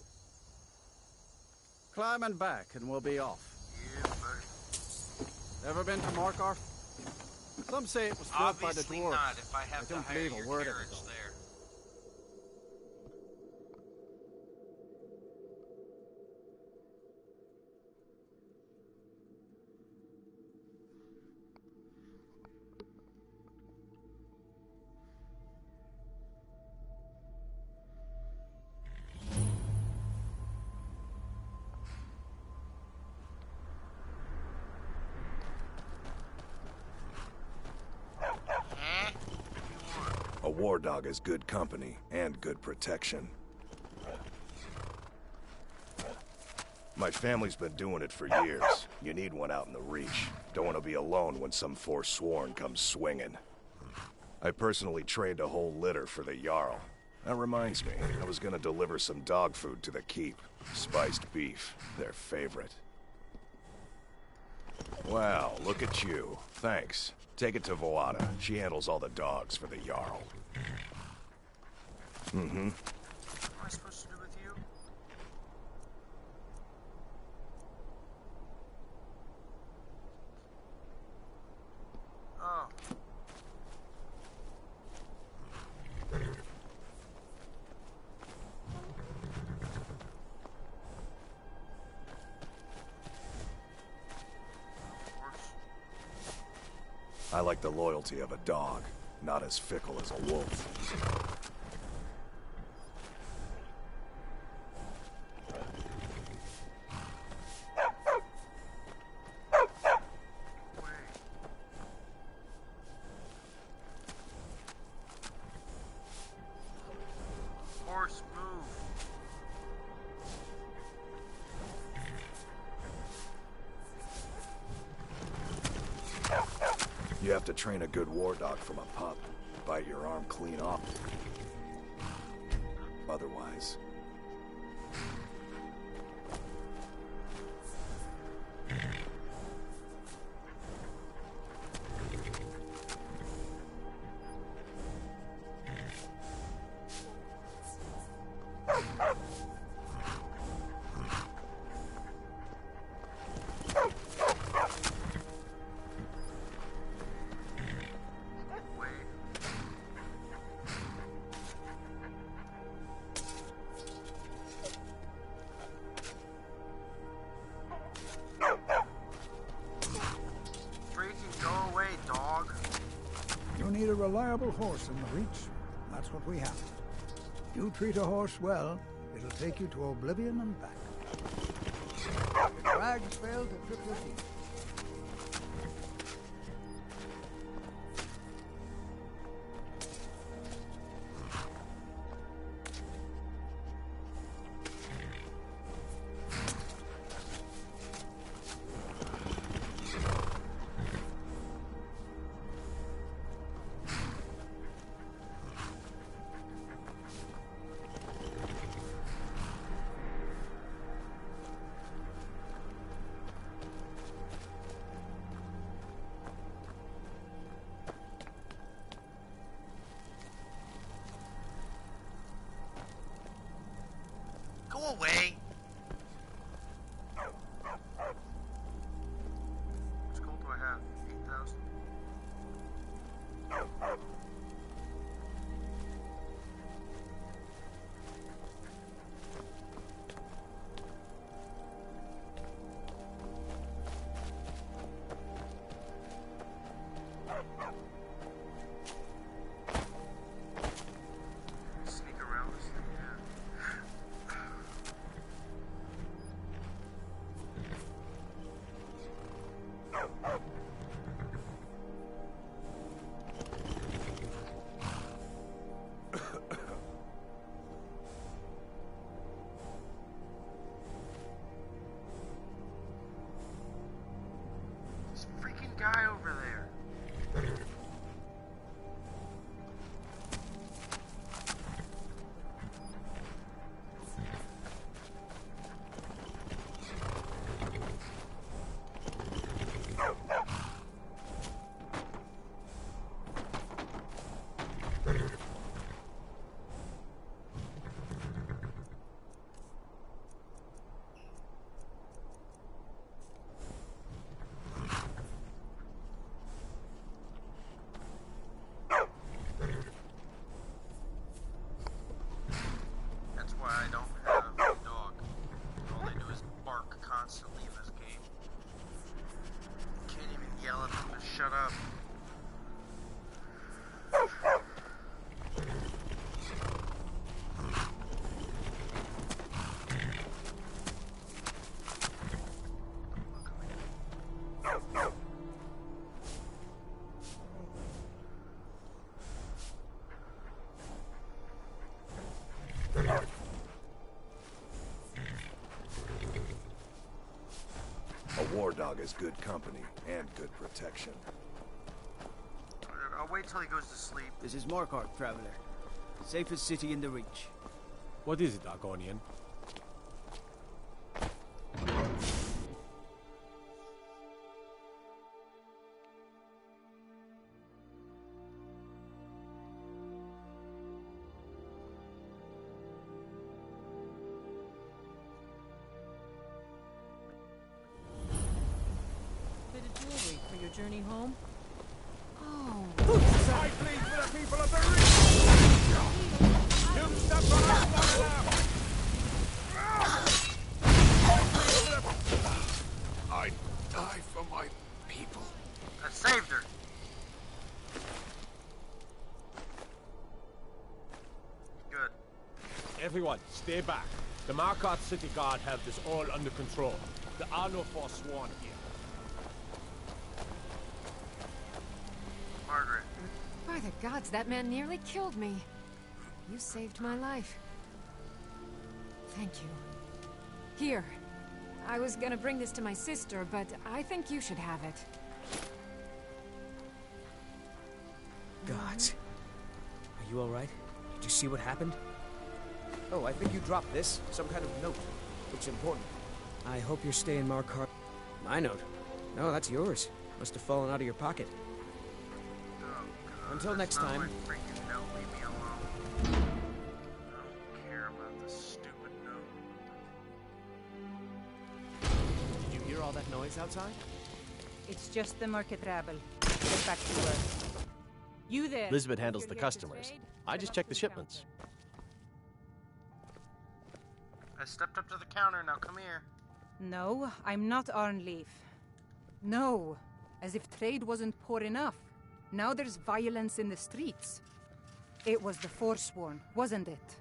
Climb and back and we'll be off. Ever been to Markarth? Some say it was built by the Obviously dwarves. not, if I have to don't hire believe a your word of it, carriage though. there. A war dog is good company and good protection. My family's been doing it for years. You need one out in the Reach. Don't want to be alone when some forsworn comes swinging. I personally trained a whole litter for the Jarl. That reminds me, I was gonna deliver some dog food to the keep. Spiced beef, their favorite. Wow, look at you. Thanks. Take it to Voada. She handles all the dogs for the Jarl. Mm-hmm. What am I supposed to do with you? Oh. I like the loyalty of a dog, not as fickle as a wolf. Horse, move. You have to train a good war dog from a pup. Bite your arm clean off. Otherwise. You need a reliable horse in the Reach. That's what we have. You treat a horse well, it'll take you to oblivion and back. If drags fail to trip your teeth. Go away. Which gold do I have? 8,000. Sneak around this thing, yeah. This freaking guy over there. A war dog is good company and good protection. I'll wait till he goes to sleep. This is Markarth, Traveler. Safest city in the Reach. What is it, Argonian? Bit of jewelry for your journey home? Oh. I plead for the people of the Reach! You step behind one I die for my people. I saved her. Good. Everyone, stay back. The Markarth City Guard have this all under control. There are no forsworn here. Margaret. By the gods, that man nearly killed me. You saved my life. Thank you. Here. I was gonna bring this to my sister, but I think you should have it. Gods. Are you alright? Did you see what happened? Oh, I think you dropped this. Some kind of note. Looks important. I hope you're staying Markarth. My note? No, that's yours. Must have fallen out of your pocket. Until next time. Freaking note, leave me alone. I don't care about this stupid note. Did you hear all that noise outside? It's just the market rabble. Get back to work. You there? Lisbeth handles the customers. I just check the shipments. I stepped up to the counter, now come here. No, I'm not Arnleif. No, as if trade wasn't poor enough. Now there's violence in the streets. It was the Forsworn, wasn't it?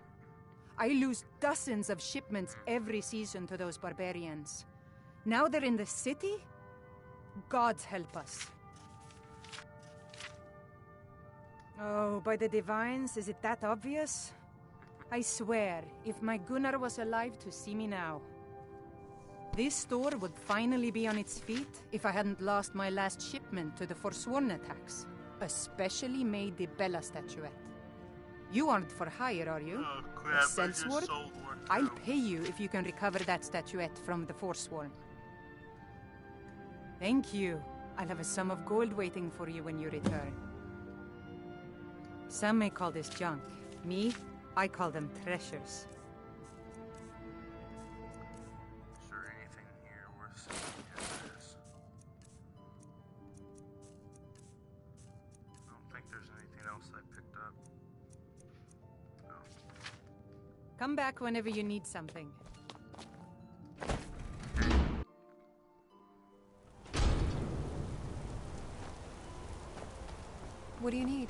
I lose dozens of shipments every season to those barbarians. Now they're in the city? Gods help us. Oh, by the divines, is it that obvious? I swear, if my Gunnar was alive to see me now. This store would finally be on its feet if I hadn't lost my last shipment to the Forsworn attacks. A specially made the Bella statuette. You aren't for hire, are you? Oh crap, A sellsword? I just sold one. I'll pay you if you can recover that statuette from the Forsworn. Thank you. I'll have a sum of gold waiting for you when you return. Some may call this junk. Me, I call them treasures. Is there anything here worth seeing? Yes, there is. I don't think there's anything else I picked up. No. Come back whenever you need something. What do you need?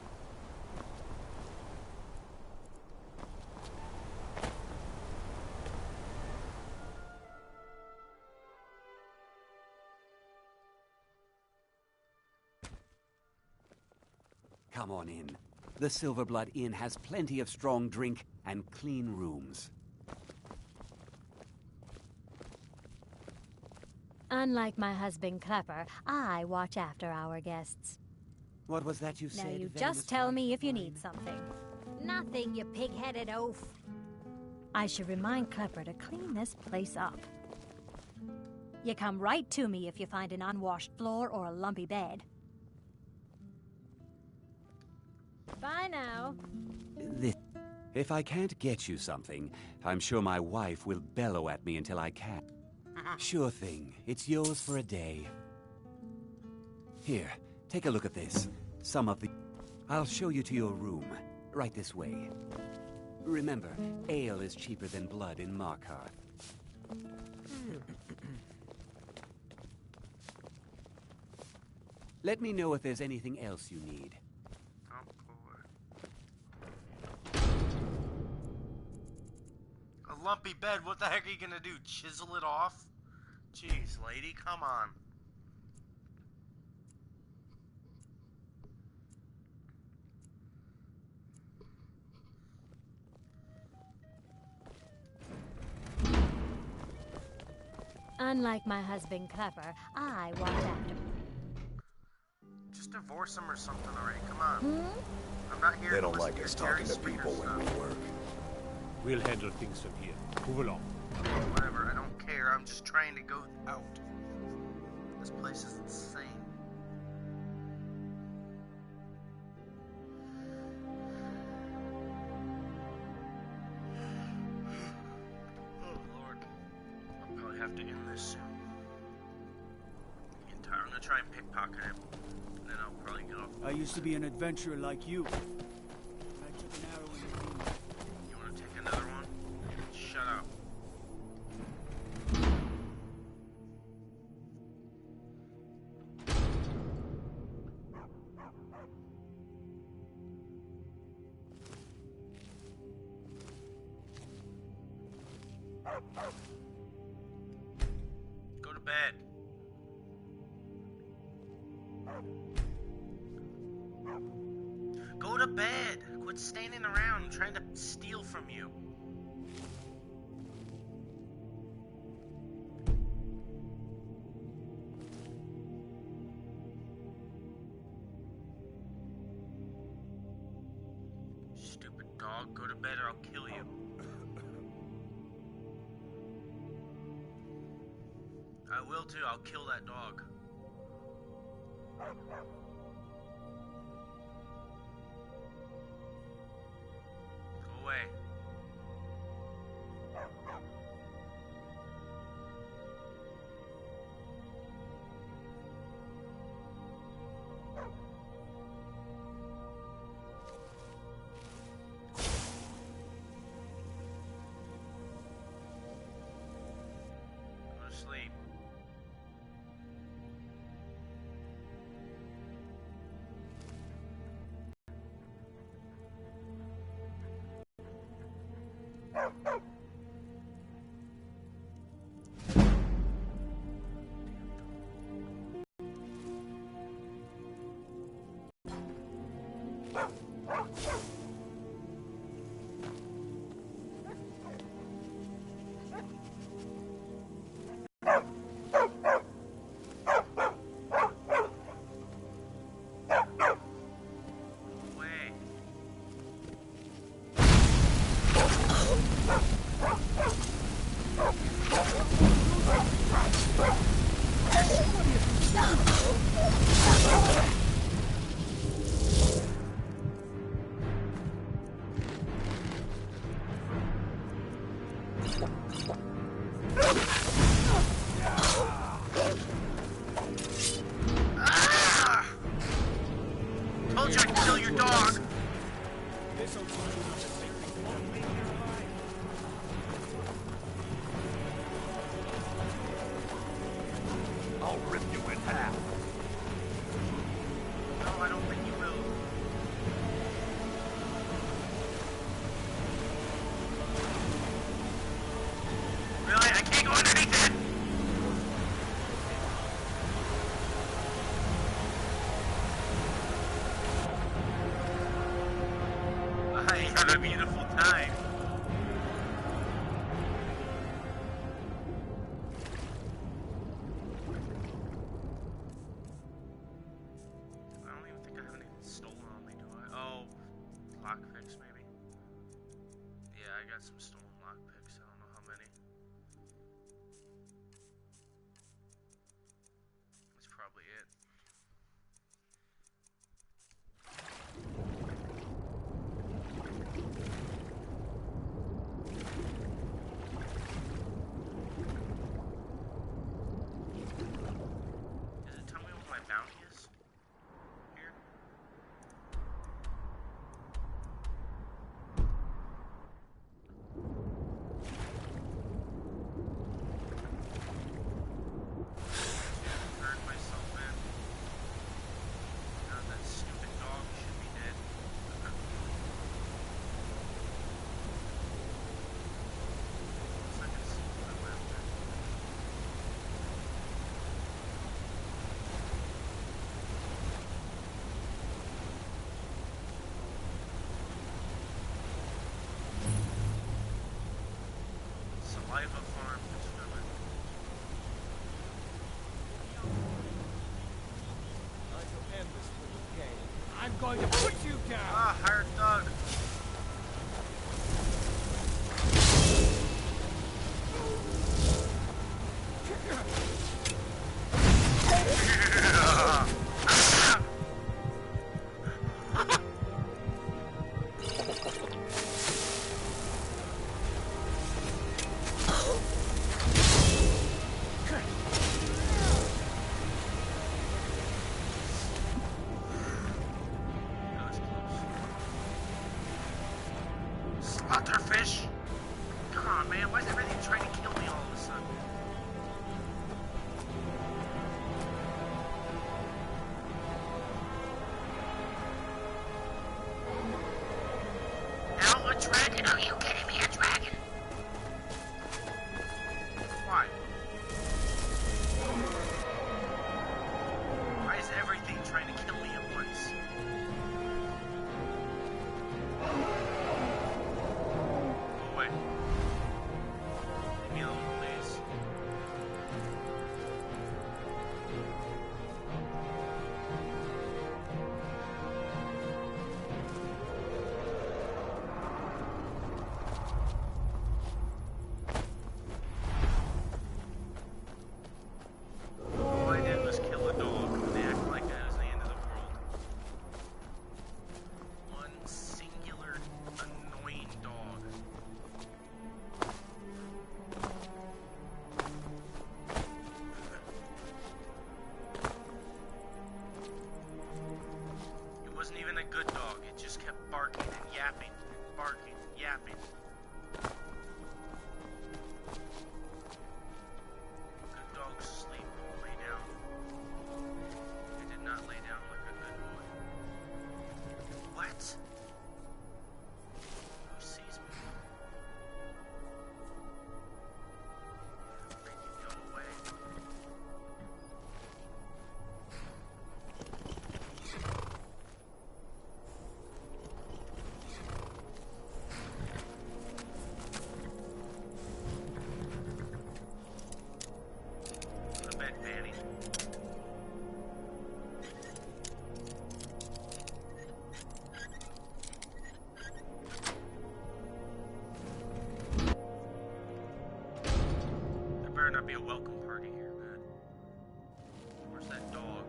Come on in. The Silverblood Inn has plenty of strong drink and clean rooms. Unlike my husband Klepper, I watch after our guests. What was that you said? Now you venomous just tell wife me of if you mine? need something. Nothing, you pig-headed oaf. I should remind Klepper to clean this place up. You come right to me if you find an unwashed floor or a lumpy bed. Bye now. If I can't get you something, I'm sure my wife will bellow at me until I can. Sure thing. It's yours for a day. Here, take a look at this. Some of the... I'll show you to your room. Right this way. Remember, ale is cheaper than blood in Markarth. Let me know if there's anything else you need. A lumpy bed, what the heck are you gonna do? Chisel it off? Jeez, lady, come on. Unlike my husband Clever, I walked after. Just divorce him or something already, come on. I'm not here They to don't listen like to us your talking Jerry to people Springer when stuff. we work. We'll handle things from here. Move along. Whatever, I don't care. I'm just trying to go out. This place is insane. Oh, Lord. I'll probably have to end this soon. I'm getting tired. I'm gonna try and pickpocket him. And then I'll probably get off. I used to be an adventurer like you. I took an arrow in the knee. You wanna take another one? Shut up. Go to bed. Go to bed. Quit standing around trying to steal from you. Stupid dog. Go to bed or I'll kill you. I will too. I'll kill that dog. Go away. Go to sleep. Away. Ah! Told you I'd kill your dog. I'll rip you in half. No, I don't think you will. Really? I can't go underneath it! I had a beautiful time. I don't even think I have anything stolen on me, do I? Oh, lockpicks maybe? Yeah, I got some stolen lockpicks. I don't know how many. That's probably it. Does it tell me what my bounty is? Here? going to put you down! Ah, hired thug. Slaughterfish? Come on, man. Why is everything trying to kill me all of a sudden? Now a dragon? Are you kidding me? A dragon? Why? Why is everything trying to kill me at once? Go away. Leave me alone, please. All I did was kill a dog, and they act like that is the end of the world. One singular, annoying dog. It wasn't even a good dog, it just kept barking and yapping, barking, yapping. Good dogs sleep, lay down. I did not lay down like a good boy. What? Who sees me? Freaking go away. Go to bed, Manny. There better not be a welcome party here, man. Where's that dog?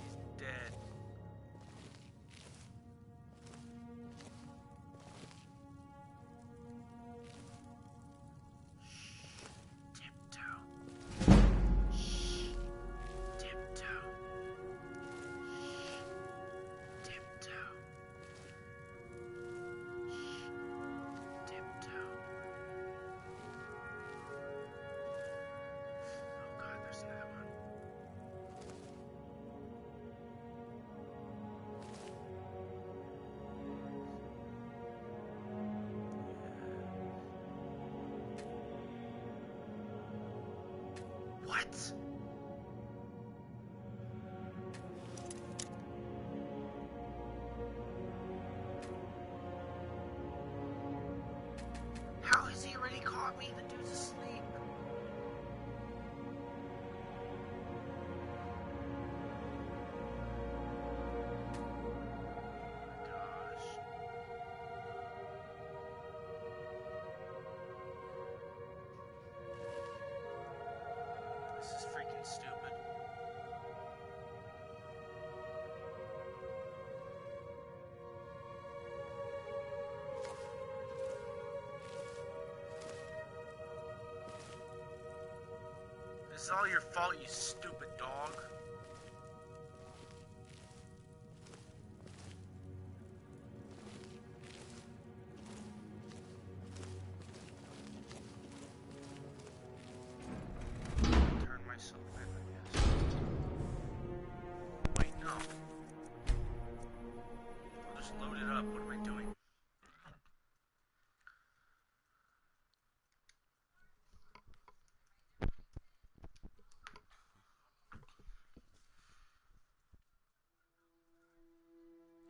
He's dead. Tiptoe. Shh. Tiptoe. Shh. Tiptoe. Shh. Tiptoe. Oh god, there's another one. What? How has he already caught me? The dude's asleep. Gosh. This is freaking stupid. This is all your fault, you stupid dog. Turn myself in, I guess. Wait, no. I'll just load it up. What am I doing?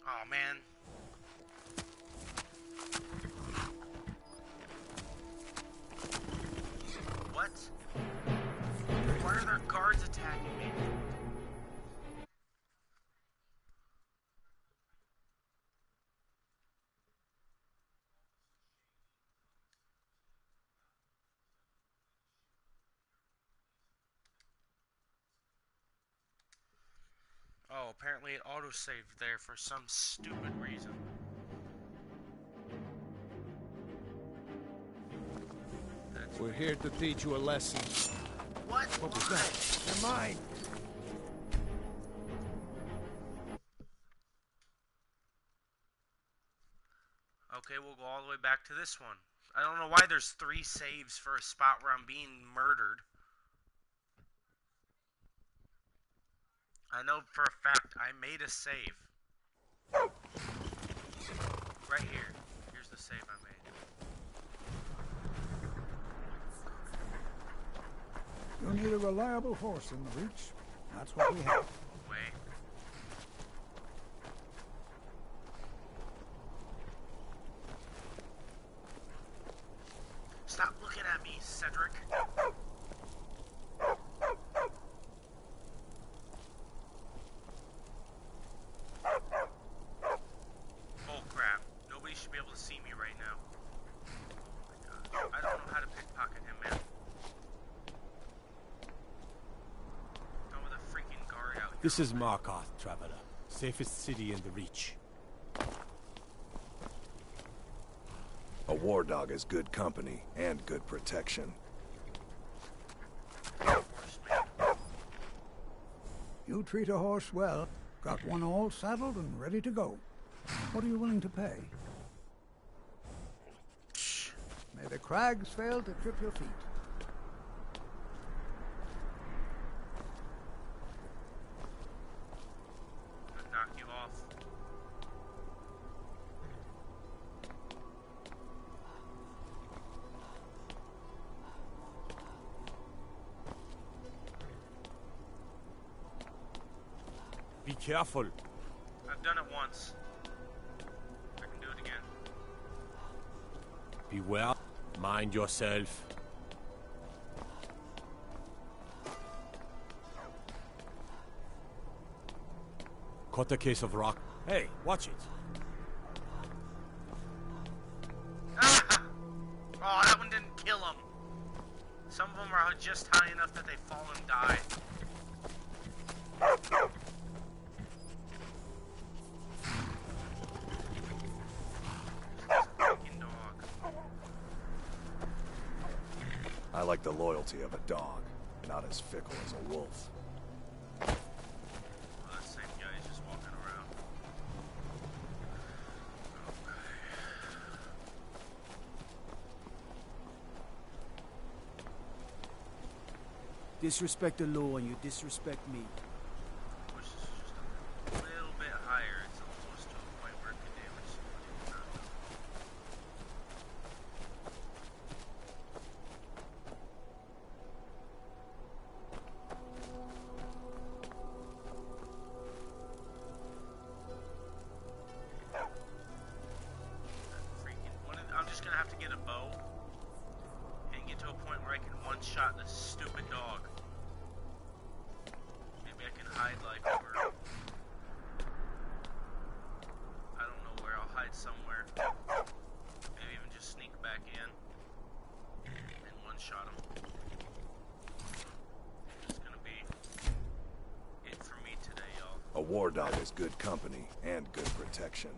Oh man. What? Why are there guards attacking? attacking me. Oh, apparently it autosaved there for some stupid reason. We're here to teach you a lesson. What? What was that? They're mine! Okay, we'll go all the way back to this one. I don't know why there's 3 saves for a spot where I'm being murdered. I know for a fact I made a save. Right here. Here's the save I made. You need a reliable horse in the Reach. That's what we have. Wait. Stop looking at me, Cedric. Oh crap. Nobody should be able to see me right now. Oh my gosh. I don't know how to pickpocket him, man. Go with a freaking guard out here. This is Markarth, traveler. Safest city in the Reach. A war dog is good company and good protection. You treat a horse well, got one all saddled and ready to go. What are you willing to pay? May the crags fail to trip your feet. I'll knock you off. Be careful. I've done it once. I can do it again. Beware. Mind yourself. Caught a case of rock. Hey, watch it. Ah! Oh, that one didn't kill him. Some of them are just high enough that they fall and die. I like the loyalty of a dog, not as fickle as a wolf. Oh, that same guy is just walking around. Disrespect the law and you disrespect me. Push this just a little bit higher. It's almost to a point where it could damage somebody. I'm just gonna have to get a bow and get to a point where I can one-shot this stupid dog. Maybe I can hide like over. I don't know where. I'll hide somewhere. Maybe even just sneak back in and one-shot him. It's gonna be it for me today, y'all. A war dog is good company and good protection.